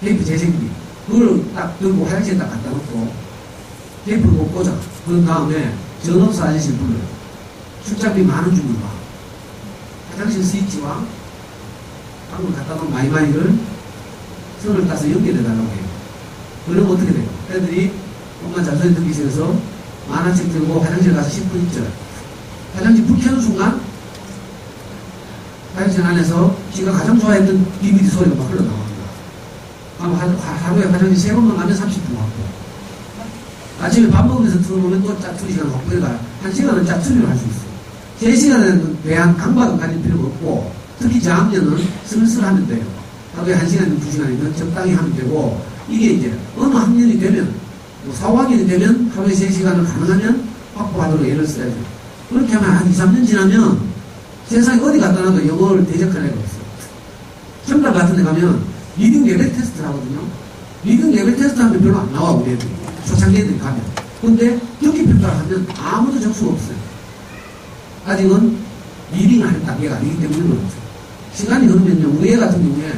테이프 재생기 그걸 딱 들고 화장실에 딱 갖다 놓고 테이프를 꼭 꽂아. 그런 다음에 전업소 아저씨를 불러요. 출장비 만원 주는 거. 화장실 스위치와 방금 갖다 놓은 마이마이를 선을 따서 연결해달라고 해요. 그러면 어떻게 돼요? 애들이 엄마 잔소리 듣기 싫어서 만화책 들고 화장실 가서 10분 있죠. 화장실 불 켜는 순간 화장실 안에서 지가 가장 좋아했던 DVD 소리가 막 흘러나옵니다. 하루에 화장실 3번만 가면 30분 왔고 아침에 밥 먹으면서 틀어놓으면 또 짜투리 시간 확보해가 1시간은 짜투리를 할 수 있어요. 3시간에는 대한 강박을 가질 필요가 없고 특히 저학년은 슬슬 하면 돼요. 하루에 1시간이면 2시간이면 적당히 하면 되고 이게 이제 어느 학년이 되면 뭐 4, 5학년이 되면 하루에 3시간을 가능하면 확보하도록 애를 써야죠. 그렇게 하면 한 2, 3년 지나면 세상에 어디 갖다 놔도 영어를 대적할 애가 없어요. 정답 같은 데 가면 리딩 레벨 테스트를 하거든요. 리딩 레벨 테스트 하면 별로 안 나와 우리 애들이. 초창기 애들이 가면. 근데 듣기 평가를 하면 아무도 적수가 없어요. 아직은 리딩을 할 단계가 아니기 때문에 그렇죠. 시간이 흐르면요. 우리 애 같은 경우에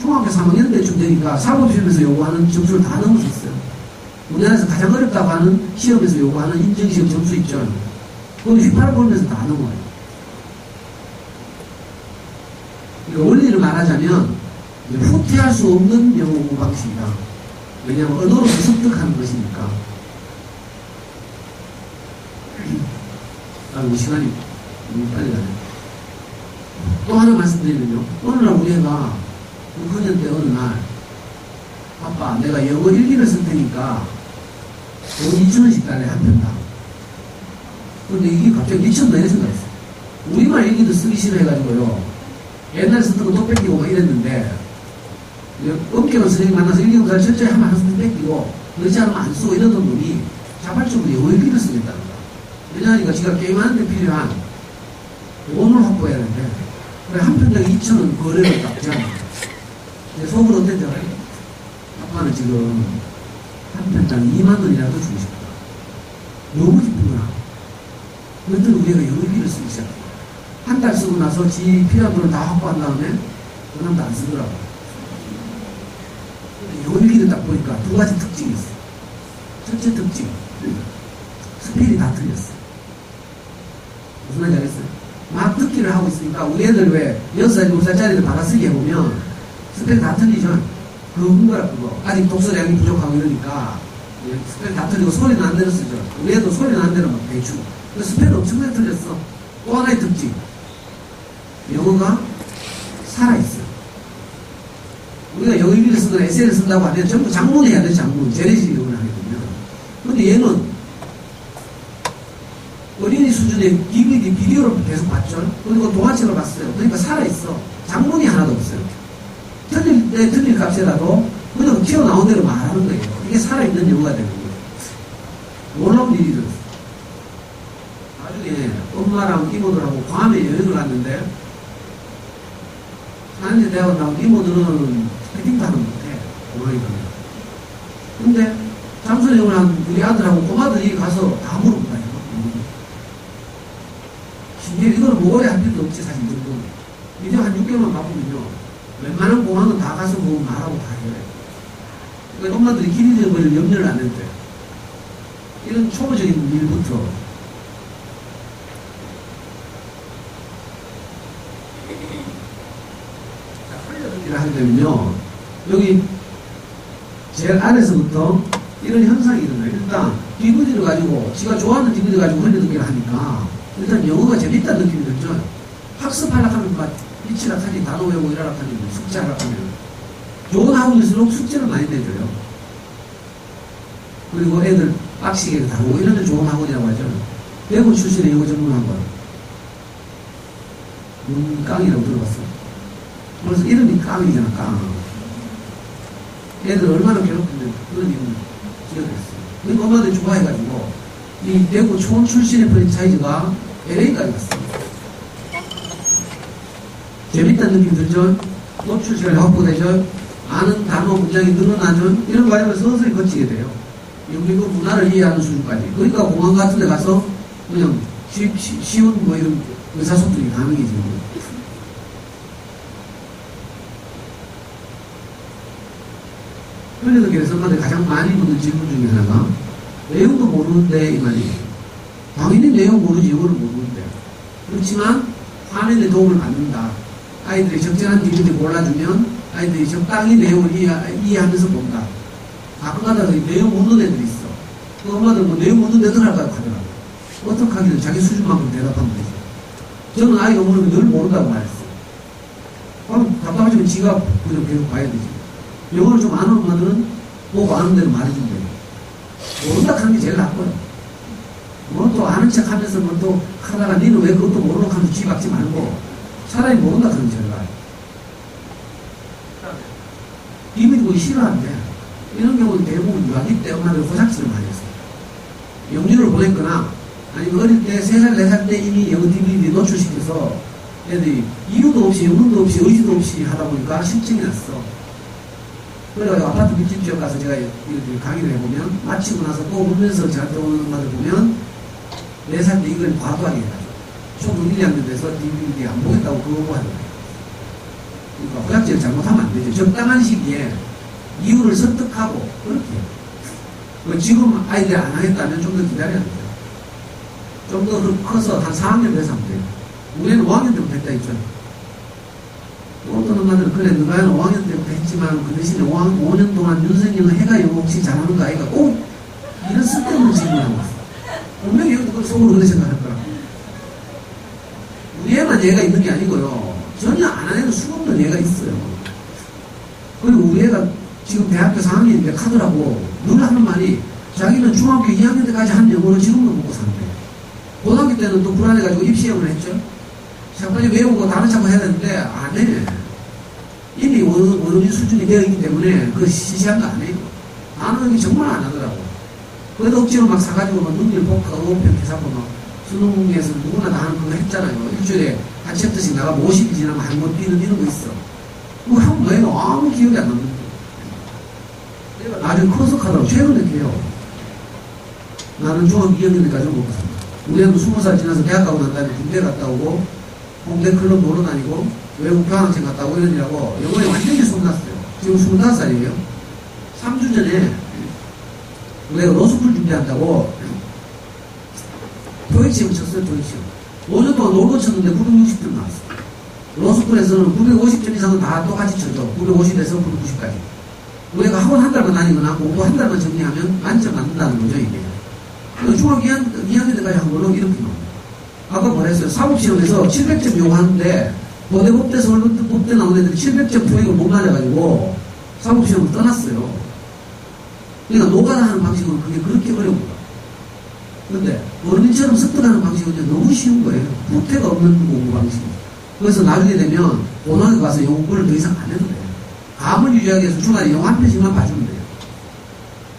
중학교 3학년 때쯤 되니까 사법시험에서 요구하는 점수를 다 넘어섰어요. 우리나라에서 가장 어렵다고 하는 시험에서 요구하는 인정시험 점수 있죠. 그건 휘파람 불면서 다 넘어요. 원리를 말하자면 후퇴할 수 없는 영어 공부 방식이다. 왜냐하면 언어로서 습득하는 것이니까. 우리 시간이 너무 빨리 가네. 또 하나 말씀드리면요. 어느 날 우리 애가 6학년 때 어느 날 아빠 내가 영어 일기를 쓸 테니까 돈 2,000원씩 달래 한 편당. 근데 이게 갑자기 미쳤나 이런 생각했어. 우리말 일기도 쓰기 싫어해가지고요. 옛날에 썼던 거 또 뺏기고 막 이랬는데 엄격한 선생님 만나서 일기검사를 철저히 하면 한 선생님 뺏기고 그렇지 않으면 안 쓰고 이러던 놈이 자발적으로 영어 일기를 쓰겠다는 거야. 왜냐하니까 지가 게임하는 데 필요한 돈을 확보해야 되는데 그래 한 편당 2,000원 거래를 딱 제한. 내 속으로 어땠는지 알아요? 아빠는 지금 한 편당 2만 원이라도 주고 싶다. 너무 기쁘구나. 그랬더니 우리가 영어 일기를 쓰기 시작해. 한 달 쓰고 나서 지 필요한 돈을 다 확보한 다음에 그 남도 안 쓰더라고. 영어 일기를 딱 보니까 두 가지 특징이 있어. 첫째 특징. 스펠이 다 틀렸어. 무슨 말인지 알겠어요? 막 듣기를 하고 있으니까 우리 애들 왜 6살, 7살짜리들 받아쓰기 해보면 스펠 다 틀리죠? 그거 흥거라 그거. 아직 독서량이 부족하고 이러니까 스펠 다 틀리고 소리는 안 내려 쓰죠. 우리 애도 소리는 안 내려 막 대충. 스펠 엄청나게 틀렸어. 또 하나의 특징. 영어가 살아있어요. 우리가 영어 일기를 쓰거나 에세이를 쓴다고 하면 전부 장문해야 돼, 장문. 재래식 영어를 하거든요. 근데 얘는 어린이 수준의 DVD, 비디오를 계속 봤죠. 그리고 동화책을 봤어요. 그러니까 살아있어. 장문이 하나도 없어요. 틀릴 때 틀릴 값이라도 그냥 튀어나온 대로 말하는 거예요. 이게 살아있는 영어가 되는 거예요. 놀라운 일이죠. 나중에 엄마랑 이모들하고 괌에 여행을 갔는데 사는데 대학원 나온 이모들은 패딩도 하나 못해. 공항에 가면. 근데 장소에 한 우리 아들하고 꼬마들이 가서 다 물어본다요. 신기해. 이거는 모거리 할 필요도 없지, 사실. 이제 한 6개월만 바쁘면요. 웬만한 공항은 다 가서 뭐 말하고 다 해요. 그러니까 엄마들이 길 잃어버릴 염려를 안 해도 돼요. 이런 초보적인 일부터. 자, 흘려듣기를 하게 되면요. 여기 제일 아래서부터 이런 현상이 일어나요. 일단, DVD를 가지고, 지가 좋아하는 DVD 가지고 흘려듣기를 하니까, 일단 영어가 재밌다는 느낌이 들죠. 학습하려고 하면 막 일치락 하지, 단어 외우고 일하락 하지, 숙제하락 하면. 좋은 학원일수록 숙제를 많이 내줘요. 그리고 애들 빡시게 다루고 이런 데 좋은 학원이라고 하죠. 대구 출신의 영어 전문 학원. 문깡이라고 들어봤어요. 그래서 이름이 깡이잖아, 깡. 애들 얼마나 괴롭히면 그런 이름 지어졌어요. 그러니까 엄마들이 좋아해가지고 이 대구 초원 출신의 프랜차이즈가 LA까지 갔습니다. 재밌다는 느낌이 들죠? 노출 시간이 확보되죠? 아는 단어 문장이 늘어나죠? 이런 과정을 서서히 거치게 돼요. 영미국 문화를 이해하는 수준까지. 그러니까 공항 같은 데 가서 그냥 쉬운 뭐 이런 의사소통이 가능해지는 거예요. 흘려듣기를 선마들 가장 많이 묻는 질문 중에 하나가 내용도 모르는데 이 말이에요. 당연히 내용 모르지 영어를 모르는데 그렇지만 화면에 도움을 받는다. 아이들이 적절한 DVD 골라주면 아이들이 적당히 내용을 이해하면서 본다. 가끔가다 내용 묻는 애들이 있어. 그 엄마들 뭐 내용 묻는 애들 할까요? 하더라고. 어떻게 하기는 자기 수준만큼 대답하면 되죠. 저는 아이가 모르면 늘 모른다고 말했어요. 그럼 답답하지만 지가 그냥 계속 봐야 되지. 영어를 좀 아는 엄마들은 보고 아는 대로 말해주면 돼요. 모른다 하는 게 제일 나빠요. 뭐 또 아는 척 하면서 뭐 또 하다가 니는 왜 그것도 모르고 하면서 쥐박지 말고 차라리 모른다 하는 게 제일 나아요. DVD 보기 싫어한대. 이런 경우는 대부분 유아기 때 엄마들 호작질을 많이 했어요. 영유를 보냈거나 아니면 어릴 때 3살, 4살 때 이미 영어 DVD 노출시켜서 애들이 이유도 없이 영문도 없이 의지도 없이 하다 보니까 실증이 났어. 그래가지고 아파트 밑집 지역 가서 제가 이렇게 강의를 해보면 마치고 나서 또 울면서 저한테 오는 엄마들 보면 4살 때 이걸 과도하게 해가지고 초등 1, 2학년 돼서 DVD 안 보겠다고 그거 하더라고요. 그러니까 호약제를 잘못하면 안 되죠. 적당한 시기에 이유를 설득하고 그렇게 해요. 지금 아이들이 안 하겠다면 좀 더 기다려야 돼요. 좀 더 커서 한 4학년 돼서 하면 돼요. 우리는 5학년 때부터 했다 했죠. 어떤 엄마들은 그래 너가 5학년 때부터 했지만 그 대신에 5년 동안 윤석열은 해가 영어 혹시 잘하는 거 아이가 꼭 이런 쓸데없는 질문을 하고 있어. 분명히 그걸 속으로 그렇게 생각할 거라. 우리 애만 얘가 있는 게 아니고요. 전혀 안 하는 수없는 얘가 있어요. 그리고 우리 애가 지금 대학교 4학년인데 카더라고 늘 하는 말이 자기는 중학교 2학년 때까지 한 영어를 지금도 먹고 사는데 고등학교 때는 또 불안해가지고 입시형을 했죠. 자, 빨리 외우고 다른 차고 해야 되는데 안 해. 이미 원어민 수준이 되어 있기 때문에 그 시시한 거 안 해요. 나는 이게 정말 안 하더라고. 그래도 억지로 막 사가지고 막 능률 복하고 평균사고 막 수능에서 누구나 다 하는 그거 했잖아요. 일주일에 한 챕터씩 나가 50일 지나면 한 번 뛰는 이런 거 있어. 그거 하면 너희가 아무 기억이 안 남는 거야. 내가 나중에 커서 하더라고. 최근에 해요. 나는 중학교 2학년 때까지 먹고 산다. 우리 애도 20살 지나서 대학 가고 난 다음에 군대 갔다 오고 홍대 클럽 놀러 다니고 외국 교환학생 갔다 오고 이런 일하고 영어에 완전히 손났어요. 지금 25살이에요. 3주 전에 내가 로스쿨 준비한다고 토익 시험 쳤어요. 토익 시험 5년 동안 놀고 쳤는데 960점 나왔어. 로스쿨에서는 950점 이상은 다 똑같이 쳐줘. 950에서 990까지. 우리가 학원 한 달만 다니거나 공부 한 달만 정리하면 만점 맞는다는 거죠. 이게 중학교 2학년 때까지 한 걸로 이렇게 나옵니다. 아까 뭐랬어요? 사법시험에서 700점 요구하는데 고대법대 서울법대 나오는 애들이 700점 토익을 못 맞아가지고 사법시험을 떠났어요. 그러니까 노가다 하는 방식은 그게 그렇게 어려운 거야. 근데 어른처럼 습득하는 방식은 너무 쉬운 거예요. 후퇴가 없는 공부 방식. 그래서 나중에 되면 고등학교 가서 영어 공부를 더 이상 안 해도 돼요. 감을 유지하기 위해서 중간에 영어 한 편씩만 봐주면 돼요.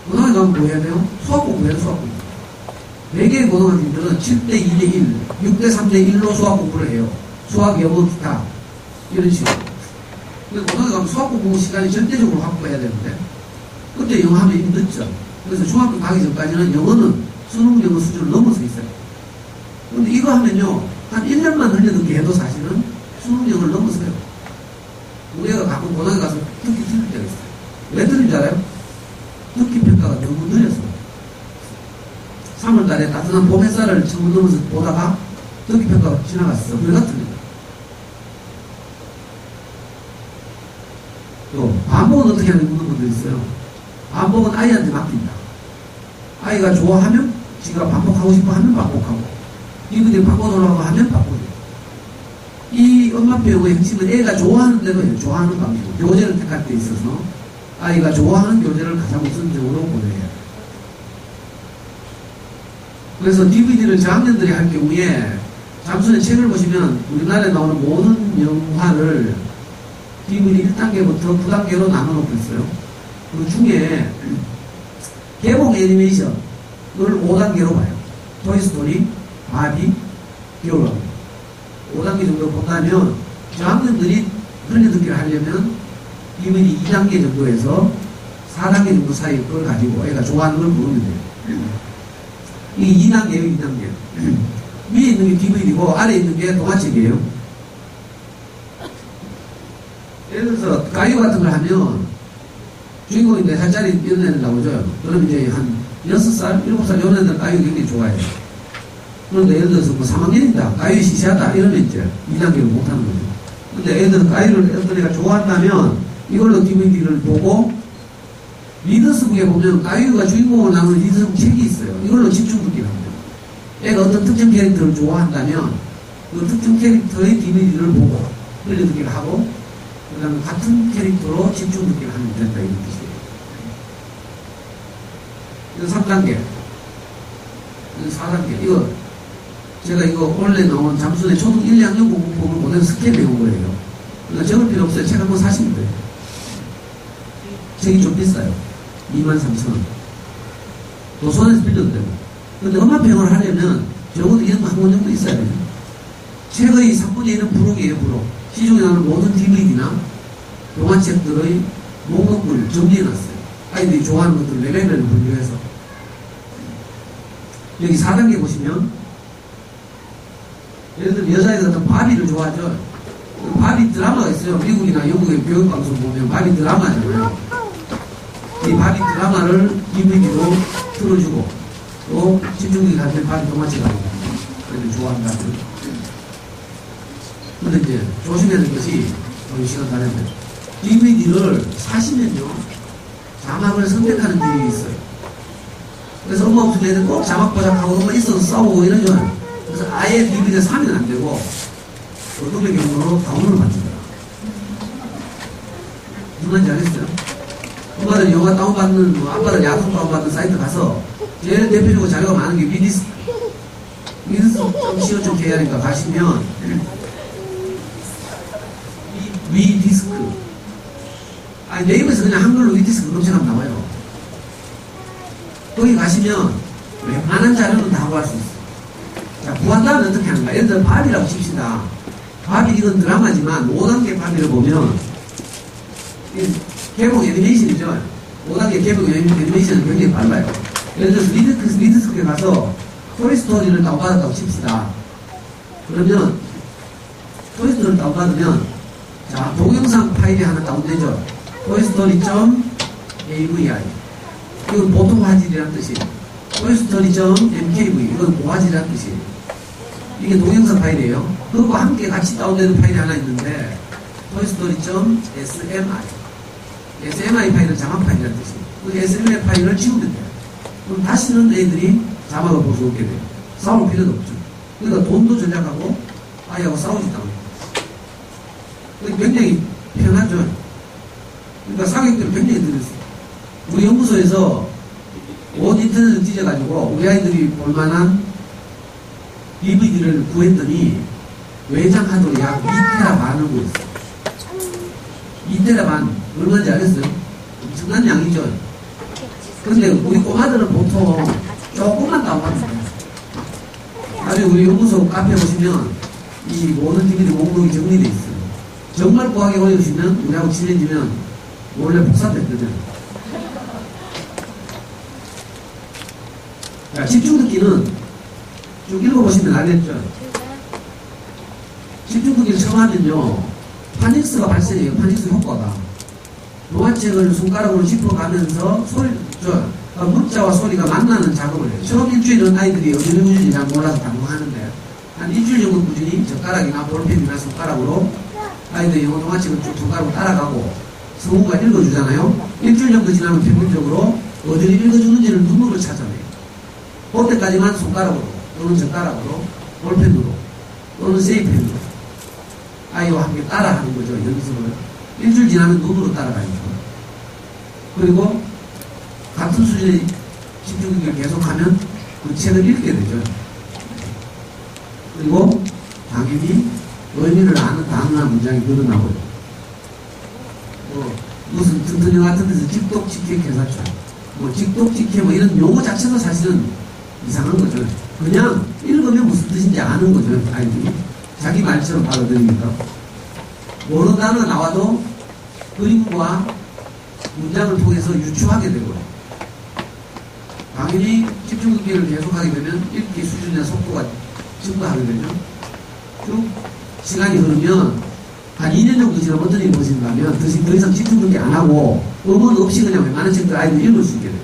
고등학교 가면 뭐 해야 돼요? 수학 공부해요. 수학 공부. 4개의 고등학생들은 7대 2대 1, 6대 3대 1로 수학 공부를 해요. 수학, 영어, 기타 이런 식으로. 근데 고등학교 가면 수학 공부 시간이 절대적으로 확보해야 되는데 그때 영어 하면 이미 늦죠. 그래서 중학교 가기 전까지는 영어는 수능 영어 수준을 넘어서 있어요. 근데 이거 하면요 한 1년만 흘려듣게 해도 사실은 수능 영어를 넘어서요. 우리 애가 가끔 고등학교 가서 듣기 틀릴 때가 있어요. 왜 틀린 줄 알아요? 듣기 평가가 너무 느려서. 3월달에 따뜻한 봄 햇살을 처음 넘어서 보다가 듣기 평가가 지나갔어. 그래가 틀린다. 또 반복은 어떻게 하는 분들 있어요. 반복은 아이한테 맡긴다. 아이가 좋아하면 지가 반복하고 싶어 하면 반복하고 이분들이 바꿔달라고 하면 바꿔줘요. 이 엄마표의 핵심은 애가 좋아하는 대로 해요. 좋아하는 방식으로. 교재를 택할 때 있어서 아이가 좋아하는 교재를 가장 우선적으로 보내야 해요. 그래서 DVD를 저학년들이 할 경우에 잠순의 책을 보시면 우리나라에 나오는 모든 영화를 DVD 1단계부터 9단계로 나눠놓고 있어요. 그 중에 개봉 애니메이션을 5단계로 봐요. 토이스토리, 바비, 겨울왕 5단계 정도 본다면 저학년들이 흘려듣기를 하려면 DVD 2단계 정도에서 4단계 정도 사이 걸 가지고 애가 좋아하는 걸 부르면 돼요. 이게 2단계예요. 2단계. 위에 있는 게 DVD고 아래에 있는 게 동화책이에요. 예를 들어서 가요 같은 걸 하면 주인공이 4살짜리 이런 애들 나오죠. 그럼 이제 한 6살, 7살 이런 애들 가요 굉장히 좋아해요. 그런데 예를 들어서 뭐 3학년이다. 가요 시시하다. 이러면 이제 2단계를 못하는 거죠. 근데 애들은 가요를 어떤 애가 좋아한다면 이걸로 DVD를 보고 리더스북에 보면 가요가 주인공을 나오는 리더스북 책이 있어요. 이걸로 집중 듣기를 합니다. 애가 어떤 특정 캐릭터를 좋아한다면 그 특정 캐릭터의 DVD를 보고 흘려듣기를 하고 그 다음에 같은 캐릭터로 집중 듣기를 하면 된다 이런 뜻이에요. 이거 3단계 이거 4단계 이거 제가 이거 원래 나온 잠순의 초등 1, 2학년 공부법을 그대로 스캔 해온 거예요. 그러니까 적을 필요 없어요. 책 한 번 사시면 돼요. 책이 좀 비싸요. 23,000원. 도서관에서 빌려도 되고. 근데 엄마평을 하려면 적어도 이런 거 한 권 정도 있어야 돼요. 책의 3분의 1은 부록이에요, 부록. 시중에 나오는 모든 DVD나 동화책들의 목록을 정리해놨어요. 아이들이 좋아하는 것들 레벨을 분류해서. 여기 4단계 보시면, 예를 들면 여자애들 같은 바비를 좋아하죠. 바비 드라마가 있어요. 미국이나 영국의 교육방송 보면 바비 드라마잖아요. 이 바비 드라마를 DVD로 틀어주고, 또 집중력이 갈때 바비 동화책 하고, 그래도 좋아한다. 근데 이제 조심해야 될 것이, 시간 다 됐네. DVD를 사시면요, 자막을 선택하는 기능이 있어요. 그래서 엄마 없을 때는 꼭 자막 보작하고 엄마 있어서 싸우고 이러죠. 그래서 아예 DVD를 사면 안 되고, 어떤 경우로 다운로드 받습니다. 무슨 말인지 알겠어요? 엄마는 영화 다운받는, 아빠는 야구 다운받는 사이트 가서, 제일 대표적으로 자료가 많은 게 위디스크. 위디스크 좀 계열이니까 가시면, 위디스크. 아니, 네이버에서 그냥 한글로 위디스크 검색하면 나와요. 거기 가시면, 웬만한 자료는 다 구할 수 있어요. 자, 구한 다음에 어떻게 하는가? 예를 들어, 밥이라고 칩시다. 밥이 이건 드라마지만, 5단계 밥이를 보면, 개봉 애니메이션이죠. 5단계 개봉 애니메이션은 굉장히 빨라요. 예를 들어서 리드스크에 가서 토이스토리를 다운받았다고 칩시다. 그러면 토이스토리를 다운받으면 자, 동영상 파일이 하나 다운되죠. toystory.avi 이건 보통 화질이라는 뜻이에요. toystory.mkv 이건 고화질이라는 뜻이에요. 이게 동영상 파일이에요. 그거와 함께 같이 다운되는 파일이 하나 있는데 toystory.smi SMI 파일은 자막 파일이라는 뜻이에요. 그 SMI 파일을 지우면 돼요. 그럼 다시는 애들이 자막을 볼 수 없게 돼요. 싸울 필요도 없죠. 그러니까 돈도 절약하고 아이하고 싸우지도 않고. 굉장히 편하죠. 그러니까 사격들을 굉장히 들었어요. 우리 연구소에서 온 인터넷을 뒤져가지고 우리 아이들이 볼만한 DVD를 구했더니 외장 하드로 약 2테라 반을 구했어요. 2테라 반 얼마인지 알겠어요? 엄청난 양이죠. 그런데 우리 꼬마들은 보통 조금만 다운받습니다. 나중에 우리 연구소 카페에 보시면 이 모든 DVD 목록이 정리되어 있어요. 정말 고하게 올려주시면 우리하고 친해지면 원래 복사됐거든. 자, 집중듣기는 쭉 읽어보시면 알겠죠? 집중듣기를 처음 하면요, 파닉스가 발생해요. 파닉스 효과가. 동화책을 손가락으로 짚어가면서 문자와 소리가 만나는 작업을 해요. 처음 일주일은 아이들이 어디를 꾸준히 잘 몰라서 당황하는데, 한 일주일 정도 꾸준히 젓가락이나 볼펜이나 손가락으로 아이들 영어 동화책을 쭉 손가락으로 따라가고 성우가 읽어주잖아요. 일주일 정도 지나면 평균적으로 어디를 읽어주는지를 눈으로 찾아내요. 그때까지만 손가락으로 또는 젓가락으로 볼펜으로 또는 세이펜으로 아이와 함께 따라하는 거죠. 연습을. 일주일 지나면 눈으로 따라가니까. 그리고 같은 수준의 집중력을 계속하면 그 책을 읽게 되죠. 그리고 당연히 의미를 아는 단어나 문장이 늘어나고요. 무슨 튼튼이 같은 데서 직독직해 개사처, 직독직해 이런 용어 자체가 사실은 이상한 거죠. 그냥 읽으면 무슨 뜻인지 아는 거죠. 아이들이 자기 말처럼 받아들이니까. 모르는 단어가 나와도 그림과 문장을 통해서 유추하게 되고요. 당연히 집중력을 계속하게 되면 읽기 수준이나 속도가 증가하게 되죠. 쭉 시간이 흐르면 한 2년 정도 지나면 어떤 일이 벌어진가 하면 더 이상 집중력이 안 하고 음원 없이 그냥 웬만한 책들 아이들이 읽을 수 있게 돼요.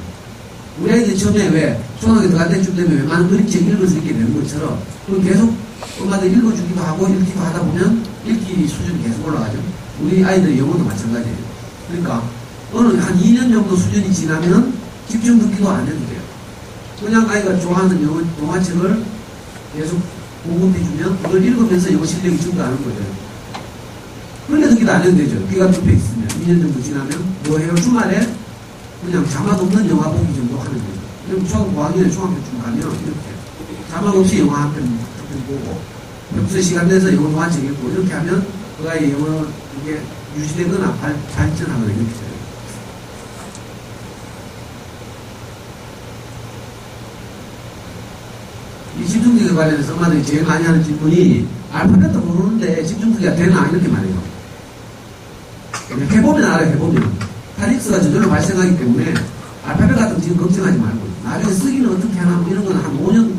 우리 아이들이 처음에 왜 초등학교 들어갈 때쯤 되면 웬만한 그림책 읽을 수 있게 되는 것처럼 그럼 계속 엄마들 읽어주기도 하고 읽기도 하다 보면 읽기 수준이 계속 올라가죠. 우리 아이들의 영어도 마찬가지예요. 그러니까 어느 한 2년 정도 수준이 지나면 집중 듣기도 안 해도 돼요. 그냥 아이가 좋아하는 영어 동화책을 계속 공급해주면 그걸 읽으면서 영어 실력이 증가하는 거죠. 그런데 듣기도 안 해도 되죠. 귀가 좁혀 있으면 2년 정도 지나면 뭐 해요? 주말에 그냥 자막 없는 영화 보기 정도 하는 거죠. 그럼 초등 고학년에 중학교쯤 가면 이렇게 자막 없이 영화 한 편 보고 평소에 시간 내서 영어 동화책 읽고 이렇게 하면 그 아이의 영어 이게 유지되거나 발전하거나 이렇게 돼요. 이 집중력에 관련해서 엄마들이 제일 많이 하는 질문이 알파벳도 모르는데 집중력이 되나 이렇게 말해요. 해보면 알아요. 해보면 파닉스가 저절로 발생하기 때문에 알파벳 같은 거 지금 걱정하지 말고 나중에 쓰기는 어떻게 하나 뭐 이런 건 한 5년은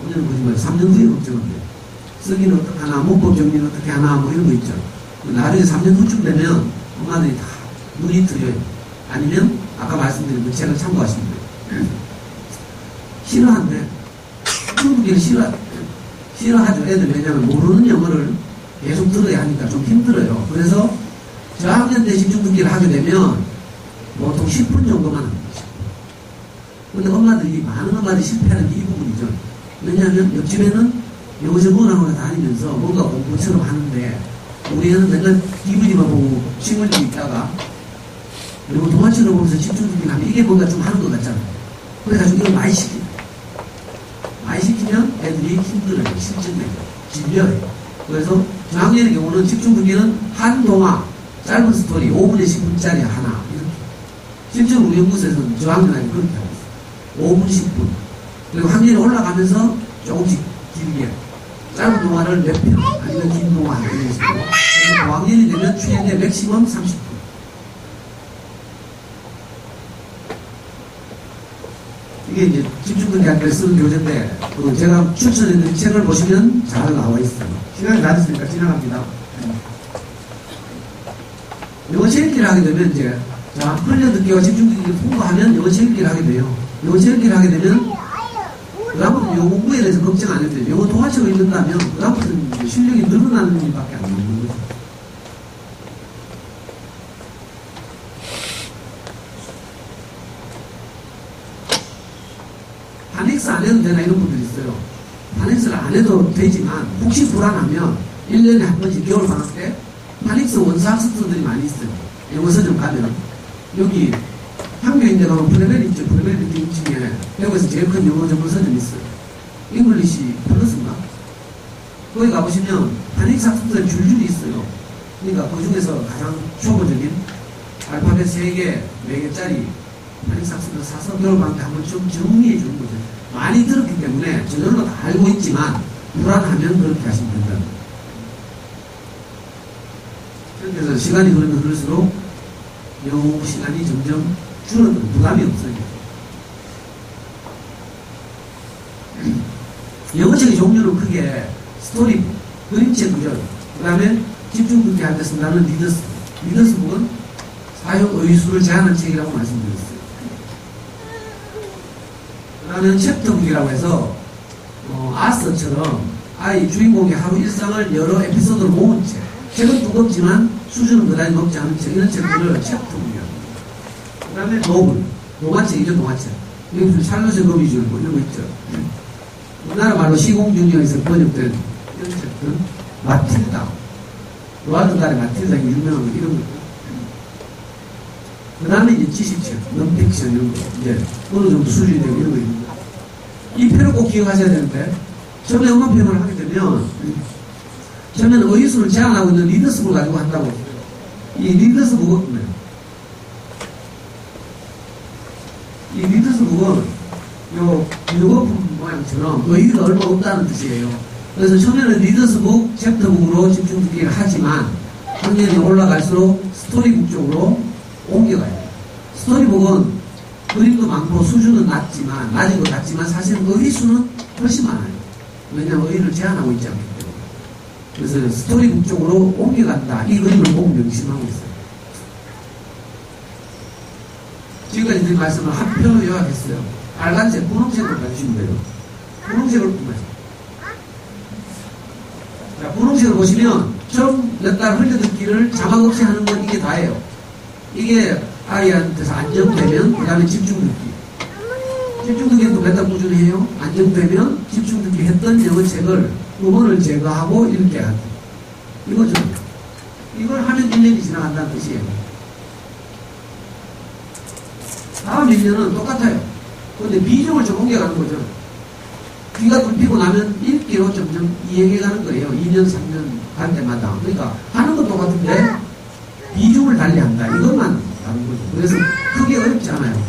거짓말 3년 후에 걱정하면 돼요. 쓰기는 어떻게 하나 문법 정리는 어떻게 하나 뭐 이런 거 있죠. 나중에 3년 후쯤 되면 엄마들이 다 눈이 트여요. 아니면 아까 말씀드린 그 책을 참고하시면 돼요. 싫어한대. 중국인이 싫어하죠. 애들 왜냐면 모르는 영어를 계속 들어야 하니까 좀 힘들어요. 그래서 저학년 때 집중 듣기를 하게 되면 보통 10분 정도만 합니다. 근데 엄마들이, 많은 엄마들이 실패하는 게 이 부분이죠. 왜냐하면 옆집에는 영어 전문학원에 다니면서 뭔가 공부처럼 하는데 우리는 맨날 DVD만 보고 친구들이 있다가 그리고 동화책을 보면서 집중 듣기를 하면 이게 뭔가 좀 하는 것 같잖아요. 그래가지고 이걸 많이 시킵니다. 많이 시키면 애들이 힘들어요. 실증내요. 질려요. 그래서 저학년의 경우는 집중 듣기는 한 동화, 짧은 스토리, 5분에 10분짜리 하나, 이렇게. 실제로 우리 연구소에서는 저학년이 그렇게 하고 있어요. 5분, 10분. 그리고 학년이 올라가면서 조금씩 길게. 짧은 동화를 몇 편, 아니면 긴 동화, 이런 식으로. 그래서 고학년이 되면 최대 맥시멈 30분. 이게 이제 집중근대 학교에 쓰는 교재인데, 제가 추천해드린 책을 보시면 잘 나와 있어요. 시간이 낮았으니까 지나갑니다. 영어 책읽기를 하게 되면 이제, 자, 흘려듣기와 집중듣기를 통과하면 영어 책읽기를 하게 돼요. 영어 책읽기를 하게 되면, 그다음부터 영어 공부에 대해서 걱정 안 해도 돼요. 영어 동화책을 읽는다면, 그다음부터는 실력이 늘어나는 일밖에 안 나오는 거죠. 파닉스 안 해도 되나 이런 분들이 있어요. 파닉스를 안 해도 되지만 혹시 불안하면 1년에 한 번씩 겨울방학 때 파닉스 원사학습서들이 많이 있어요. 영어서점 가면 여기 학교인데 가면 프레벨 있죠. 프레벨 빌딩 2층에 외국에서 제일 큰 영어 전문 서점이 있어요. 잉글리시 플러스인가? 거기 가보시면 파닉스 학습서들이 줄줄이 있어요. 그러니까 그 중에서 가장 초보적인 알파벳 3개, 4개짜리 파닉스 학습서 사서 겨울방학 때 한번 좀 정리해 주는 거죠. 많이 들었기 때문에 저절로 다 알고 있지만 불안하면 그렇게 하시면 된다. 그래서 시간이 흐르면 흐를수록 영어 공부 시간이 점점 줄어들고 부담이 없어요. 영어책의 종류는 크게 스토리, 그림책 구절, 그 다음에 집중 듣기 할 때 쓴다는 리더스북은 사용 의수를 제한한 책이라고 말씀드렸어요. 그다음에 챕터북이라고 해서 아서처럼 아이 주인공의 하루 일상을 여러 에피소드로 모은 책. 책은 두껍지만 수준은 그다지 높지 않은 책. 이런 책들을 챕터북이라고 합니다. 그 다음에 노블, 동화책이죠. 동화책. 여기 무슨 샬롯의 거미줄 뭐 이런 거 있죠. 우리나라 말로 시공준영에서 번역된 이런 책들은 마틸다, 로아드 달의 마틸다, 유명한 거 이런 거. 그 다음에 이제 지식책, 넌픽션 이런 거, 이제 어느 정도 수준이 되고 이런 거 있는 거. 이 표를 꼭 기억하셔야 되는데, 처음에 음악 표현을 하게 되면, 처음에는 의수를 제한하고 있는 리더스북을 가지고 한다고. 이 리더스북은, 이 리더스북은 요 비료거품 모양처럼 의의가 얼마 없다는 뜻이에요. 그래서 처음에는 리더스북, 챕터북으로 집중 듣기를 하지만, 학년이 올라갈수록 스토리북 쪽으로 옮겨가야 돼요. 스토리북은 그림도 많고 수준은 낮은 것 같지만 사실은 의의수는 훨씬 많아요. 왜냐하면 의의를 제한하고 있지 않기 때문에. 그래서 스토리북 쪽으로 옮겨간다. 이 그림을 보고 명심하고 있어요. 지금까지 드린 말씀을 한 편으로 요약했어요. 빨간색, 분홍색으로 가주시면 돼요. 분홍색을 보면. 자, 분홍색을 보시면 처음 몇 달 흘려듣기를 자막 없이 하는 건 이게 다예요. 이게 아이한테서 안정되면 그 다음에 집중듣기. 집중듣기도 몇 달 꾸준히 해요. 안정되면 집중듣기 했던 영어책을 음원을 제거하고 읽게 하고. 이거죠. 이걸 하면 1년이 지나간다는 뜻이에요. 다음 1년은 똑같아요. 그런데 비중을 좀 옮겨가는 거죠. 귀가 뚫히고 나면 읽기로 점점 이행해가는 거예요. 2년, 3년 갈 때마다. 그러니까 하는 건 똑같은데 비중을 달리한다. 이것만 다른 거죠. 그래서 크게 어렵지 않아요.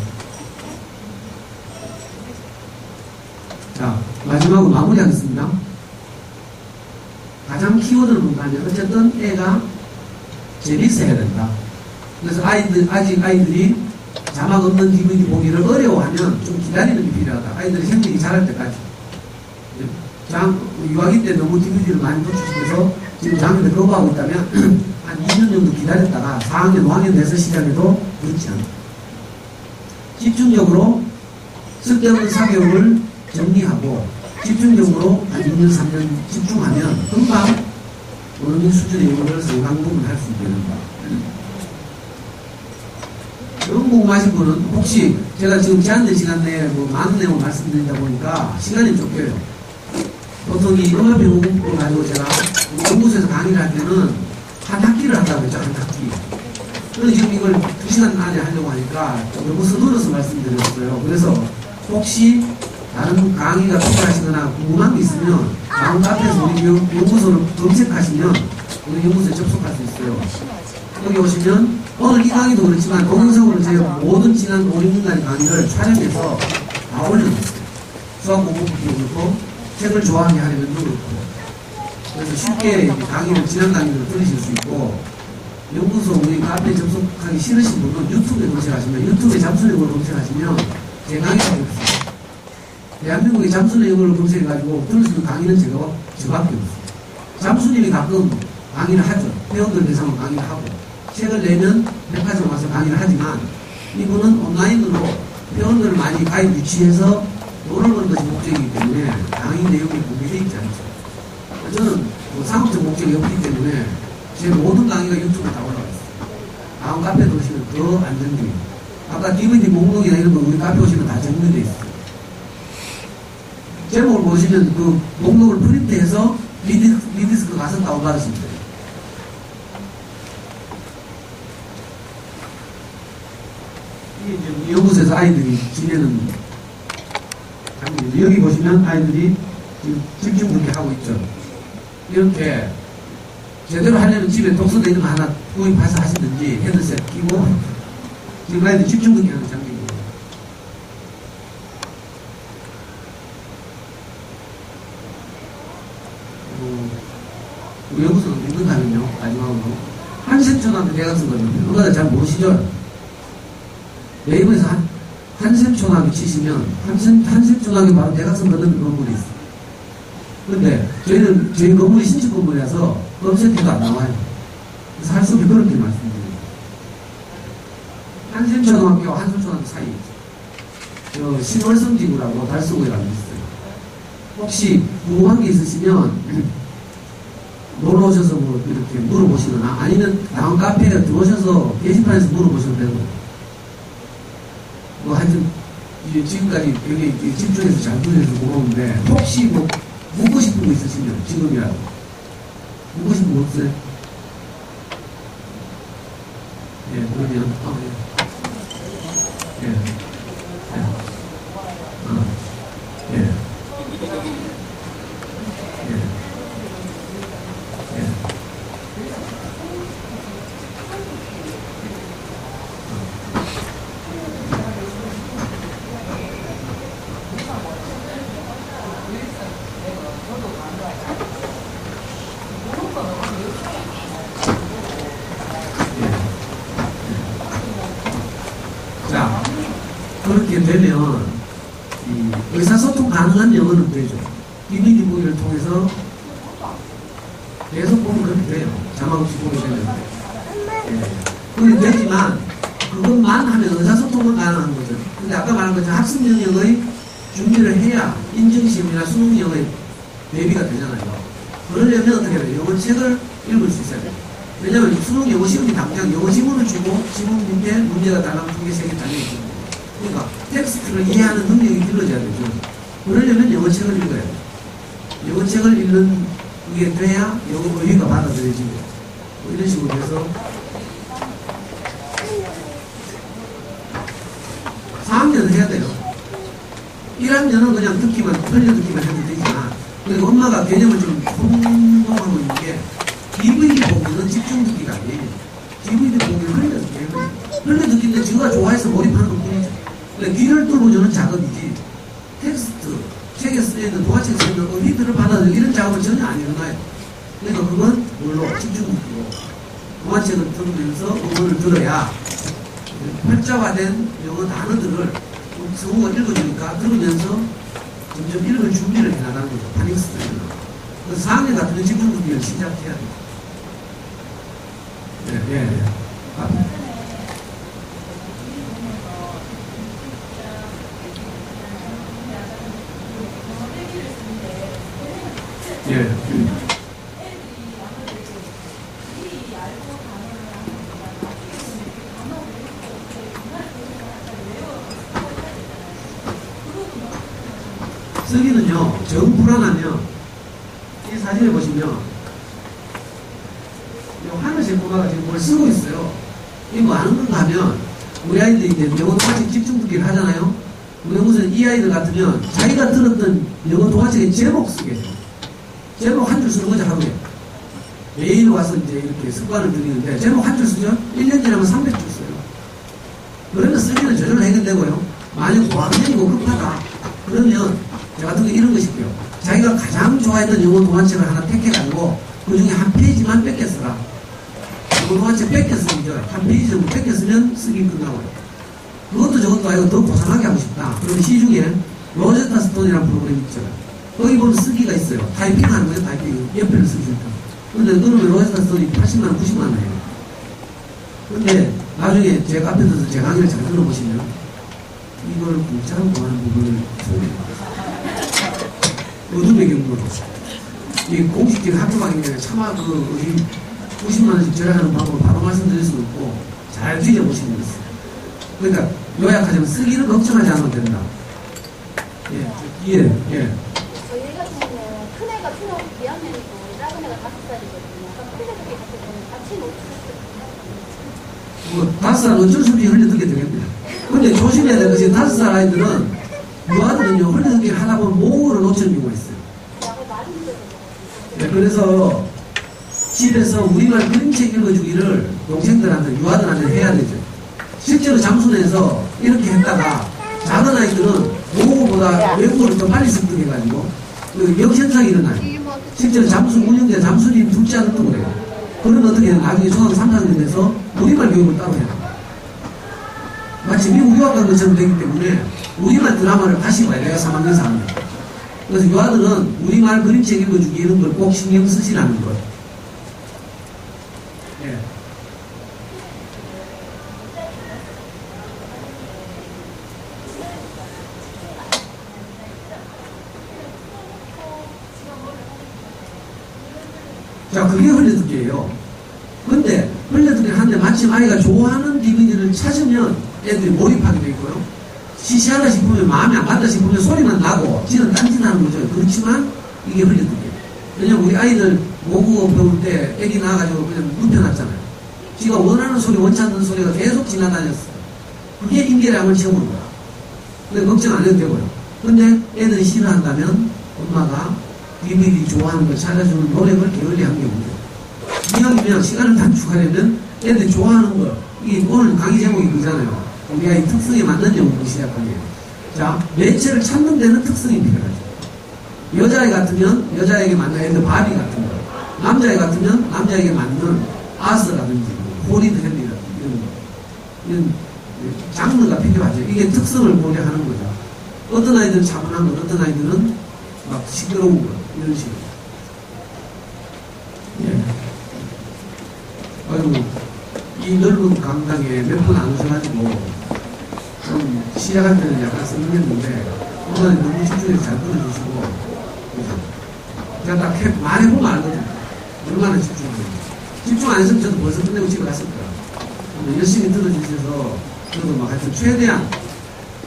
자, 마지막으로 마무리하겠습니다. 가장 키워드는 뭔가요? 어쨌든 애가 재밌어야 된다. 그래서 아직 아이들이 자막 없는 DVD 보기를 어려워하면 좀 기다리는 게 필요하다. 아이들이 생각이 잘할 때까지. 유아기 때 너무 DVD를 많이 노출시켜서 지금 장학년 때 거부하고 있다면 한 2년 정도 기다렸다가 4학년, 5학년 돼서 시작해도 늦지 않다. 집중적으로 쓸데없는 사교육을 정리하고 집중적으로 한 2년, 3년 집중하면 금방 어느 정도 수준의 영어를 상당부분 할 수 있게 된다. 영어 공부하신 분은 혹시 제가 지금 제한된 시간 내에 뭐 많은 내용을 말씀드리다 보니까 시간이 쫓겨요. 보통 이 영어배우를 가지고 제가 연구소에서 강의를 할 때는 한 학기를 한다고 했죠. 한 학기. 그래서 지금 이걸 2시간 안에 하려고 하니까 너무 서둘러서 말씀드렸어요. 그래서 혹시 다른 강의가 필요하시거나 궁금한 게 있으면 다음 카페에서 우리 연구소를 검색하시면 우리 연구소에 접속할 수 있어요. 여기 오시면 오늘 이 강의도 그렇지만 동영상으로 제 모든 지난 5, 6년간의 강의를 촬영해서 다 올려놓았어요. 수학 공부도 그렇고 책을 좋아하게 하려면 그렇고 그래서 쉽게 강의를 지난 강의를 들으실 수 있고 연구소 우리 카페에 접속하기 싫으신 분은 유튜브에 검색하시면 유튜브에 잠수내용을 검색하시면 제 강의가 없어요. 대한민국의 잠수내용을 검색해가지고 들을 수 있는 강의는 저밖에 없어요. 잠수님이 가끔 강의를 하죠. 회원들 대상으로 강의를 하고 책을 내면 백화점 와서 강의를 하지만 이분은 온라인으로 회원들을 많이 가입 유치해서 돈을 버는 것이 목적이기 때문에 강의 내용이 공개되어 있지 않죠. 저는 뭐 상업적 목적이 없기 때문에 제 모든 강의가 유튜브에 다 올라가 있어요. 다음 카페에 오시면 더 안정적이에요. 아까 DVD 목록이나 이런 거 우리 카페 오시면 다 정리되어 있어요. 제목을 보시면 그 목록을 프린트해서 리디스크 가서 다운받으시면 돼요. 이게 이제 연구소에서 아이들이 지내는 장면인데 여기 보시면 아이들이 지금 집중 듣기 하고 있죠. 이렇게 제대로 하려면 집에 독서대 이런 거 하나 구입해서 하시든지 헤드셋 끼고 지금 아이들이 집중 듣기 하는 장면이에요. 우리 연구소는 있는가 하면요, 마지막으로 한샘초등학교 대학생 거든요. 그거 잘 모르시죠? 네이버에서 한샘초등학교 치시면 한샘초등학교 바로 대학생 거든 건물이 있어요. 근데 저희는 저희 건물이 신축 건물이라서 검색해도 안 나와요. 그래서 할 수 없이 그렇게 말씀드려요. 한샘초등학교와 한샘초등학교 사이에 있어요. 신월성지구라고 달서구에라고 있어요. 혹시 궁금한 게 있으시면 놀러 오셔서 뭐 이렇게 물어보시거나 아니면 다음 카페에 들어오셔서 게시판에서 물어보셔도 되고 뭐 하여튼 지금까지 여기 집중해서 잘 들으셔서 고마운데 혹시 뭐 묻고 싶은 거 있으시면 지금이라도 묻고 싶은 거 없어요? 예, 그러면 예. 예. 예. 예. 자, 그렇게 되면 이 의사소통 가능한 영어는 되죠. DVD 보기를 통해서 계속 보면 그렇게 돼요. 자막 없이 보게 되면. 예. 그게 되지만 그것만 하면 의사소통은 가능한 거죠. 근데 아까 말한 것처럼 학습 영역의 준비를 해야 인증시험이나 수능 영역에 대비가 되잖아요. 그러려면 어떻게 해요? 영어 책을 읽을 수 있어야 돼요. 왜냐하면 수능 영어 시험이 당장 영어 지문을 주고 지문 밑에 문제가 달랑 2개, 3개 달려있거든요. 그러니까 텍스트를 이해하는 능력이 길러져야 되죠. 그러려면 영어 책을 읽어야 돼요. 영어 책을 읽는 게 돼야 영어 의의가 받아들여지고 뭐 이런 식으로 해서 4학년은 해야 돼요. 1학년은 그냥 듣기만, 흘려 듣기만 해도 되지만 그리고 엄마가 개념을 좀 혼동하고 있는 게 DVD 보기는 집중 듣기가 아니에요. DVD 보기는 흘려 듣기예요. 흘려 듣기인데 지가 좋아해서 몰입하는 것 뿐이죠. 그러니까 귀를 뚫어주는 작업이지 텍스트, 책에 쓰여있는 동화책에 쓰여있는 의미들을 받아들이는 이런 작업은 전혀 안 일어나요. 그러니까 그건 뭘로 집중 듣기로 동화책을 들으면서 음원을 들어야 활자화된 영어 단어들을 성우가 읽어주니까 들으면서 점점 읽을 준비를 해나가는 거죠. 파닉스들은. 그래서 4학년 같은 집중 듣기를 시작해야 돼요. 네, 네, 네. 예. 쓰기는요, 정 불안하면, 이 사진을 보시면, 이 하늘색 꼬마가 지금 뭘 쓰고 있어요. 이거 뭐 아는 건가 하면, 우리 아이들이 이제 영어 동화책 집중 듣기를 하잖아요. 우리 무슨 이 아이들 같으면, 자기가 들었던 영어 동화책의 제목 쓰겠죠. 제목 한 줄 쓰는 거죠, 하루에. 매일 와서 이제 이렇게 습관을 들이는데, 제목 한 줄 쓰죠? 1년 지나면 300줄 써요. 그러면 쓰기는 저절로 해결되고요. 만약 고학년이고 급하다. 그러면, 제가 같은 거 이런 것이고요. 자기가 가장 좋아했던 영어 동화책을 하나 택해가지고, 그 중에 한 페이지만 뺏겨 쓰라. 영어 동화책 뺏겨 쓰기죠. 한 페이지 정도 뺏겨 쓰면 쓰기 끝나고요. 그것도 저것도 아니고 더 고상하게 하고 싶다. 그럼 시중에 로제타 스톤이라는 프로그램이 있죠. 거기 보면 쓰기가 있어요. 타이핑 하는 거예요, 타이핑. 옆에를 쓸 수 있다. 근데 그러면 로제타 스톤이 80만원, 90만원이에요. 근데 나중에 제 카페에서 제 강의를 잘 들어보시면 이걸 공짜로 구하는 부분을 소개해요. 어둠의 경우로. 이 공식적인 학교방인데 차마 그 90만원씩 절약하는 방법을 바로 말씀드릴 수 없고 잘 뒤져보시면 있어요. 그러니까 요약하자면 쓰기는 걱정하지 않아도 된다. 예.
저희 같은 경우는 큰애가 초등학교 2학년이고 작은 애가 5살이거든요. 그러니까 큰애들끼리 같이 놓치셨어요.
5살 어쩔 수 없이 흘려듣게 되겠네요. 근데 조심해야 될 것이 5살 아이들은 유아들은요 흘려듣기 하다 보면 모국어를 놓치는 경우가 있어요. 네, 그래서 집에서 우리말 그림책 읽어주기를 동생들한테 유아들한테 해야 되죠. 실제로 잠수내에서 이렇게 했다가 작은 아이들은 모국어보다 외국어를 더 빨리 습득해가지고 그 역현상이 일어나요. 실제로 잠수 운영대 잠수님 둘째 아들도 그래요. 그러면 어떻게 해요? 나중에 초등학교 3, 4학년 돼서 우리말 교육을 따로 해요. 마치 미국 유학 간 것처럼 되기 때문에 우리말 드라마를 다시 봐요. 내가 3학년 4학년. 그래서 유아들은 우리말 그림책 읽어주기 이런 걸 꼭 신경 쓰시라는 거예요. 예. 자, 그게 흘려듣기예요. 근데 흘려듣기 하는데 마침 아이가 좋아하는 DVD를 찾으면 애들이 몰입하게 돼 있고요. 시시하다 싶으면 마음에 안 맞다 싶으면 소리만 나고 지는 딴짓하는 거죠. 그렇지만 이게 흘려듣기예요. 왜냐면 우리 아이들 모국어 배울 때 애기 나와가지고 그냥 눕혀놨잖아요. 지가 원하는 소리, 원치 않는 소리가 계속 지나다녔어요. 그게 인계량을 채우는 거야. 근데 걱정 안 해도 되고요. 근데 애들이 싫어한다면 엄마가 DVD 좋아하는 걸 찾아주는 노력을 게을리한 경우죠. 이왕이면 시간을 단축하려면 애들이 좋아하는 거, 이 오늘 강의 제목이 그잖아요. 우리가 이 특성에 맞는 연구를 시작하게요. 자, 매체를 찾는 데는 특성이 필요하죠. 여자애 같으면 여자에게 맞는 애들 바비 같은 거, 남자애 같으면 남자에게 맞는 아스라든지 호리드 헨리라든지 이런 장르가 필요하죠. 이게 특성을 고려하는 거죠. 어떤 아이들은 차분한 거, 어떤 아이들은 막 시끄러운 거, 이런 식으로. 예. 아이고, 이 넓은 강당에 몇 분 안 오셔가지고, 좀 시작할 때는 약간 쓰는했는데, 오늘 너무 집중해서 잘 끊어주시고, 그냥 딱 말해보면 알거든요. 얼마나 집중하는지. 집중 안 했으면 저도 벌써 끝내고 집에 갔을 거야. 열심히 들어주셔서, 저도 막 하여튼 최대한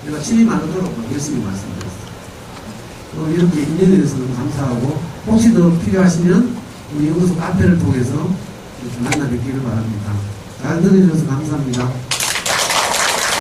내가 침이 많도록 열심히 말씀드렸어요. 이렇게 인연에 대해서 너무 감사하고, 혹시 더 필요하시면 우리 연구소 카페를 통해서 이렇게 만나 뵙기를 바랍니다. 잘 들어주셔서 감사합니다.